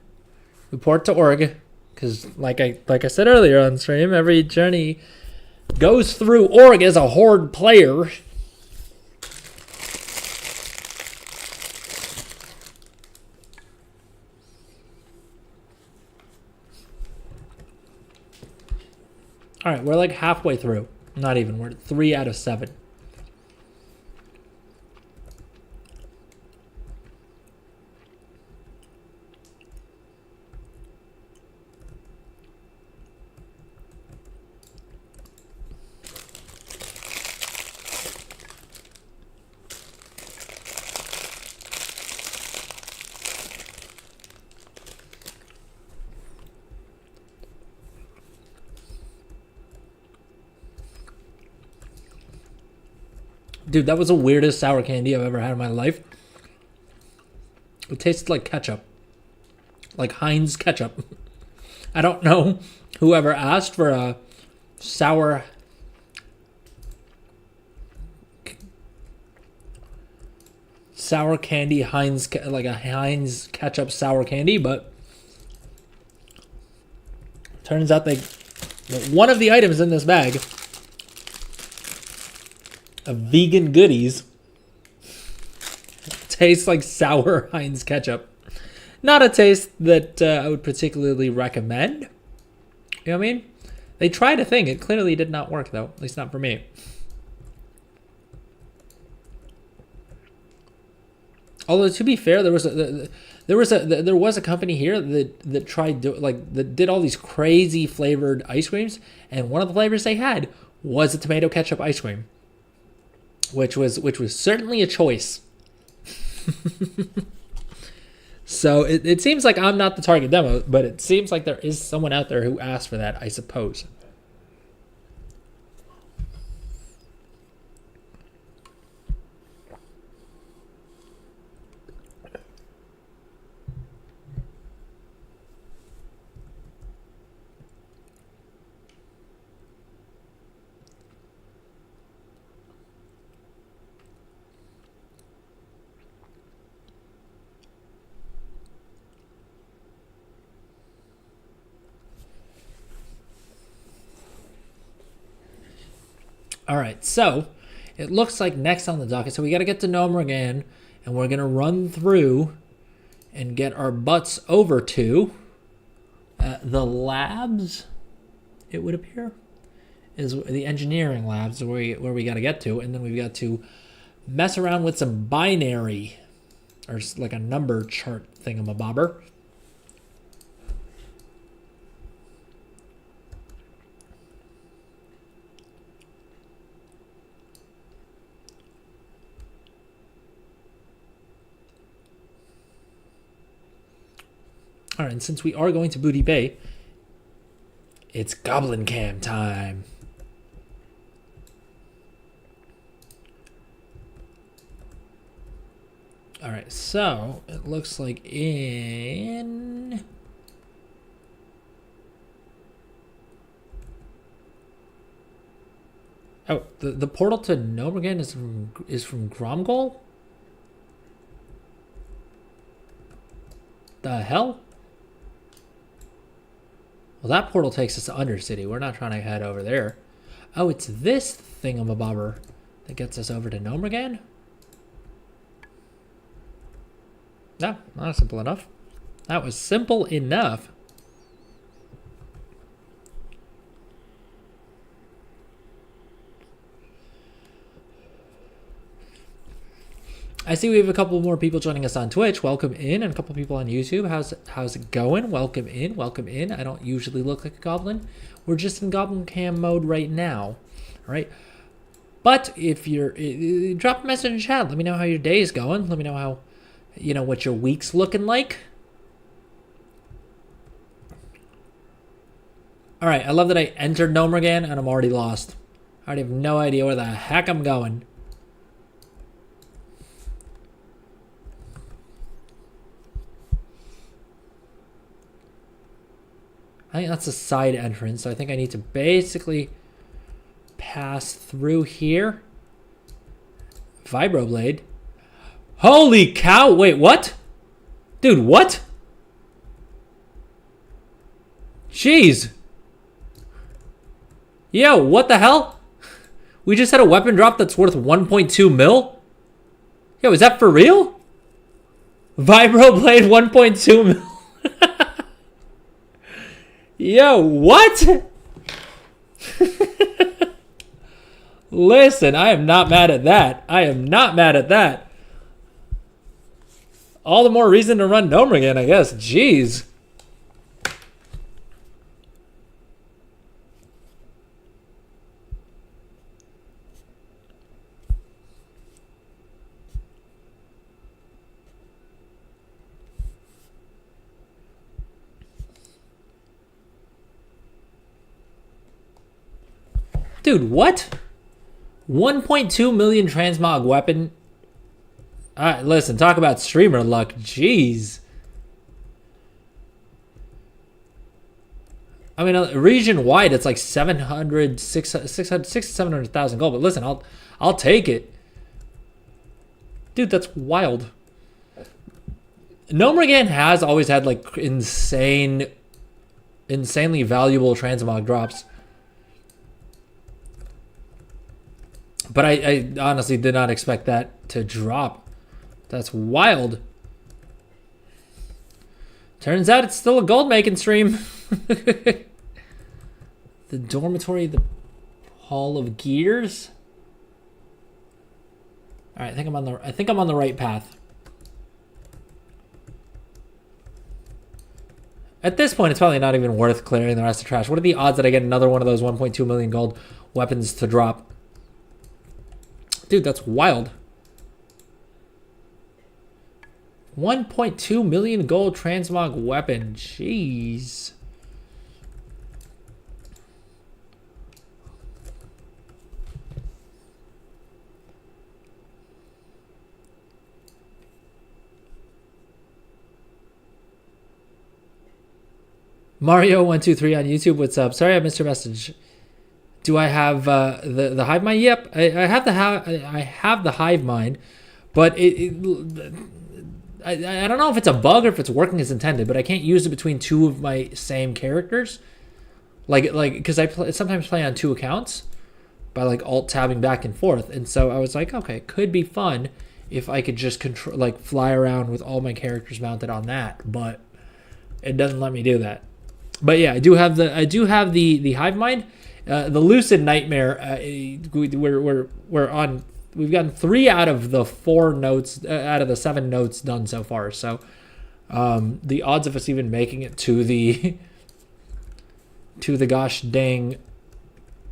report to Org, because like I said earlier on stream, every journey goes through Org as a Horde player. All right, we're like halfway through. Not even. We're at 3 out of 7. Dude, that was the weirdest sour candy I've ever had in my life. It tasted like ketchup. like Heinz ketchup. I don't know whoever asked for a sour candy Heinz, like a Heinz ketchup sour candy, but turns out one of the items in this bag of vegan goodies tastes like sour Heinz ketchup. Not a taste that I would particularly recommend. You know what I mean? They tried a thing. It clearly did not work, though. At least not for me. Although to be fair, there was a company here that tried that did all these crazy flavored ice creams, and one of the flavors they had was a tomato ketchup ice cream, which was certainly a choice. So it seems like I'm not the target demo, but it seems like there is someone out there who asked for that, I suppose. All right, so it looks like next on the docket, so we got to get to Gnome again, and we're going to run through and get our butts over to the labs, it would appear, is the engineering labs where we got to get to, and then we've got to mess around with some binary, or like a number chart thingamabobber. All right, and since we are going to Booty Bay, it's Goblin Cam time. All right, so it looks like in... Oh, the portal to Gnomergan is from Gromgol? The hell? Well, that portal takes us to Undercity. We're not trying to head over there. Oh, it's this thingamabobber that gets us over to Gnomergan? No, not simple enough. That was simple enough. I see we have a couple more people joining us on Twitch. Welcome in, and a couple people on YouTube. How's it going? Welcome in, welcome in. I don't usually look like a goblin. We're just in Goblin Cam mode right now. All right. But if you're, drop a message in chat. Let me know how your day is going. Let me know how, what your week's looking like. All right. I love that I entered Gnomergan and I'm already lost. I already have no idea where the heck I'm going. I think that's a side entrance, so I think I need to basically pass through here. Vibroblade. Holy cow! Wait, what? Dude, what? Jeez. Yo, what the hell? We just had a weapon drop that's worth 1.2 mil? Yo, is that for real? Vibroblade 1.2 mil. Yo, what? Listen, I am not mad at that. I am not mad at that. All the more reason to run Gnomergan, I guess. Jeez. Dude, what? 1.2 million transmog weapon? Listen, talk about streamer luck. Jeez. I mean, region wide, it's like 700, 600, 700,000 gold. But listen, I'll take it. Dude, that's wild. Gnomeregan has always had like insanely valuable transmog drops. But I honestly did not expect that to drop. That's wild. Turns out it's still a gold making stream. The dormitory, the Hall of Gears. All right, I think I'm on the right path. At this point, it's probably not even worth clearing the rest of trash. What are the odds that I get another one of those 1.2 million gold weapons to drop? Dude, that's wild. 1.2 million gold transmog weapon. Jeez. Mario123 on YouTube. What's up? Sorry I missed your message. Do I have the hive mind? Yep, I have the hive mind, but I don't know if it's a bug or if it's working as intended. But I can't use it between two of my same characters, like because I sometimes play on two accounts by like alt tabbing back and forth, and so I was like, okay, it could be fun if I could just control like fly around with all my characters mounted on that, but it doesn't let me do that. But yeah, I do have the hive mind. The Lucid Nightmare, we're on. We've gotten 3 out of the 4 notes, out of the 7 notes done so far. So, the odds of us even making it to the gosh dang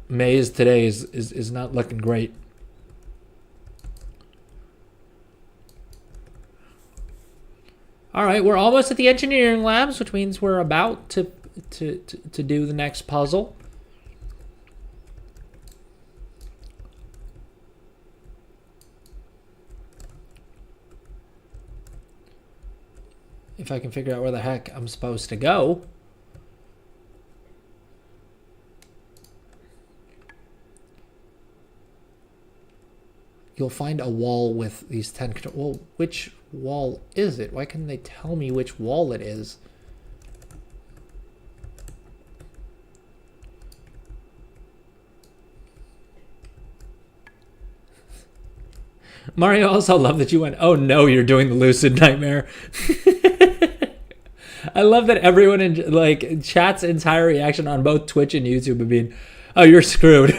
maze today is not looking great. All right, we're almost at the engineering labs, which means we're about to do the next puzzle. If I can figure out where the heck I'm supposed to go. You'll find a wall with these 10... Well, which wall is it? Why can't they tell me which wall it is? Mario, also love that you went, oh no, you're doing the Lucid Nightmare. I love that everyone in like chat's entire reaction on both Twitch and YouTube have been, oh, you're screwed.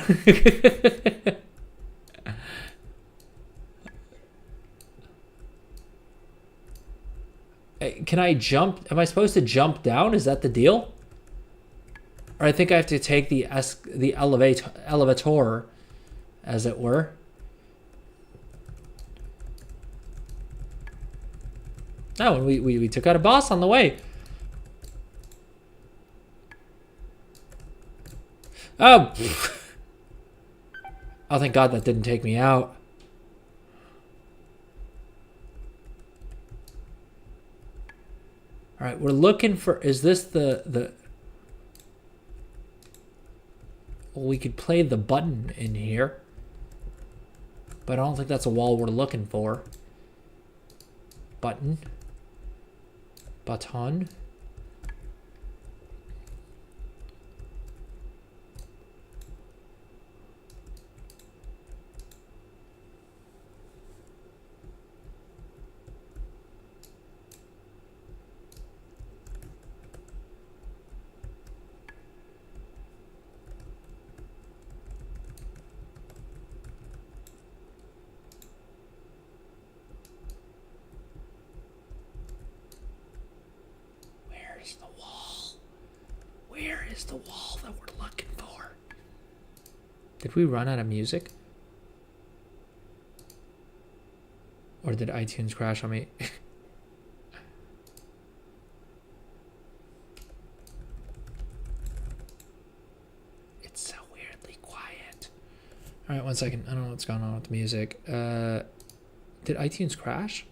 Can I jump? Am I supposed to jump down? Is that the deal? Or I think I have to take the elevator, as it were. Oh, and we took out a boss on the way. Oh. Oh, thank God that didn't take me out. All right, we're looking for, is this the well, we could play the button in here, but I don't think that's a wall we're looking for. Button. Button. Is the wall that we're looking for? Did we run out of music? Or did iTunes crash on me? It's so weirdly quiet. All right, one second. I don't know what's going on with the music. Did iTunes crash?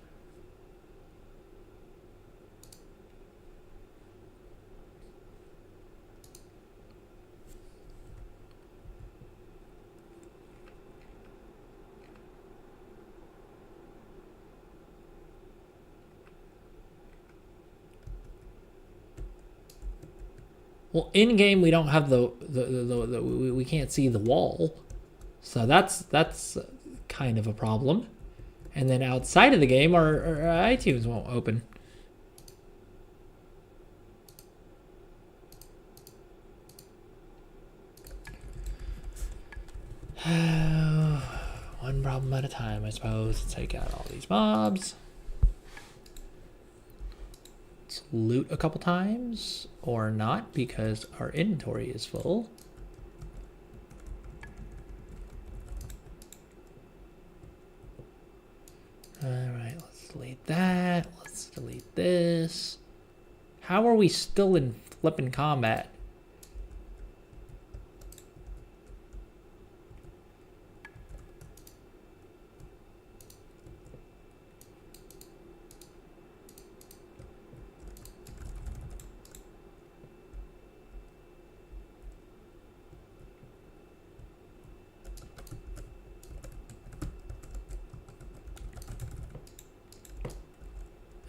Well, in game we don't have we can't see the wall, so that's kind of a problem. And then outside of the game, our iTunes won't open. One problem at a time, I suppose. Let's take out all these mobs. Let's loot a couple times, or not, because our inventory is full. Alright, let's delete that. Let's delete this. How are we still in flipping combat?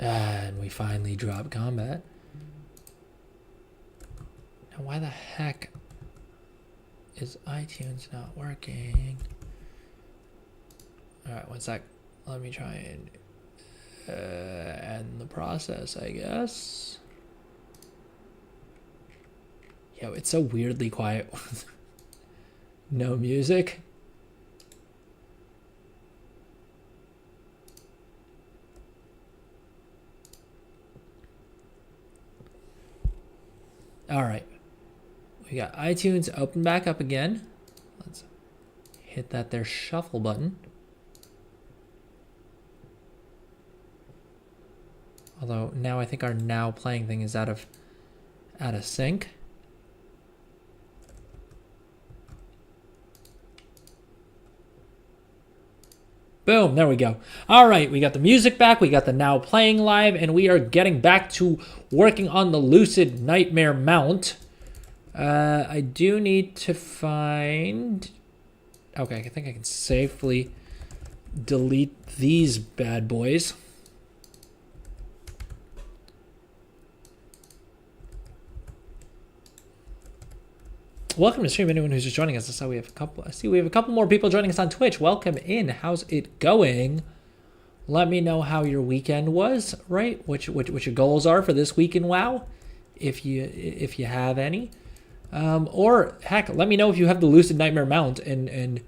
And we finally drop combat. Now, why the heck is iTunes not working? All right, one sec. Let me try and end the process, I guess. Yo, it's so weirdly quiet with no music. All right, we got iTunes open back up again. Let's hit that there shuffle button. Although now I think our now playing thing is out of sync. Boom, there we go. All right, we got the music back, we got the now playing live, and we are getting back to working on the Lucid Nightmare Mount. I do need to find... Okay, I think I can safely delete these bad boys. Welcome to stream, anyone who's just joining us. I see we have a couple more people joining us on Twitch. Welcome in. How's it going? Let me know how your weekend was, right? What your goals are for this week in WoW, if you have any. Or heck, let me know if you have the Lucid Nightmare Mount, and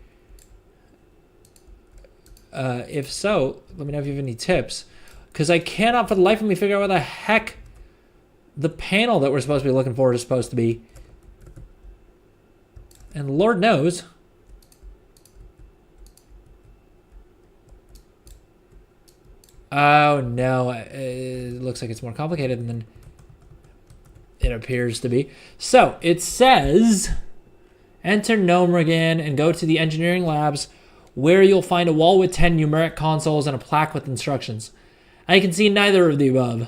if so, let me know if you have any tips, because I cannot for the life of me figure out what the heck the panel that we're supposed to be looking for is supposed to be. And Lord knows. Oh no, it looks like it's more complicated than it appears to be. So it says, enter Gnomrigan and go to the engineering labs, where you'll find a wall with 10 numeric consoles and a plaque with instructions. I can see neither of the above.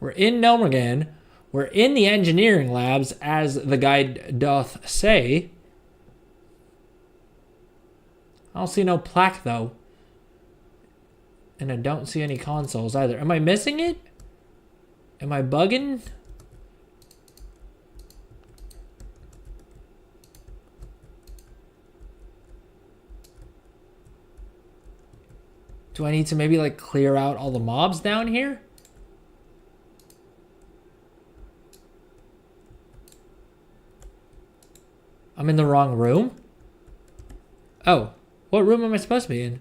We're in Gnomrigan. We're in the engineering labs, as the guide doth say. I don't see no plaque, though. And I don't see any consoles, either. Am I missing it? Am I bugging? Do I need to maybe, like, clear out all the mobs down here? I'm in the wrong room? Oh. What room am I supposed to be in?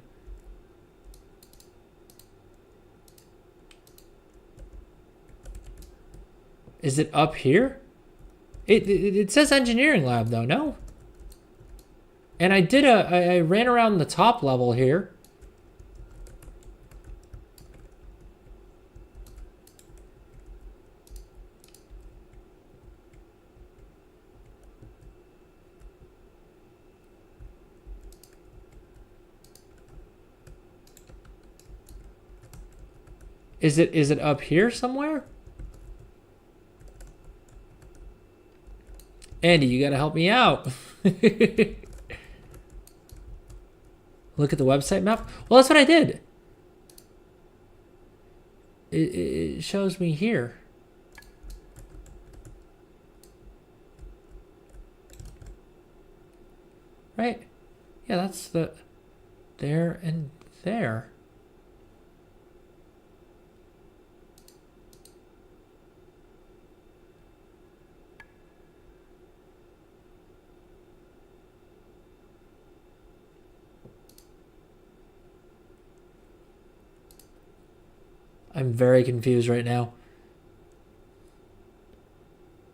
Is it up here? It says engineering lab though, no? And I ran around the top level here. Is it up here somewhere? Andy, you gotta help me out. Look at the website map. Well, that's what I did. It shows me here. right? Yeah, that's the there and there. I'm very confused right now.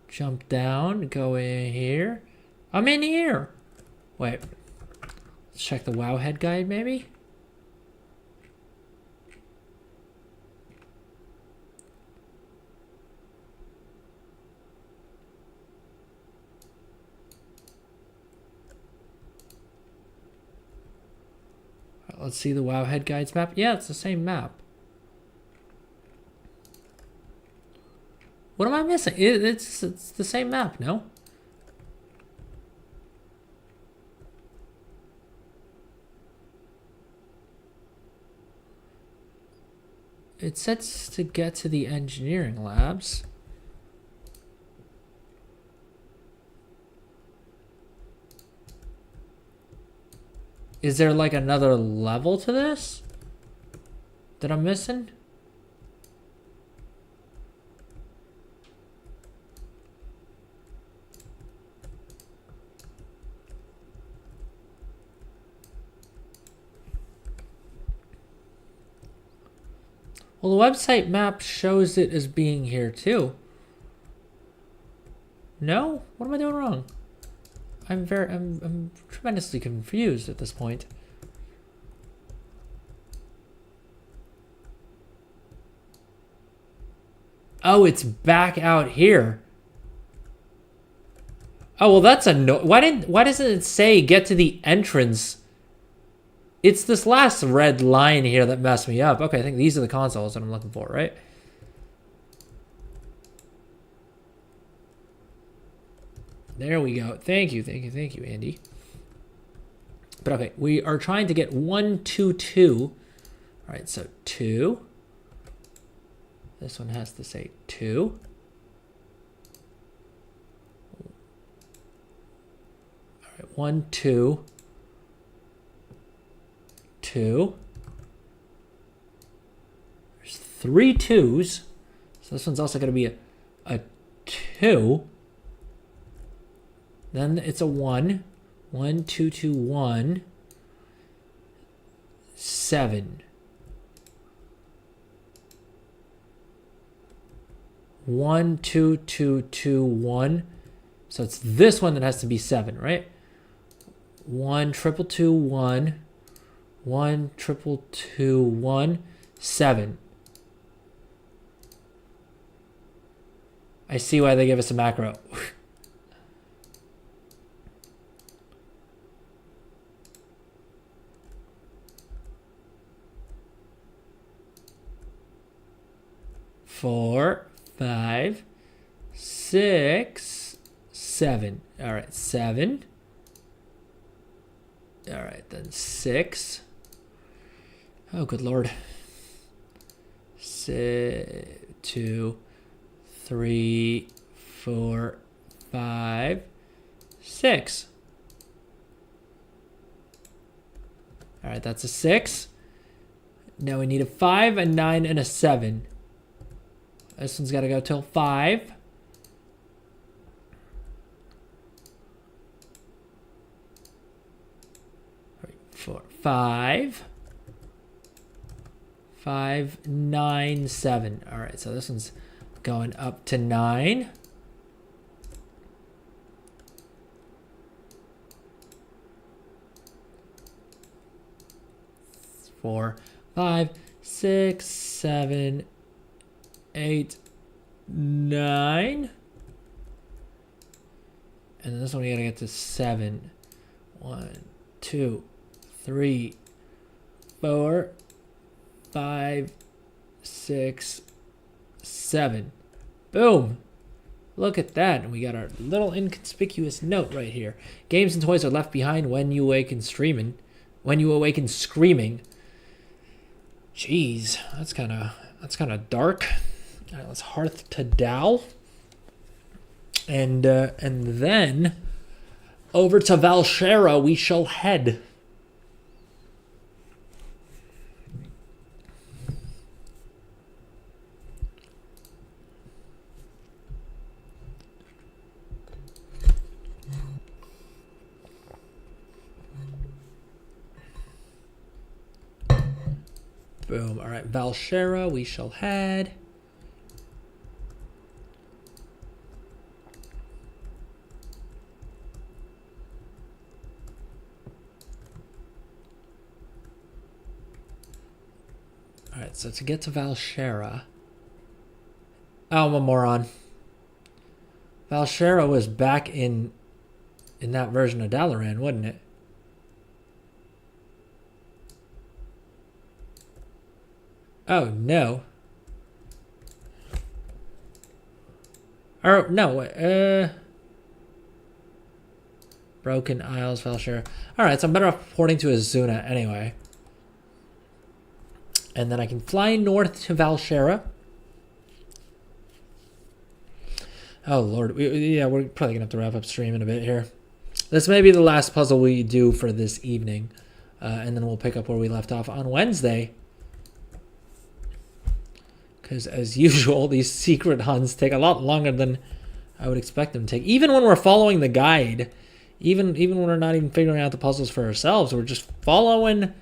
Jump down, go in here. I'm in here. Wait. Let's check the Wowhead guide, maybe? Let's see the Wowhead guides map. Yeah, it's the same map. What am I missing? It's the same map, no? It says to get to the engineering labs. Is there like another level to this that I'm missing? Well, the website map shows it as being here too. No? What am I doing wrong? I'm tremendously confused at this point. Oh, it's back out here. Oh, well, that's a no. Why doesn't it say get to the entrance? It's this last red line here that messed me up. Okay, I think these are the consoles that I'm looking for, right? There we go. Thank you, Andy. But okay, we are trying to get 1, 2, 2. All right, so 2. This one has to say 2. All right, 1, 2. 2. There's 3 2s. So this one's also going to be a 2. Then it's a 1. 1, 2, 2, 1. 7. 1, 2, 2, 2, 1. So it's this one that has to be 7, right? 1, triple 2, 1. 1, triple 2, 1. 7. I see why they give us a macro. Four, 5, 6, 7. All right, 7. All right, then 6. Oh, good Lord. 2, 3, 4, 5, 6. All right, that's a 6. Now we need a 5, a 9, and a 7. This one's got to go till 5. Right, 4, 5. 5, 9, 7. All right, so this one's going up to 9. Four, 5, 6, 7, 8, 9. And then this one we gotta get to 7. 1, 2, 3, 4, 5, 6, 7. Boom. Look at that. And we got our little inconspicuous note right here. Games and toys are left behind when you awaken streaming. When you awaken screaming. Jeez, that's kind of dark. All right, let's Hearth to Dal. And then Over to Valshera we shall head. Boom. All right, Valshera we shall head. All right, so to get to Valshera. Oh, I'm a moron. Valshera was back in that version of Dalaran, wasn't it? Oh, no. Or, no. Broken Isles, Valshera. Alright, so I'm better off porting to Azuna anyway. And then I can fly north to Valshera. Oh, Lord. We're probably going to have to wrap up stream in a bit here. This may be the last puzzle we do for this evening. And then we'll pick up where we left off on Wednesday. Because, as usual, these secret hunts take a lot longer than I would expect them to take. Even when we're following the guide, even when we're not even figuring out the puzzles for ourselves, we're just following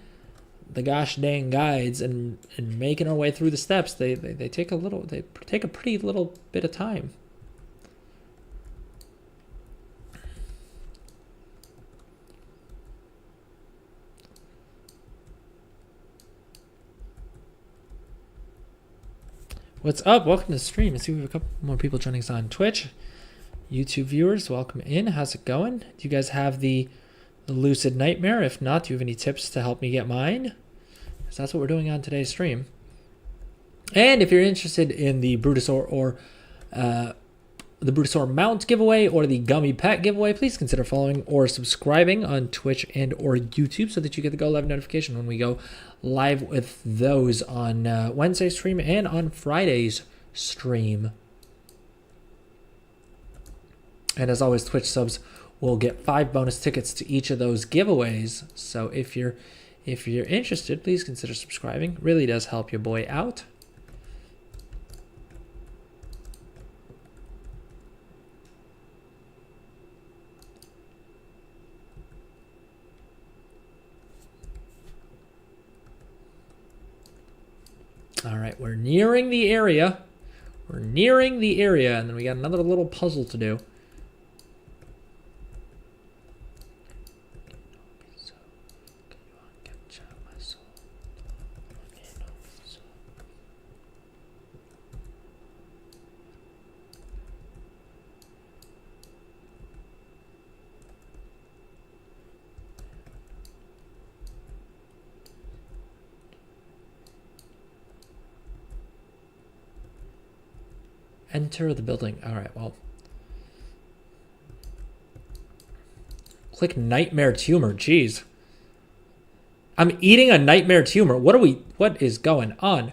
the gosh dang guides and making our way through the steps. They take a pretty little bit of time. What's up? Welcome to the stream. I see we have a couple more people joining us on Twitch. YouTube viewers, welcome in. How's it going? Do you guys have the Lucid Nightmare? If not, do you have any tips to help me get mine? Because that's what we're doing on today's stream. And if you're interested in the Brutosaur or the Brutosaur Mount giveaway or the Gummi Pet giveaway, please consider following or subscribing on Twitch and or YouTube so that you get the go live notification when we go live with those on Wednesday's stream and on Friday's stream. And as always, Twitch subs will get 5 bonus tickets to each of those giveaways. So if you're interested, please consider subscribing. Really does help your boy out. All right, we're nearing the area. We're nearing the area, and then we got another little puzzle to do. Enter the building. All right, well. Click Nightmare Tumor. Jeez. I'm eating a Nightmare Tumor. What is going on?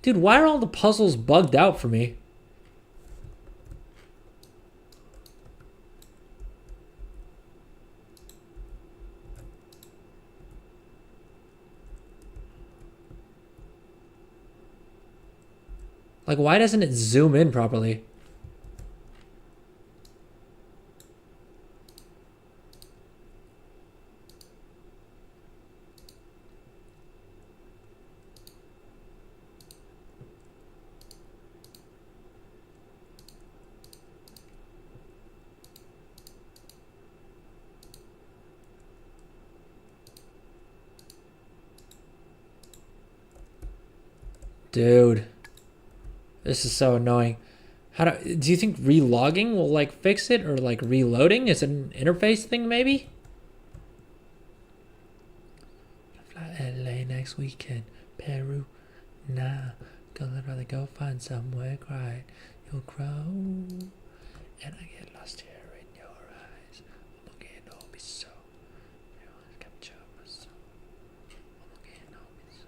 Dude, why are all the puzzles bugged out for me? Like, why doesn't it zoom in properly? Dude. This is so annoying. Do you think relogging will like fix it, or like reloading? Is it an interface thing maybe? Fly LA next weekend. Peru. Nah. Gonna rather go find somewhere quiet. You'll grow. And I get lost here in your eyes. I'm again, don't be so. You wanna capture my soul. I'm again, don't be so.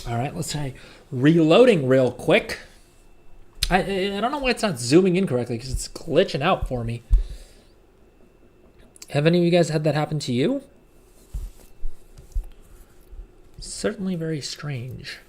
All right, let's try reloading real quick. I don't know why it's not zooming in correctly because it's glitching out for me. Have any of you guys had that happen to you? Certainly very strange.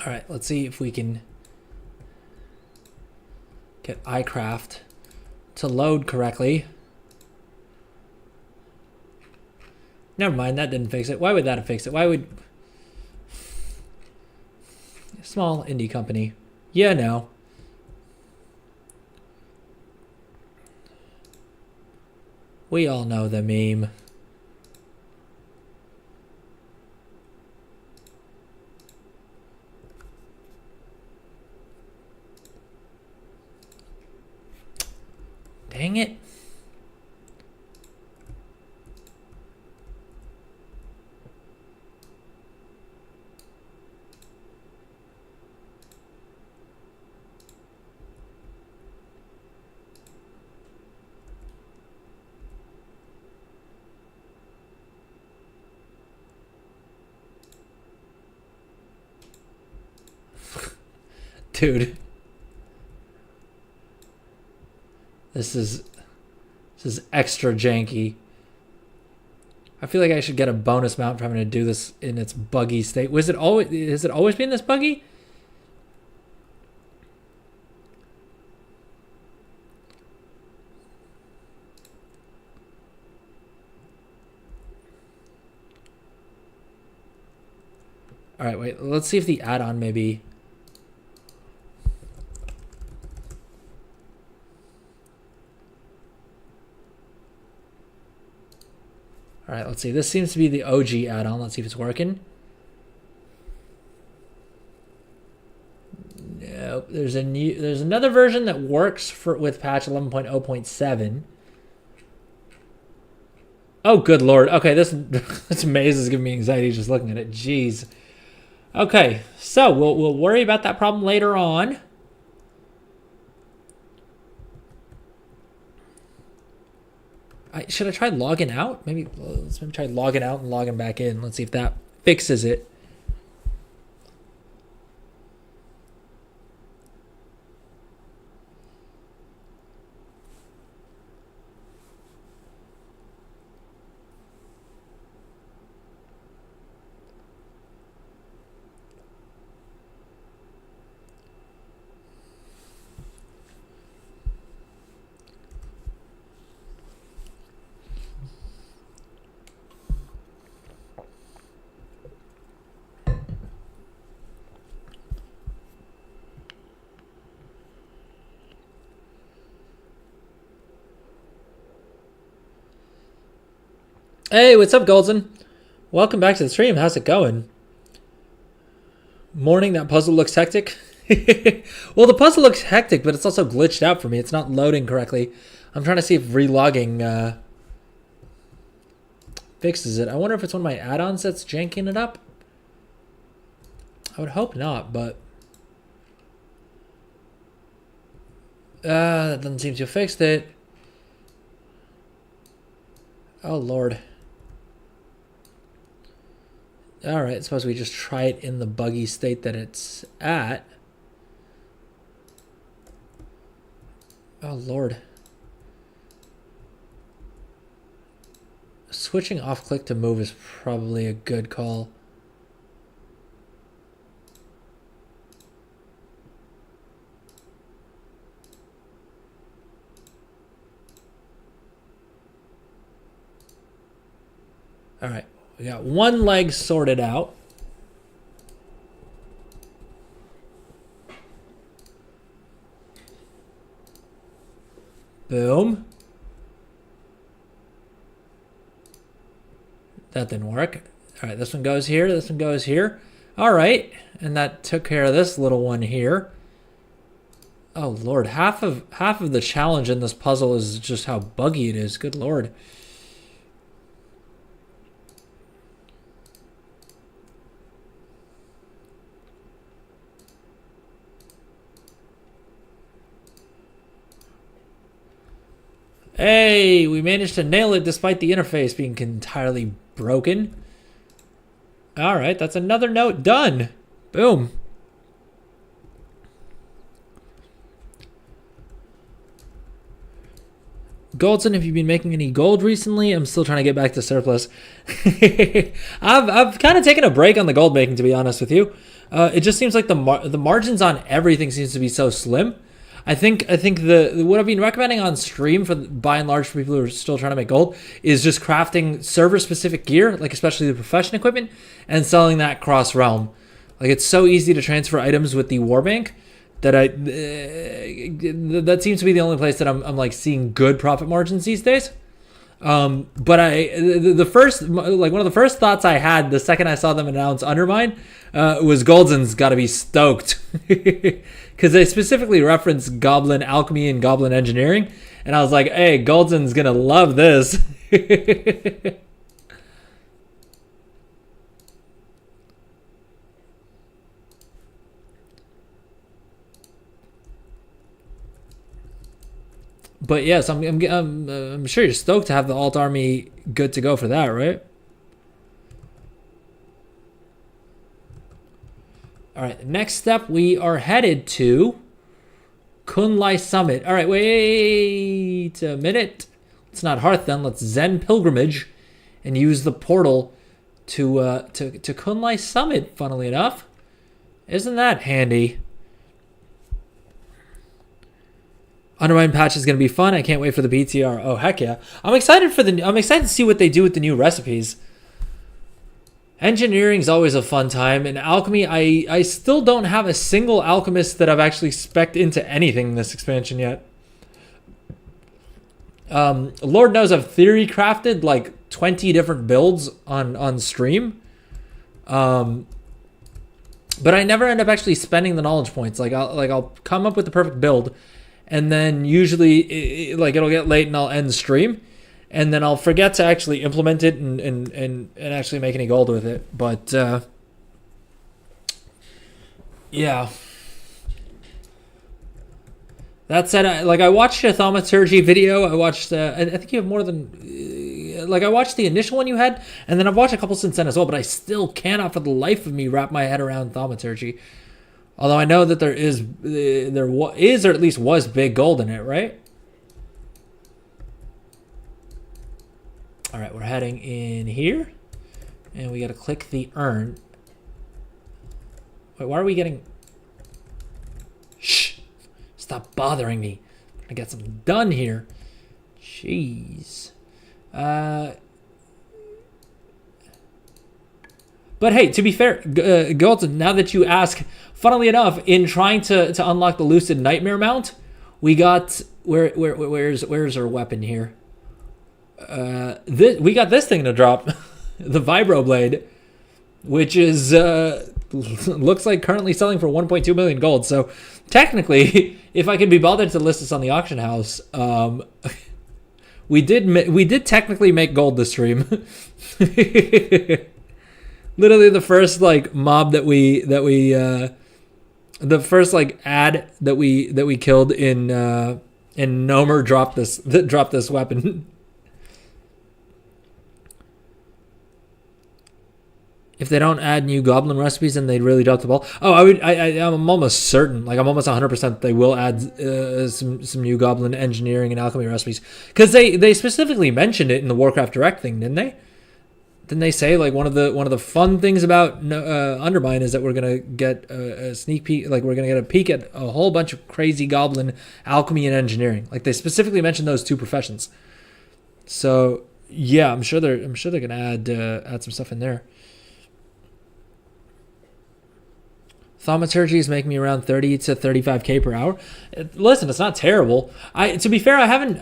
All right, let's see if we can get iCraft to load correctly. Never mind, that didn't fix it. Why would that have fixed it? Why would... Small indie company. Yeah, no. We all know the meme. Dang it. Dude. This is extra janky. I feel like I should get a bonus mount for having to do this in its buggy state. Has it always been this buggy? All right, wait. Let's see if the add-on maybe... All right, let's see. This seems to be the OG add-on. Let's see if it's working. Nope. There's another version that works with patch 11.0.7. Oh, good lord. Okay, this maze is giving me anxiety just looking at it. Jeez. Okay, so we'll worry about that problem later on. Should I try logging out? Let's try logging out and logging back in. Let's see if that fixes it. Hey, what's up, Golden? Welcome back to the stream. How's it going? Morning, that puzzle looks hectic. Well, the puzzle looks hectic, but it's also glitched out for me. It's not loading correctly. I'm trying to see if relogging fixes it. I wonder if it's one of my add-ons that's janking it up. I would hope not, but... that doesn't seem to have fixed it. Oh, Lord. All right, suppose we just try it in the buggy state that it's at. Oh, Lord. Switching off click to move is probably a good call. All right, we got one leg sorted out. Boom. That didn't work. All right, this one goes here. This one goes here. All right, and that took care of this little one here. Oh Lord, half of the challenge in this puzzle is just how buggy it is. Good Lord. Hey, we managed to nail it despite the interface being entirely broken. All right, that's another note done. Boom. Goldson, have you been making any gold recently? I'm still trying to get back to surplus. I've kind of taken a break on the gold making, to be honest with you. It just seems like the margins on everything seems to be so slim. I think what I've been recommending on stream by and large for people who are still trying to make gold is just crafting server specific gear, like especially the profession equipment, and selling that cross realm. Like it's so easy to transfer items with the warbank that that seems to be the only place that I'm like seeing good profit margins these days. But the first, like one of the first thoughts I had the second I saw them announce Undermine was Goldson's got to be stoked because they specifically referenced Goblin Alchemy and Goblin Engineering, and I was like, hey, Goldson's gonna love this. But yes, I'm sure you're stoked to have the alt army good to go for that, right? All right, next step, we are headed to Kunlai Summit. All right, wait a minute. It's not Hearth then. Let's Zen Pilgrimage and use the portal to Kunlai Summit, funnily enough. Isn't that handy? Undermine patch is going to be fun. I can't wait for the BTR. Oh, heck yeah. I'm excited to see what they do with the new recipes. Engineering is always a fun time. And alchemy, I still don't have a single alchemist that I've actually spec'd into anything in this expansion yet. Lord knows I've theory crafted like 20 different builds on stream. But I never end up actually spending the knowledge points. I'll come up with the perfect build, and then usually it'll get late and I'll end the stream, and then I'll forget to actually implement it and actually make any gold with it. But yeah. That said, I watched a thaumaturgy video. I watched, I think you have more than, I watched the initial one you had, and then I've watched a couple since then as well, but I still cannot for the life of me wrap my head around thaumaturgy. Although I know that there is, or at least was big gold in it, right? All right, we're heading in here, and we got to click the urn. Wait, why are we getting... Shh! Stop bothering me. I'm gonna get something done here. Jeez. But hey, to be fair, Galton, now that you ask, funnily enough, in trying to unlock the Lucid Nightmare Mount, we got where's our weapon here? We got this thing to drop, the Vibroblade, which is looks like currently selling for 1.2 million gold. So technically, if I could be bothered to list this on the auction house, we did technically make gold this stream. Literally the first mob that we the first ad that we killed in Nomer dropped this weapon. If they don't add new goblin recipes, then they'd really drop the ball. Oh, I'm almost certain, I'm almost 100% they will add some new goblin engineering and alchemy recipes, because they specifically mentioned it in the Warcraft Direct thing, didn't they? Didn't they say one of the fun things about Undermine is that we're gonna get a sneak peek, we're gonna get a peek at a whole bunch of crazy goblin alchemy and engineering. They specifically mentioned those two professions. So Yeah, I'm sure they're gonna add some stuff in there. Thaumaturgy is making me around 30 to 35k per hour. Listen, it's not terrible. To be fair, I haven't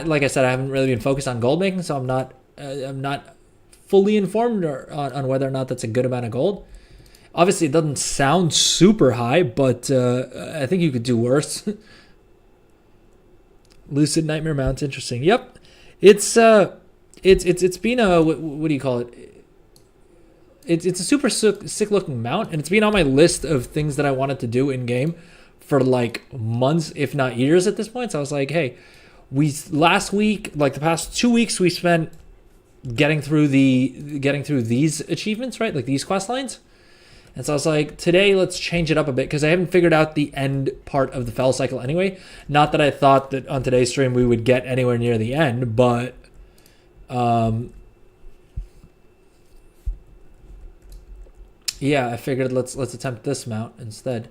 like I said, I haven't really been focused on gold making, so I'm not fully informed on whether or not that's a good amount of gold. Obviously, it doesn't sound super high, but I think you could do worse. Lucid Nightmare Mount, interesting. Yep, it's been a what do you call it? It's a super sick looking mount, and it's been on my list of things that I wanted to do in game for like months, if not years at this point. So I was like, hey, last week, like the past 2 weeks, we spent getting through these achievements, right? Like these quest lines. And so I was like, today, let's change it up a bit, because I haven't figured out the end part of the Fel cycle anyway. Not that I thought that on today's stream we would get anywhere near the end, but yeah, I figured let's attempt this mount instead.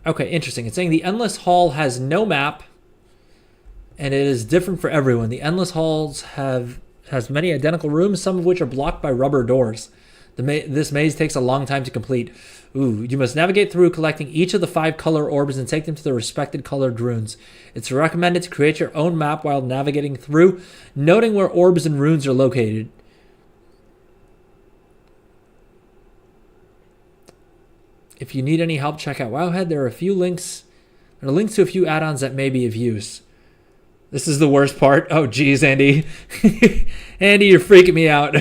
Okay, interesting. It's saying the Endless Hall has no map, and it is different for everyone. The Endless Halls has many identical rooms, some of which are blocked by rubber doors. This maze takes a long time to complete. Ooh, you must navigate through collecting each of the 5 color orbs and take them to the respected colored runes. It's recommended to create your own map while navigating through, noting where orbs and runes are located. If you need any help, check out Wowhead. There are links to a few add-ons that may be of use. This is the worst part. Oh, geez, Andy. Andy, you're freaking me out.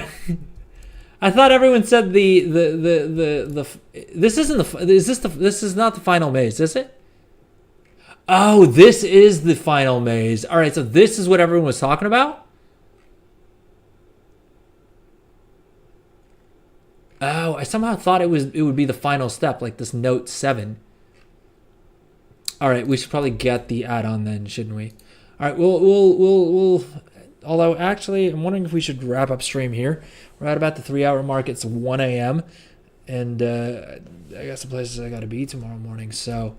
I thought everyone said this is not the final maze, is it? Oh, this is the final maze. All right, so this is what everyone was talking about? Oh, I somehow thought it would be the final step, like this note 7. All right, we should probably get the add-on then, shouldn't we? All right, we'll although actually, I'm wondering if we should wrap up stream here. We're at about the 3-hour mark. It's 1 a.m. and I got some places I got to be tomorrow morning, so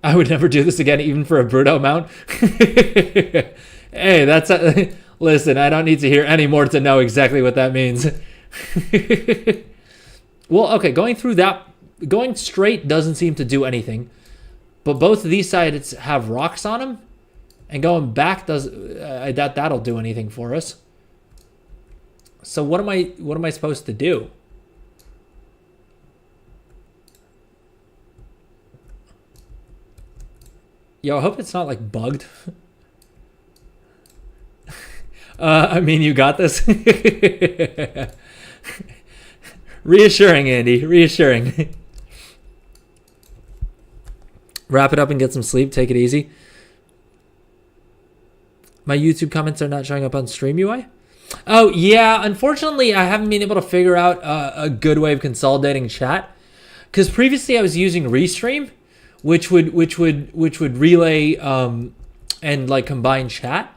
I would never do this again, even for a Bruto mount. Hey, listen, I don't need to hear any more to know exactly what that means. Well, okay, going straight doesn't seem to do anything, but both of these sides have rocks on them, and going back I doubt that'll do anything for us. So what am I supposed to do? Yo, I hope it's not like bugged. I mean, you got this. Reassuring, Andy. Reassuring. Wrap it up and get some sleep. Take it easy. My YouTube comments are not showing up on Stream UI. Oh, yeah. Unfortunately, I haven't been able to figure out a good way of consolidating chat. Because previously I was using Restream, which would relay and like combine chat.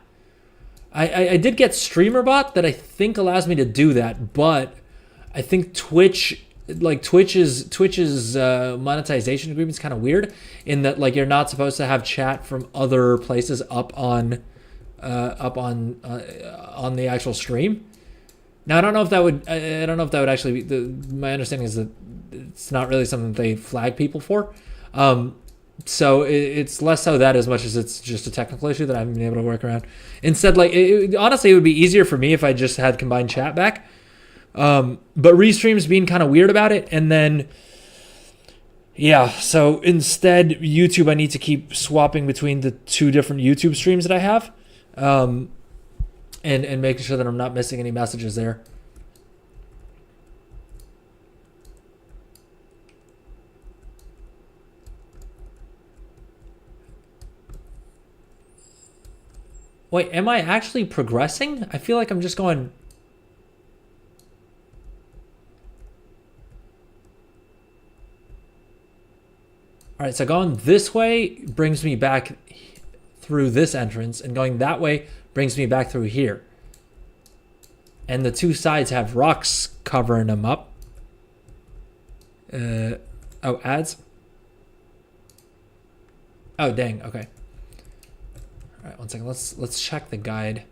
I did get StreamerBot that I think allows me to do that, but I think Twitch's monetization agreement is kind of weird in that like you're not supposed to have chat from other places up on the actual stream. Now I don't know if that would actually be my understanding is that it's not really something they flag people for. So it's less so that as much as it's just a technical issue that I haven't been able to work around. Instead, like honestly, it would be easier for me if I just had combined chat back. But Restream's being kind of weird about it, and then yeah, so instead YouTube, I need to keep swapping between the 2 different YouTube streams that I have, and making sure that I'm not missing any messages there. Wait, am I actually progressing? I feel like I'm just going... All right, so going this way brings me back through this entrance, and going that way brings me back through here. And the 2 sides have rocks covering them up. Oh, ads? Oh, dang, okay. All right, one second. Let's check the guide.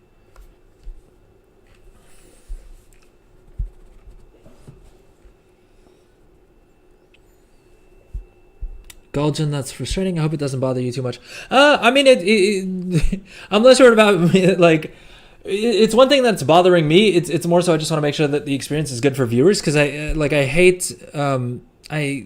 Gulgen, that's frustrating. I hope it doesn't bother you too much. I mean, I'm less worried about like. It's one thing that's bothering me. It's more so I just want to make sure that the experience is good for viewers, because I hate I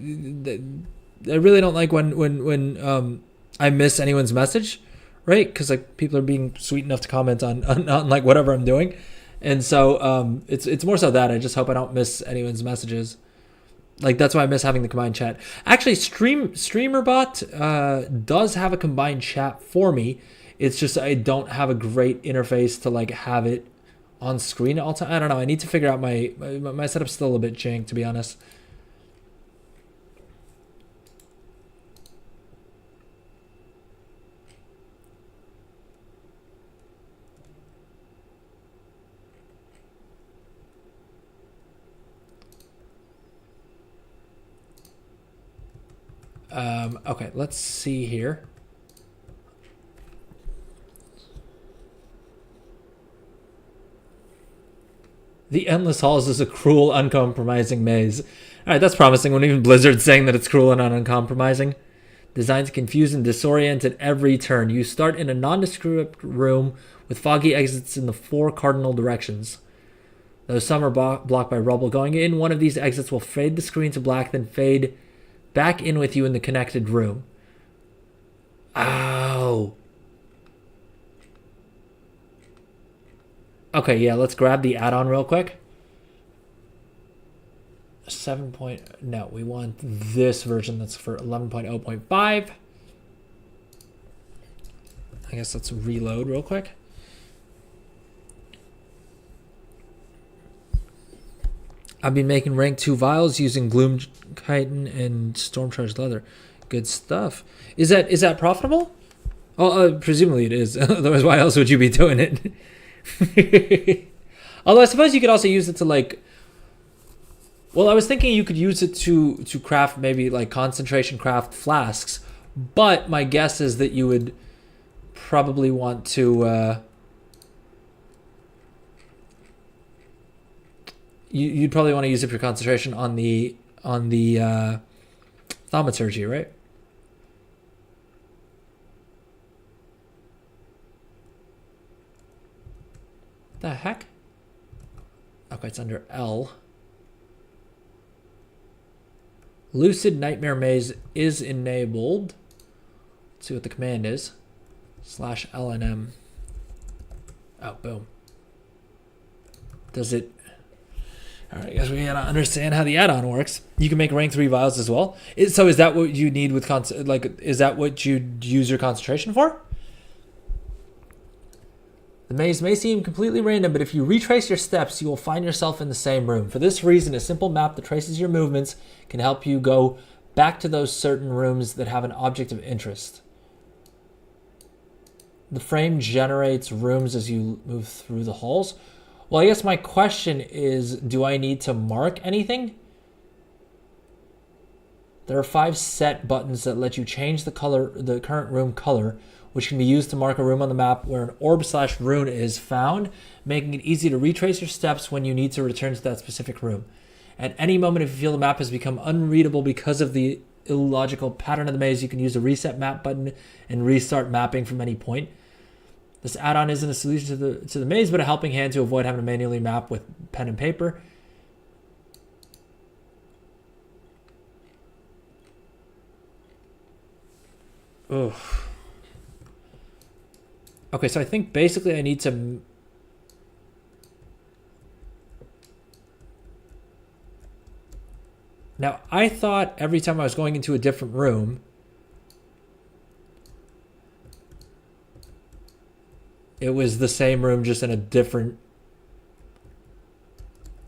really don't like when I miss anyone's message, right? Because like people are being sweet enough to comment on like whatever I'm doing, and so it's more so that I just hope I don't miss anyone's messages. Like that's why I miss having the combined chat. Actually, StreamerBot does have a combined chat for me. It's just I don't have a great interface to like have it on screen all the time. I don't know. I need to figure out my setup's still a bit jank, to be honest. Okay, let's see here. The Endless Halls is a cruel, uncompromising maze. All right, that's promising when even Blizzard's saying that it's cruel and uncompromising. Designed to confuse and disorient at every turn. You start in a nondescript room with foggy exits in the 4 cardinal directions. Though some are blocked by rubble, going in one of these exits will fade the screen to black, then fade back in with you in the connected room. Ow. Okay, yeah, let's grab the add-on real quick. 7. No, we want this version that's for 11.0.5. I guess let's reload real quick. I've been making rank 2 vials using Gloom Chitin and Storm Charged Leather. Good stuff. Is that profitable? Oh, presumably it is. Otherwise, why else would you be doing it? Although I suppose you could also use it to like. Well, I was thinking you could use it to craft maybe like concentration craft flasks, but my guess is that you would probably want to. You'd probably want to use it for concentration on the thaumaturgy, right? The heck? Okay, it's under L. Lucid Nightmare Maze is enabled. Let's see what the command is. /LNM. Oh, boom. Does it... Alright, I guess we gotta understand how the add-on works. You can make rank 3 vials as well. So is that what you need with... is that what you'd use your concentration for? The maze may seem completely random, but if you retrace your steps, you will find yourself in the same room. For this reason, a simple map that traces your movements can help you go back to those certain rooms that have an object of interest. The frame generates rooms as you move through the halls. Well, I guess my question is, do I need to mark anything? There are 5 set buttons that let you change the current room color, which can be used to mark a room on the map where an orb/rune is found, making it easy to retrace your steps when you need to return to that specific room. At any moment, if you feel the map has become unreadable because of the illogical pattern of the maze, you can use the reset map button and restart mapping from any point. This add-on isn't a solution to the maze, but a helping hand to avoid having to manually map with pen and paper. Ugh. Okay, so I think basically I need to... Now, I thought every time I was going into a different room, it was the same room, just in a different...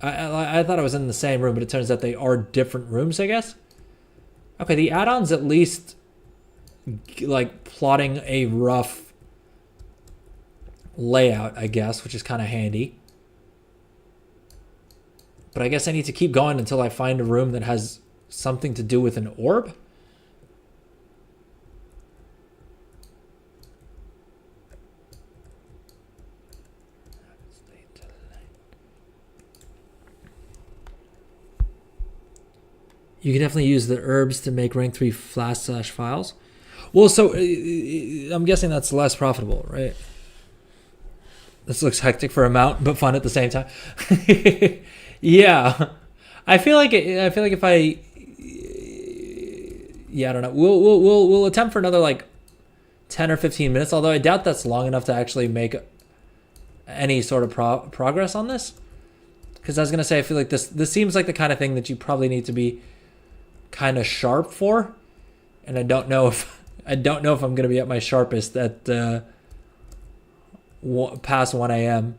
I thought I was in the same room, but it turns out they are different rooms, I guess. Okay, the add-on's at least like plotting a rough layout, I guess, which is kind of handy. But I guess I need to keep going until I find a room that has something to do with an orb. You can definitely use the herbs to make rank 3 flash/files. Well, so I'm guessing that's less profitable, right? This looks hectic for a mount, but fun at the same time. Yeah, I feel like if I, yeah, I don't know. We'll attempt for another like 10 or 15 minutes. Although I doubt that's long enough to actually make any sort of progress on this. Because I was gonna say, I feel like this seems like the kind of thing that you probably need to be kind of sharp for, and I don't know if I'm gonna be at my sharpest at past 1 a.m.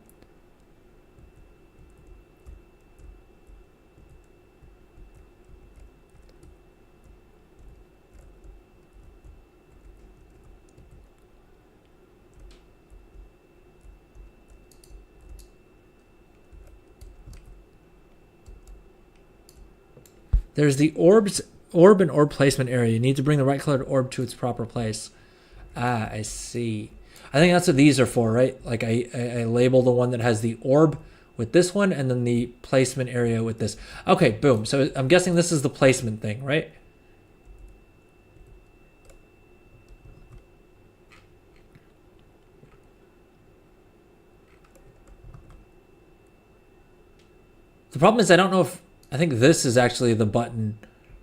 There's the orb and orb placement area. You need to bring the right colored orb to its proper place. Ah, I see. I think that's what these are for, right? Like I label the one that has the orb with this one, and then the placement area with this. Okay, boom. So I'm guessing this is the placement thing, right? The problem is I don't know if, I think this is actually the button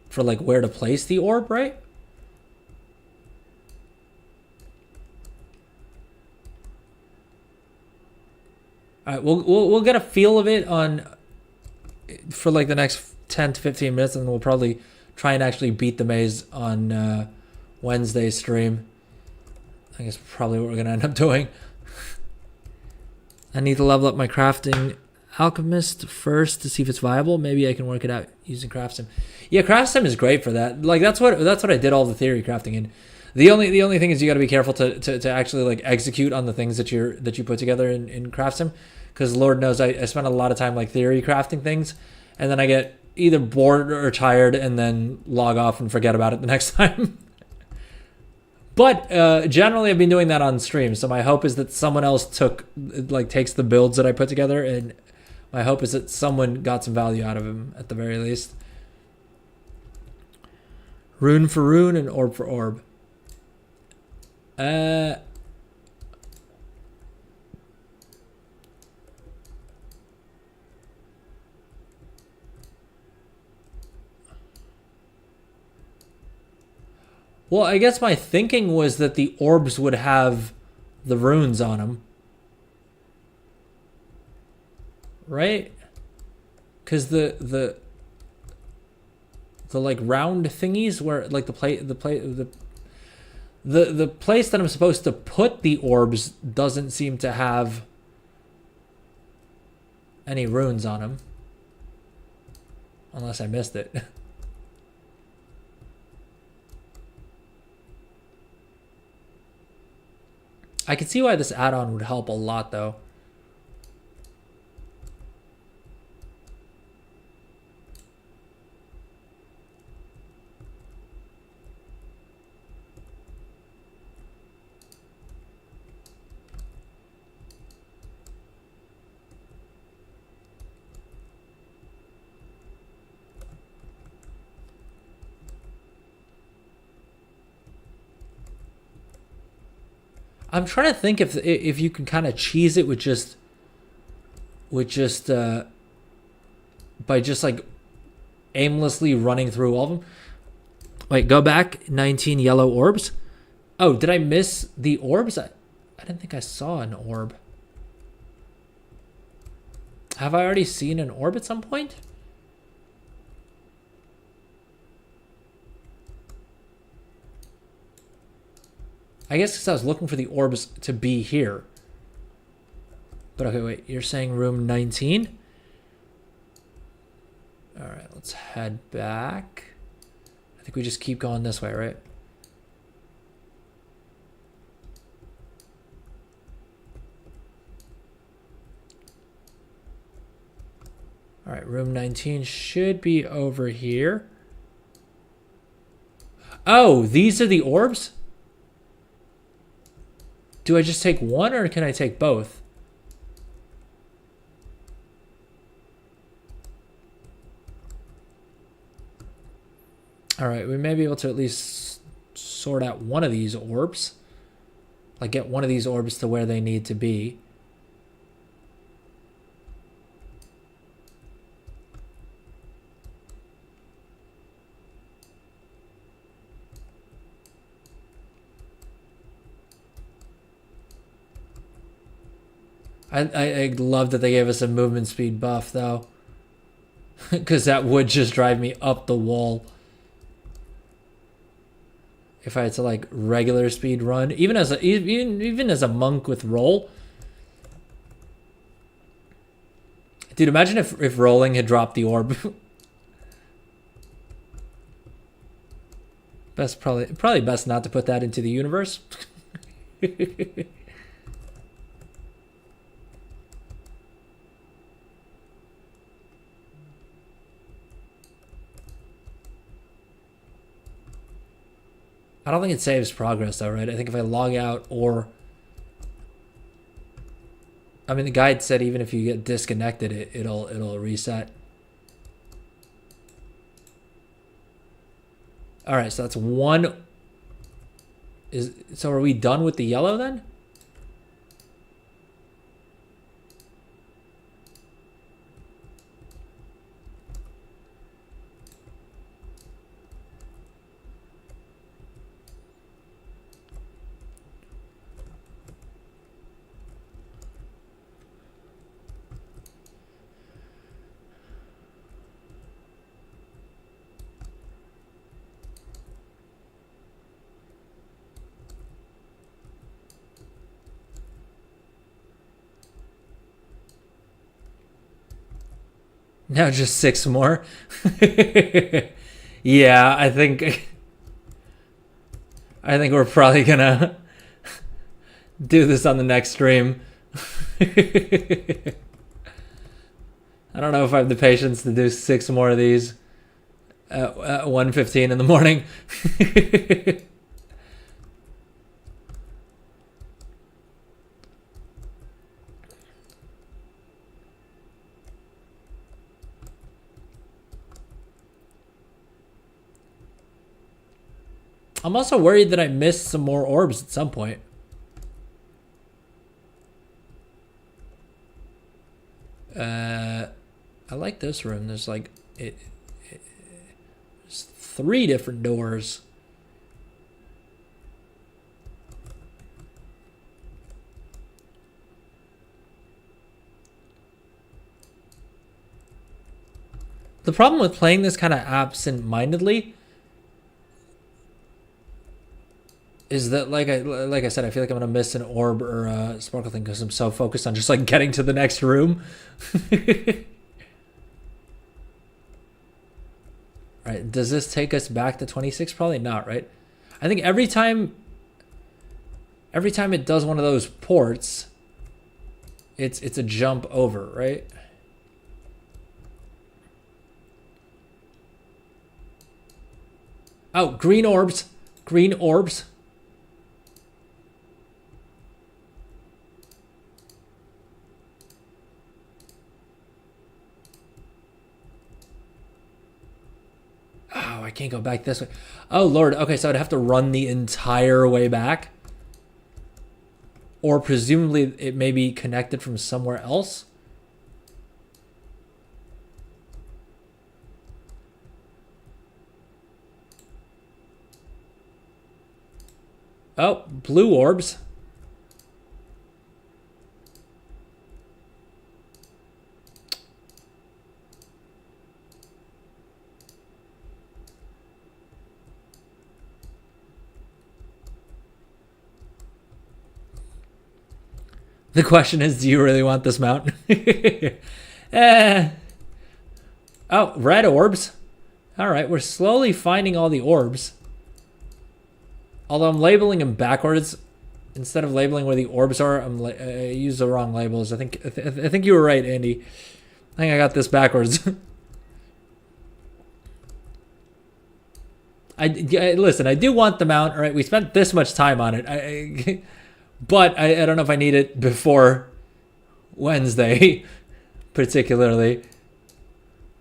for like where to place the orb, right? All right, we'll get a feel of it for like the next 10 to 15 minutes, and we'll probably try and actually beat the maze on Wednesday's stream. I guess probably what we're gonna end up doing. I need to level up my crafting alchemist first to see if it's viable. Maybe I can work it out using craft sim. Yeah, craft sim is great for that. Like that's what I did all the theory crafting in. The only thing is you got to be careful to actually like execute on the things that you put together in craft sim, because Lord knows I spend a lot of time like theory crafting things, and then I get either bored or tired and then log off and forget about it the next time. But generally I've been doing that on stream, so my hope is that someone else takes the builds that I put together, and my hope is that someone got some value out of them at the very least. Rune for rune and orb for orb. Well, I guess my thinking was that the orbs would have the runes on them. Right? Because the like round thingies where like the place that I'm supposed to put the orbs doesn't seem to have any runes on them. Unless I missed it. I can see why this add-on would help a lot though. I'm trying to think if you can kind of cheese it by just like aimlessly running through all of them. Wait, go back. 19 yellow orbs. Oh, did I miss the orbs? I didn't think I saw an orb. Have I already seen an orb at some point? I guess because I was looking for the orbs to be here. But okay, wait. You're saying room 19? All right, let's head back. I think we just keep going this way, right? All right, room 19 should be over here. Oh, these are the orbs? Do I just take one or can I take both? All right, we may be able to at least sort out one of these orbs. Like get one of these orbs to where they need to be. I love that they gave us a movement speed buff though. Because that would just drive me up the wall. If I had to like regular speed run, even as a monk with roll. Dude, imagine if rolling had dropped the orb. Probably best not to put that into the universe. I don't think it saves progress though, right? I think if I log out or... I mean, the guide said even if you get disconnected, it'll reset. All right, so that's one. So are we done with the yellow then? Now just 6 more. Yeah, I think we're probably gonna do this on the next stream. I don't know if I have the patience to do 6 more of these at 1:15 in the morning. I'm also worried that I missed some more orbs at some point. I like this room. There's like there's 3 different doors. The problem with playing this kind of absent-mindedly is that like I said, I feel like I'm gonna miss an orb or a sparkle thing because I'm so focused on just like getting to the next room. Right? Does this take us back to 26? Probably not, right? I think every time it does one of those ports, it's a jump over, right? Oh, green orbs. Green orbs. Oh, I can't go back this way. Oh, Lord. Okay, so I'd have to run the entire way back. Or presumably it may be connected from somewhere else. Oh, blue orbs. The question is, do you really want this mount? Oh, red orbs. All right, we're slowly finding all the orbs. Although I'm labeling them backwards instead of labeling where the orbs are. I use the wrong labels. I think you were right, Andy. I think I got this backwards. Listen. I do want the mount. All right, we spent this much time on it. But I don't know if I need it before Wednesday, particularly.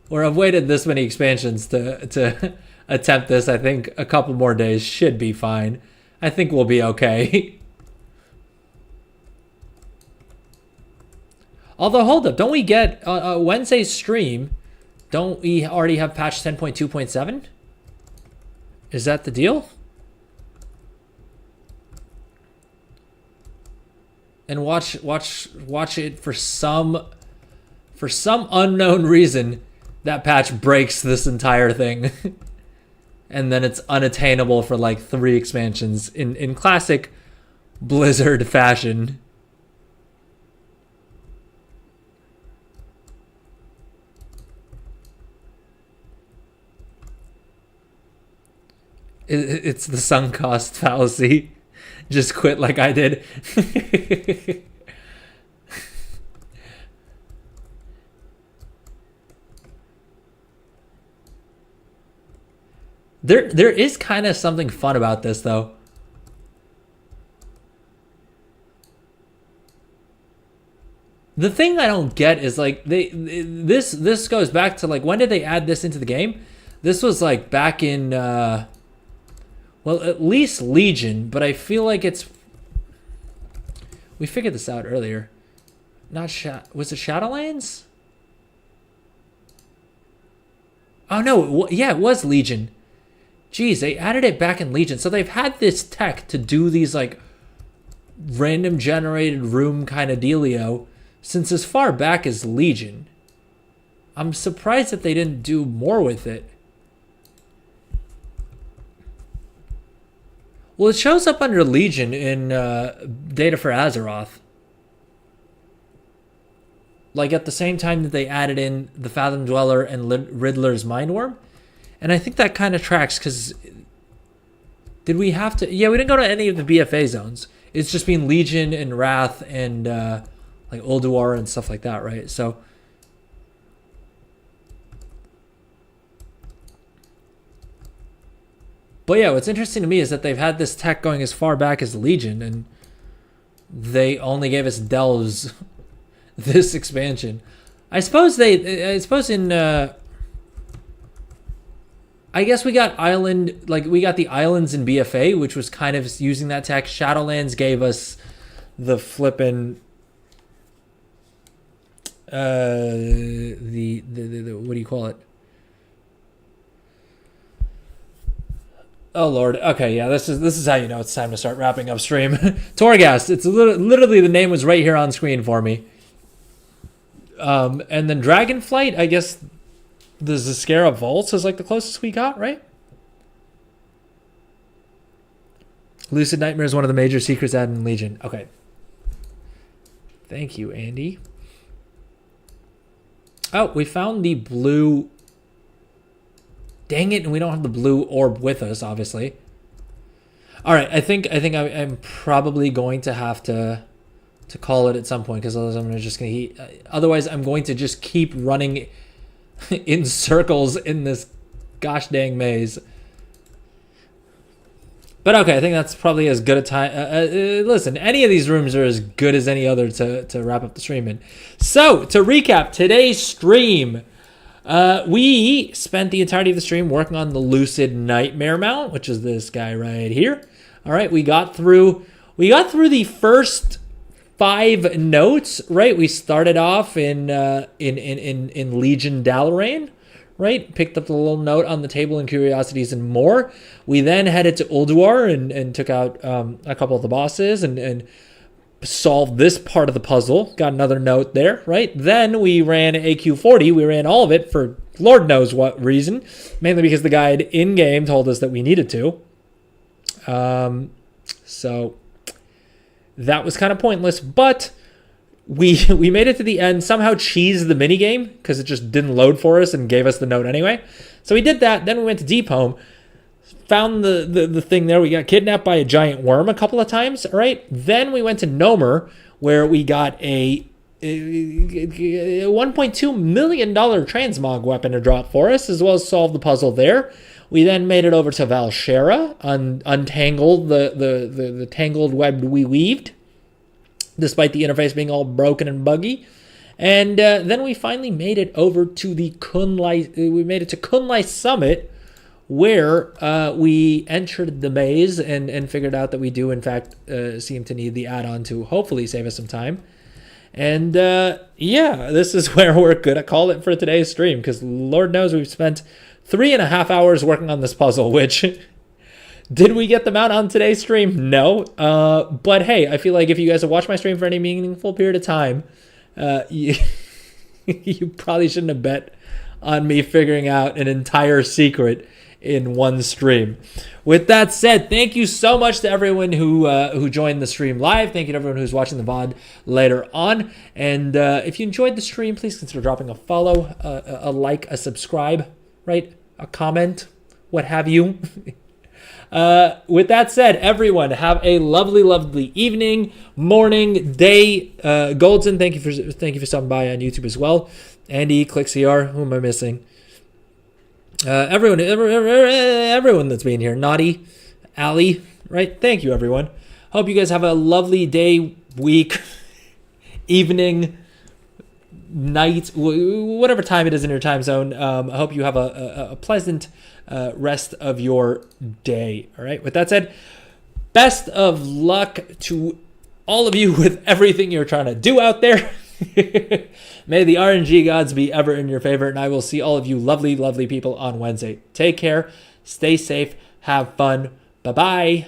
Or I've waited this many expansions to attempt this. I think a couple more days should be fine. I think we'll be okay. Although, hold up. Don't we get Wednesday's stream? Don't we already have patch 10.2.7? Is that the deal? And watch it for some unknown reason. That patch breaks this entire thing. And then it's unattainable for like 3 expansions in classic Blizzard fashion. It's the sunk cost fallacy. Just quit like I did. There is kind of something fun about this though. The thing I don't get is like this goes back to like, when did they add this into the game? This was like back in well, at least Legion, but I feel like we figured this out earlier. Was it Shadowlands? Oh no, yeah, it was Legion. Jeez, they added it back in Legion. So they've had this tech to do these like random generated room kind of dealio since as far back as Legion. I'm surprised that they didn't do more with it. Well, it shows up under Legion in Data for Azeroth. Like at the same time that they added in the Fathom Dweller and Riddler's Mindworm. And I think that kind of tracks because did we have to... Yeah, we didn't go to any of the BFA zones. It's just been Legion and Wrath and like Ulduar and stuff like that, right? So... But yeah, what's interesting to me is that they've had this tech going as far back as Legion, and they only gave us Delves this expansion. I suppose in I guess we got we got the islands in BFA, which was kind of using that tech. Shadowlands gave us the flippin' the what do you call it? Oh Lord. Okay, yeah, this is how you know it's time to start wrapping up stream. Torghast. It's literally the name was right here on screen for me. And then Dragonflight, I guess the Zeskara Vaults is like the closest we got, right? Lucid Nightmare is one of the major secrets added in Legion. Okay. Thank you, Andy. Oh, we found the blue... Dang it, and we don't have the blue orb with us, obviously. All right, I think I'm probably going to have to call it at some point because otherwise I'm going to just keep running in circles in this gosh dang maze. But okay, I think that's probably as good a time. Listen, any of these rooms are as good as any other to wrap up the stream in. So to recap today's stream. We spent the entirety of the stream working on the Lucid Nightmare Mount, which is this guy right here. All right, we got through the first 5 notes, right? We started off in Legion Dalaran, right? Picked up the little note on the table and Curiosities and more. We then headed to Ulduar and took out a couple of the bosses and solved this part of the puzzle. Got another note there, right? Then we ran AQ40. We ran all of it for Lord knows what reason. Mainly because the guide in-game told us that we needed to. So that was kind of pointless, but we made it to the end, somehow cheesed the minigame because it just didn't load for us and gave us the note anyway. So we did that. Then we went to Deep Home. Found the thing there. We got kidnapped by a giant worm a couple of times, right? Then we went to Nomer, where we got a $1.2 million transmog weapon to drop for us, as well as solve the puzzle there. We then made it over to Valshera, untangled the tangled web we weaved, despite the interface being all broken and buggy. And then we finally made it over to the Kunlai. We made it to Kunlai Summit, where we entered the maze and figured out that we do, in fact, seem to need the add-on to hopefully save us some time. And yeah, this is where we're going to call it for today's stream, because Lord knows we've spent 3.5 hours working on this puzzle, which... Did we get them out on today's stream? No. But hey, I feel like if you guys have watched my stream for any meaningful period of time, you probably shouldn't have bet on me figuring out an entire secret in one stream. With that said, thank you so much to everyone who joined the stream live. Thank you to everyone who's watching the VOD later on. And if you enjoyed the stream, please consider dropping a follow, a like, a subscribe, right? A comment, what have you. With that said, everyone, have a lovely, lovely evening, morning, day. Goldson, thank you for stopping by on YouTube as well. Andy, ClickCR, who am I missing? Everyone that's being here. Naughty, Ali, right? Thank you, everyone. Hope you guys have a lovely day, week, evening, night, whatever time it is in your time zone. I hope you have a pleasant rest of your day. All right. With that said, best of luck to all of you with everything you're trying to do out there. May the RNG gods be ever in your favor, and I will see all of you lovely, lovely people on Wednesday. Take care. Stay safe. Have fun. Bye-bye.